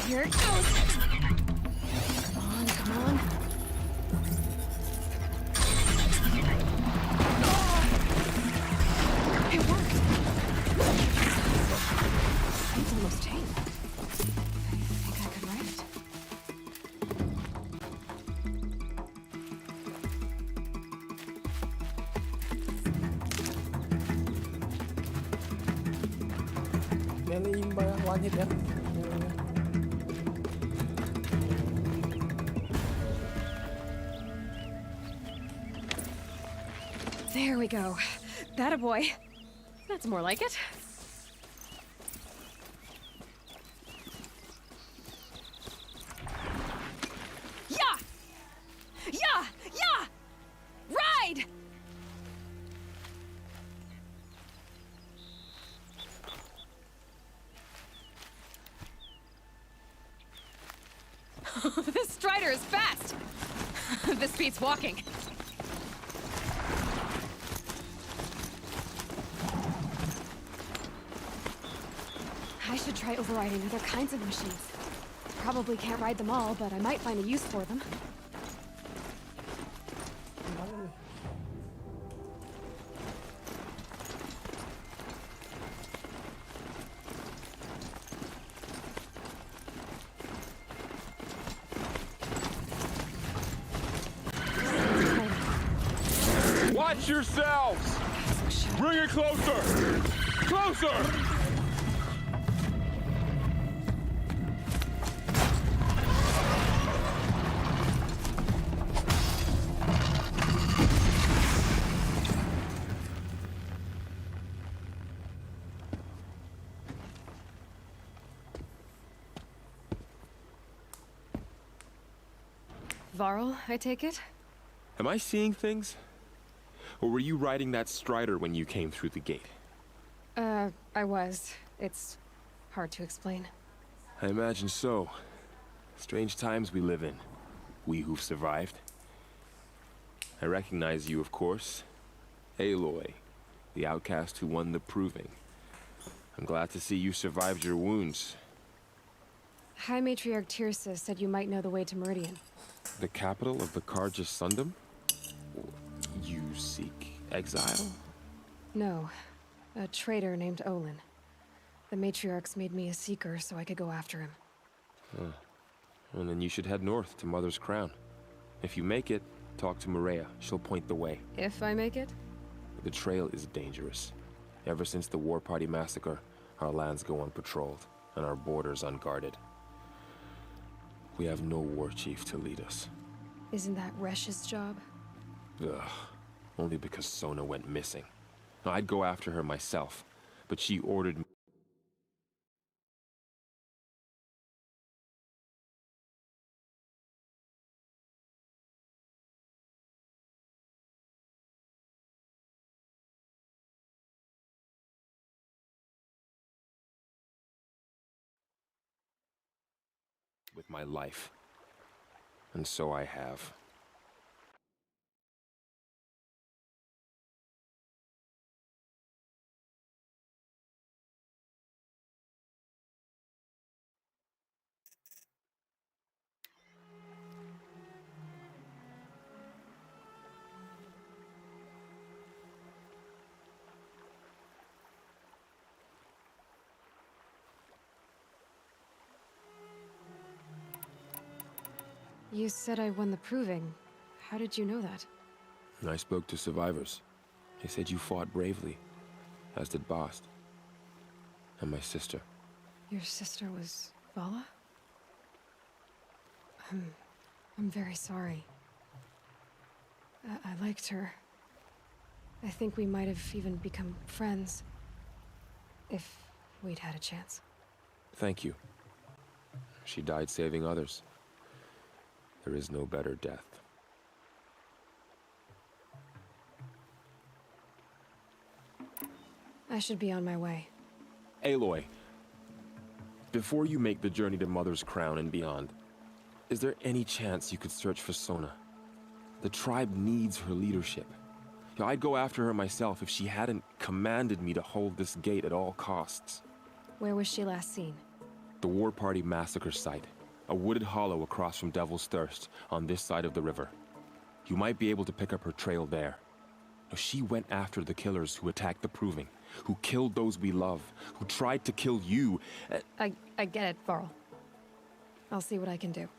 [SPEAKER 10] Here it goes. Come on, come on. It worked. It's almost tame. I think I could write it.
[SPEAKER 2] Yan yung ba? One hit yan.
[SPEAKER 10] There we go. That a boy. That's more like it. Yeah! Yeah! Yeah! Ride! This Strider is fast! This beats walking. I should try overriding other kinds of machines. Probably can't ride them all, but I might find a use for them.
[SPEAKER 17] Watch yourselves! Bring it closer! Closer!
[SPEAKER 10] Varl, I take it?
[SPEAKER 17] Am I seeing things? Or were you riding that Strider when you came through the gate?
[SPEAKER 10] I was. It's hard to explain.
[SPEAKER 17] I imagine so. Strange times we live in. We who've survived. I recognize you, of course. Aloy, the outcast who won the proving. I'm glad to see you survived your wounds.
[SPEAKER 10] High Matriarch Tirsa said you might know the way to Meridian.
[SPEAKER 17] The capital of the Carja Sundom? You seek exile?
[SPEAKER 10] No. A traitor named Olin. The Matriarchs made me a seeker so I could go after him.
[SPEAKER 17] Huh. And then you should head north to Mother's Crown. If you make it, talk to Maria. She'll point the way.
[SPEAKER 10] If I make it?
[SPEAKER 17] The trail is dangerous. Ever since the War Party massacre, our lands go unpatrolled. and our borders unguarded. We have no war chief to lead us.
[SPEAKER 10] Isn't that Resh's job?
[SPEAKER 17] Ugh. Only because Sona went missing. Now, I'd go after her myself, but she ordered me. With my life. And so I have.
[SPEAKER 10] You said I won the proving. How did you know that?
[SPEAKER 17] I spoke to survivors. They said you fought bravely, as did Bast. And my sister.
[SPEAKER 10] Your sister was Vala? I'm very sorry. I liked her. I think we might have even become friends. If we'd had a chance.
[SPEAKER 17] Thank you. She died saving others. There is no better death.
[SPEAKER 10] I should be on my way.
[SPEAKER 17] Aloy, before you make the journey to Mother's Crown and beyond, is there any chance you could search for Sona? The tribe needs her leadership. I'd go after her myself if she hadn't commanded me to hold this gate at all costs.
[SPEAKER 10] Where was she last seen?
[SPEAKER 17] The War Party massacre site. A wooded hollow across from Devil's Thirst, on this side of the river. You might be able to pick up her trail there. She went after the killers who attacked the Proving, who killed those we love, who tried to kill you.
[SPEAKER 10] I get it, Varl. I'll see what I can do.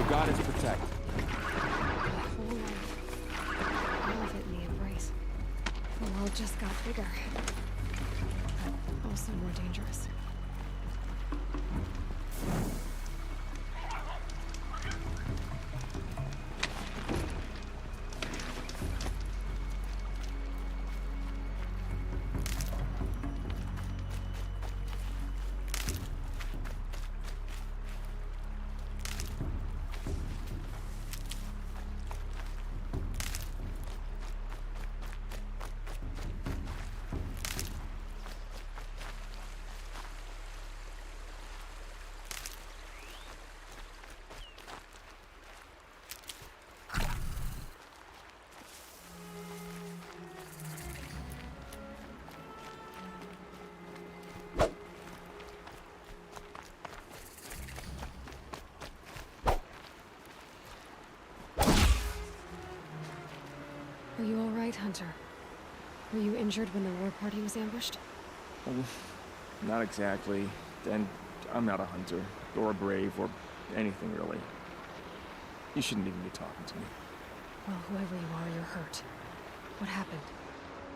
[SPEAKER 17] God is protect.
[SPEAKER 10] My whole life, all of it in the embrace. The world just got bigger, but also more dangerous. Are you all right, Hunter? Were you injured when the war party was ambushed?
[SPEAKER 15] Well, not exactly. And I'm not a hunter, or a brave, or anything really. You shouldn't even be talking to me.
[SPEAKER 10] Well, whoever you are, you're hurt. What happened?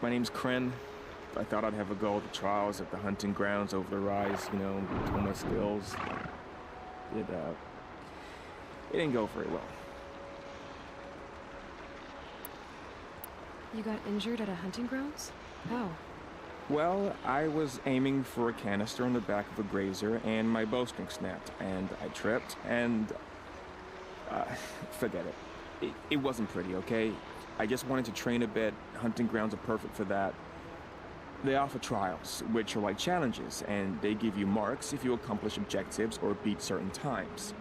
[SPEAKER 15] My name's Kren. I thought I'd have a go at the trials at the hunting grounds over the rise, you know, hone my skills. It didn't go very well.
[SPEAKER 10] You got injured at a hunting grounds? How?
[SPEAKER 15] Well, I was aiming for a canister on the back of a grazer, and my bowstring snapped, and I tripped, and... forget it. It wasn't pretty, okay? I just wanted to train a bit. Hunting grounds are perfect for that. They offer trials, which are like challenges, and they give you marks if you accomplish objectives or beat certain times.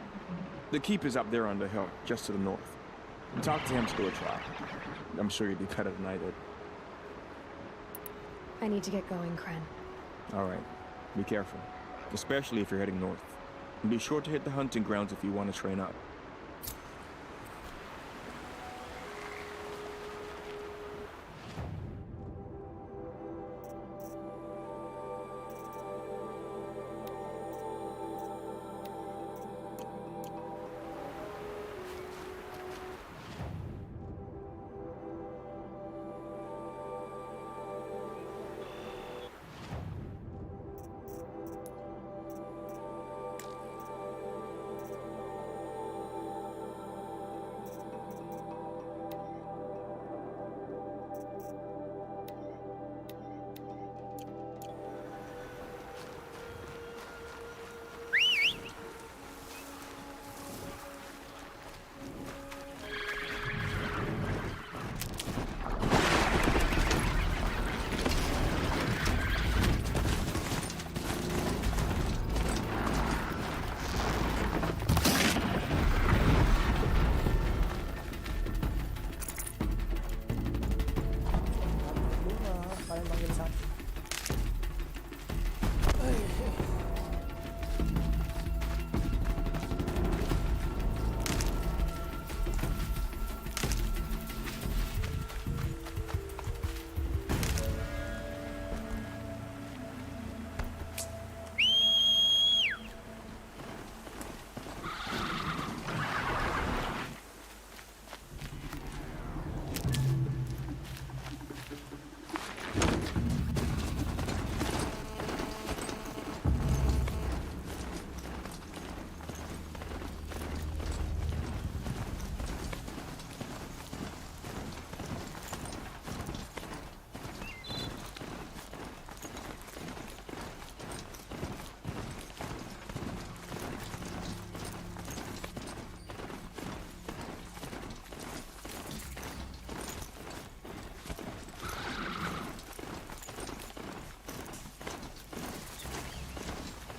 [SPEAKER 15] The keep is up there on the hill, just to the north. Talk to him to do a trial. I'm sure you'd be better than I did.
[SPEAKER 10] I need to get going, Kren.
[SPEAKER 15] All right. Be careful, especially if you're heading north. And be sure to hit the hunting grounds if you want to train up.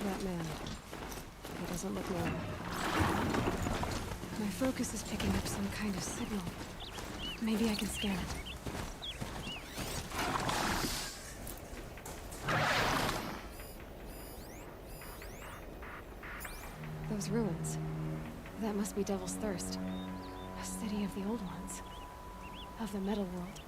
[SPEAKER 10] That man. He doesn't look normal. My focus is picking up some kind of signal. Maybe I can scan it. Those ruins. That must be Devil's Thirst. A city of the old ones. Of the metal world.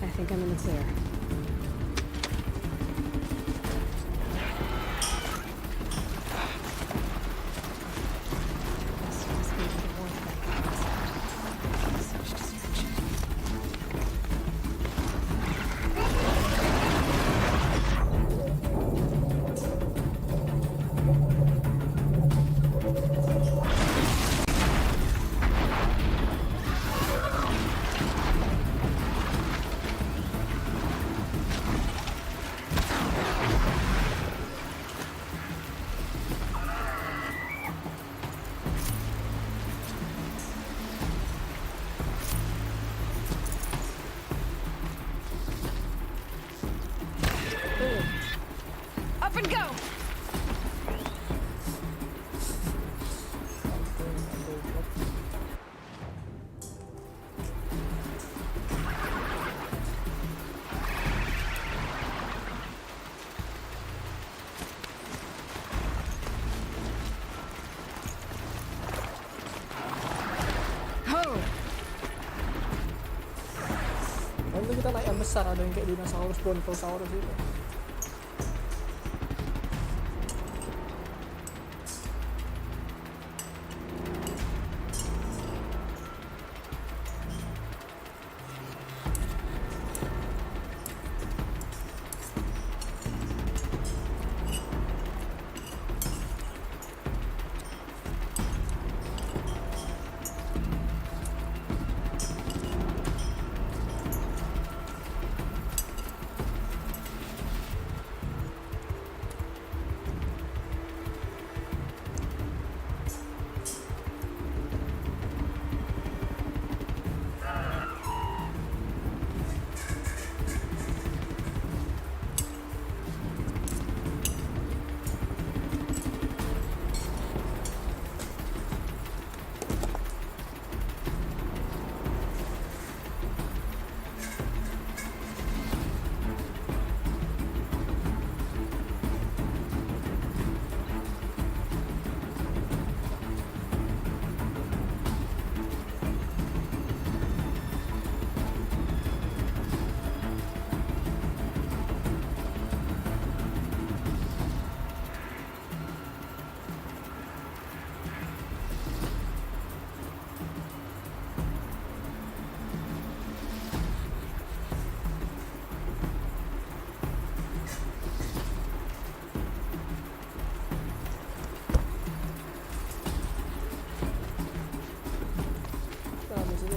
[SPEAKER 10] I think I'm in the clear. This must be the war thing.
[SPEAKER 2] Nanti kita naik yang besar, ada yang kayak dinosaurus, brontosaurus itu.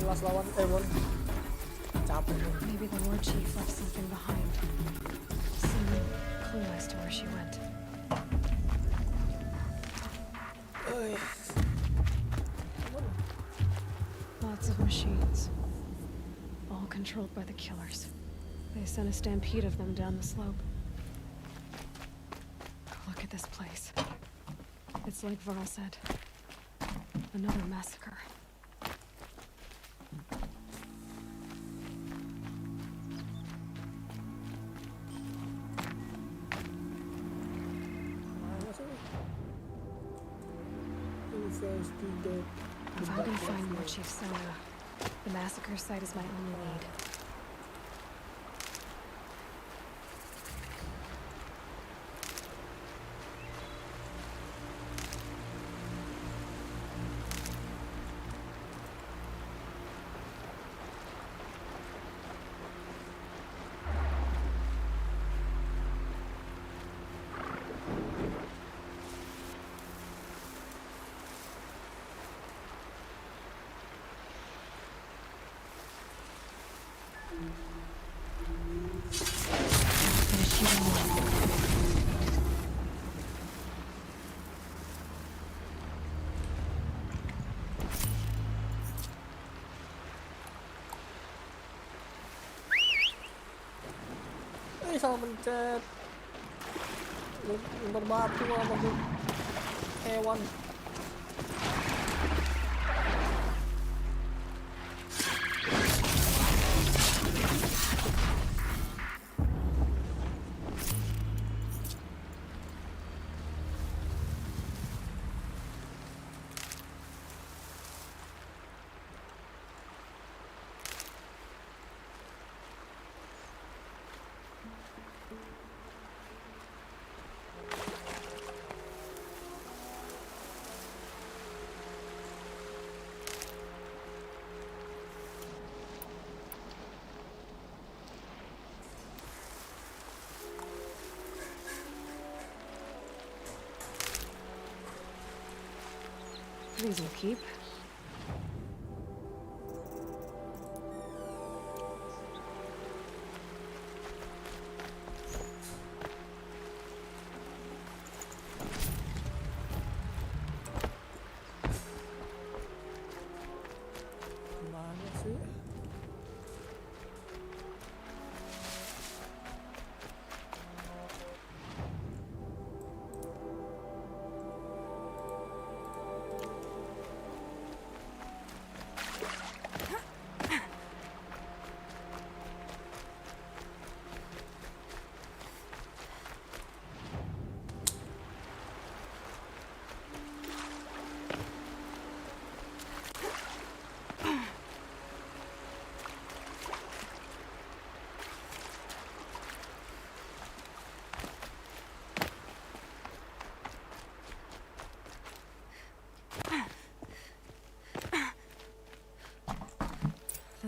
[SPEAKER 2] Last lawan Ewan. Capek.
[SPEAKER 10] Maybe the war chief left something behind. Some clue as to where she went. Lots of machines. All controlled by the killers. They sent a stampede of them down the slope. Look at this place. It's like Varl said. Another massacre. If I can find more Chief Sona, the massacre site is my only lead.
[SPEAKER 2] Salah pencet. Lempar batu sama tuh hewan.
[SPEAKER 10] These will keep.
[SPEAKER 2] Mana sih?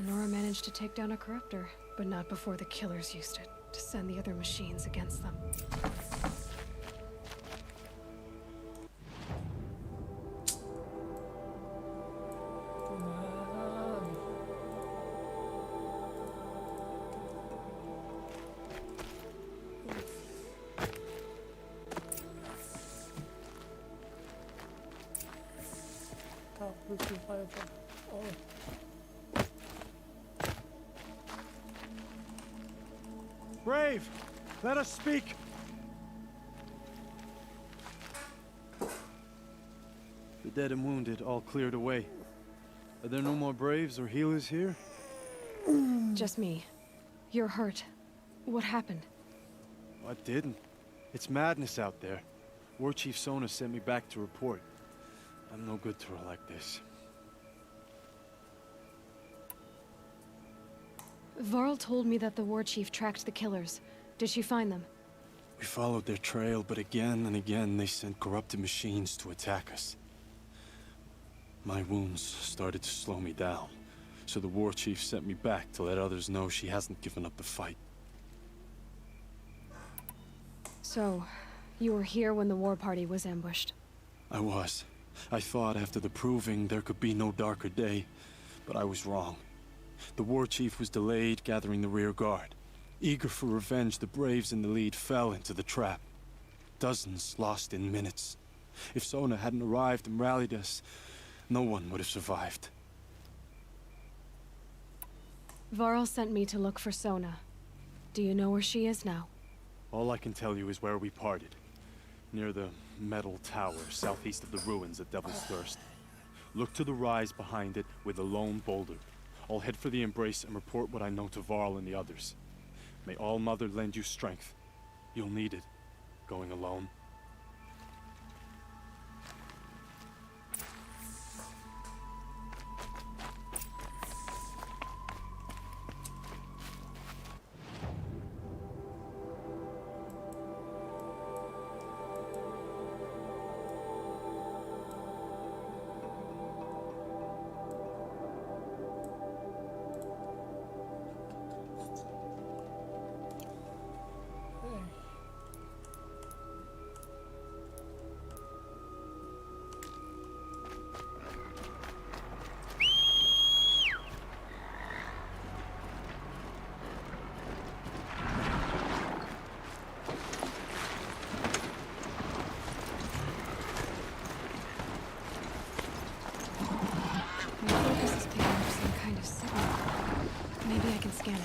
[SPEAKER 10] Nora managed to take down a corruptor, but not before the killers used it to send the other machines against them.
[SPEAKER 1] Brave! Let us speak! The dead and wounded all cleared away. Are there no more Braves or healers here?
[SPEAKER 10] Just me. You're hurt. What happened?
[SPEAKER 1] I didn't. It's madness out there. War Chief Sona sent me back to report. I'm no good to her like this.
[SPEAKER 10] Varl told me that the war chief tracked the killers. Did she find them?
[SPEAKER 1] We followed their trail, but again and again they sent corrupted machines to attack us. My wounds started to slow me down, so the war chief sent me back to let others know she hasn't given up the fight.
[SPEAKER 10] So, you were here when the war party was ambushed?
[SPEAKER 1] I was. I thought after the proving there could be no darker day, but I was wrong. The war chief was delayed gathering the rear guard. Eager for revenge, the Braves in the lead fell into the trap. Dozens lost in minutes. If Sona hadn't arrived and rallied us, no one would have survived.
[SPEAKER 10] Varl sent me to look for Sona. Do you know where she is now?
[SPEAKER 1] All I can tell you is where we parted. Near the metal tower, southeast of the ruins at Devil's Thirst. Look to the rise behind it with a lone boulder. I'll head for the embrace and report what I know to Varl and the others. May All Mother lend you strength. You'll need it, going alone.
[SPEAKER 10] Maybe I can scan it.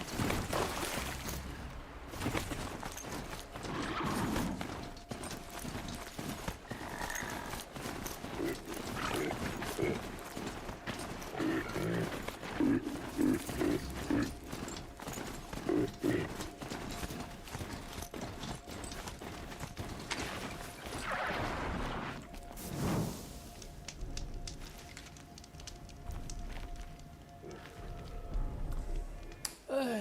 [SPEAKER 2] Ugh.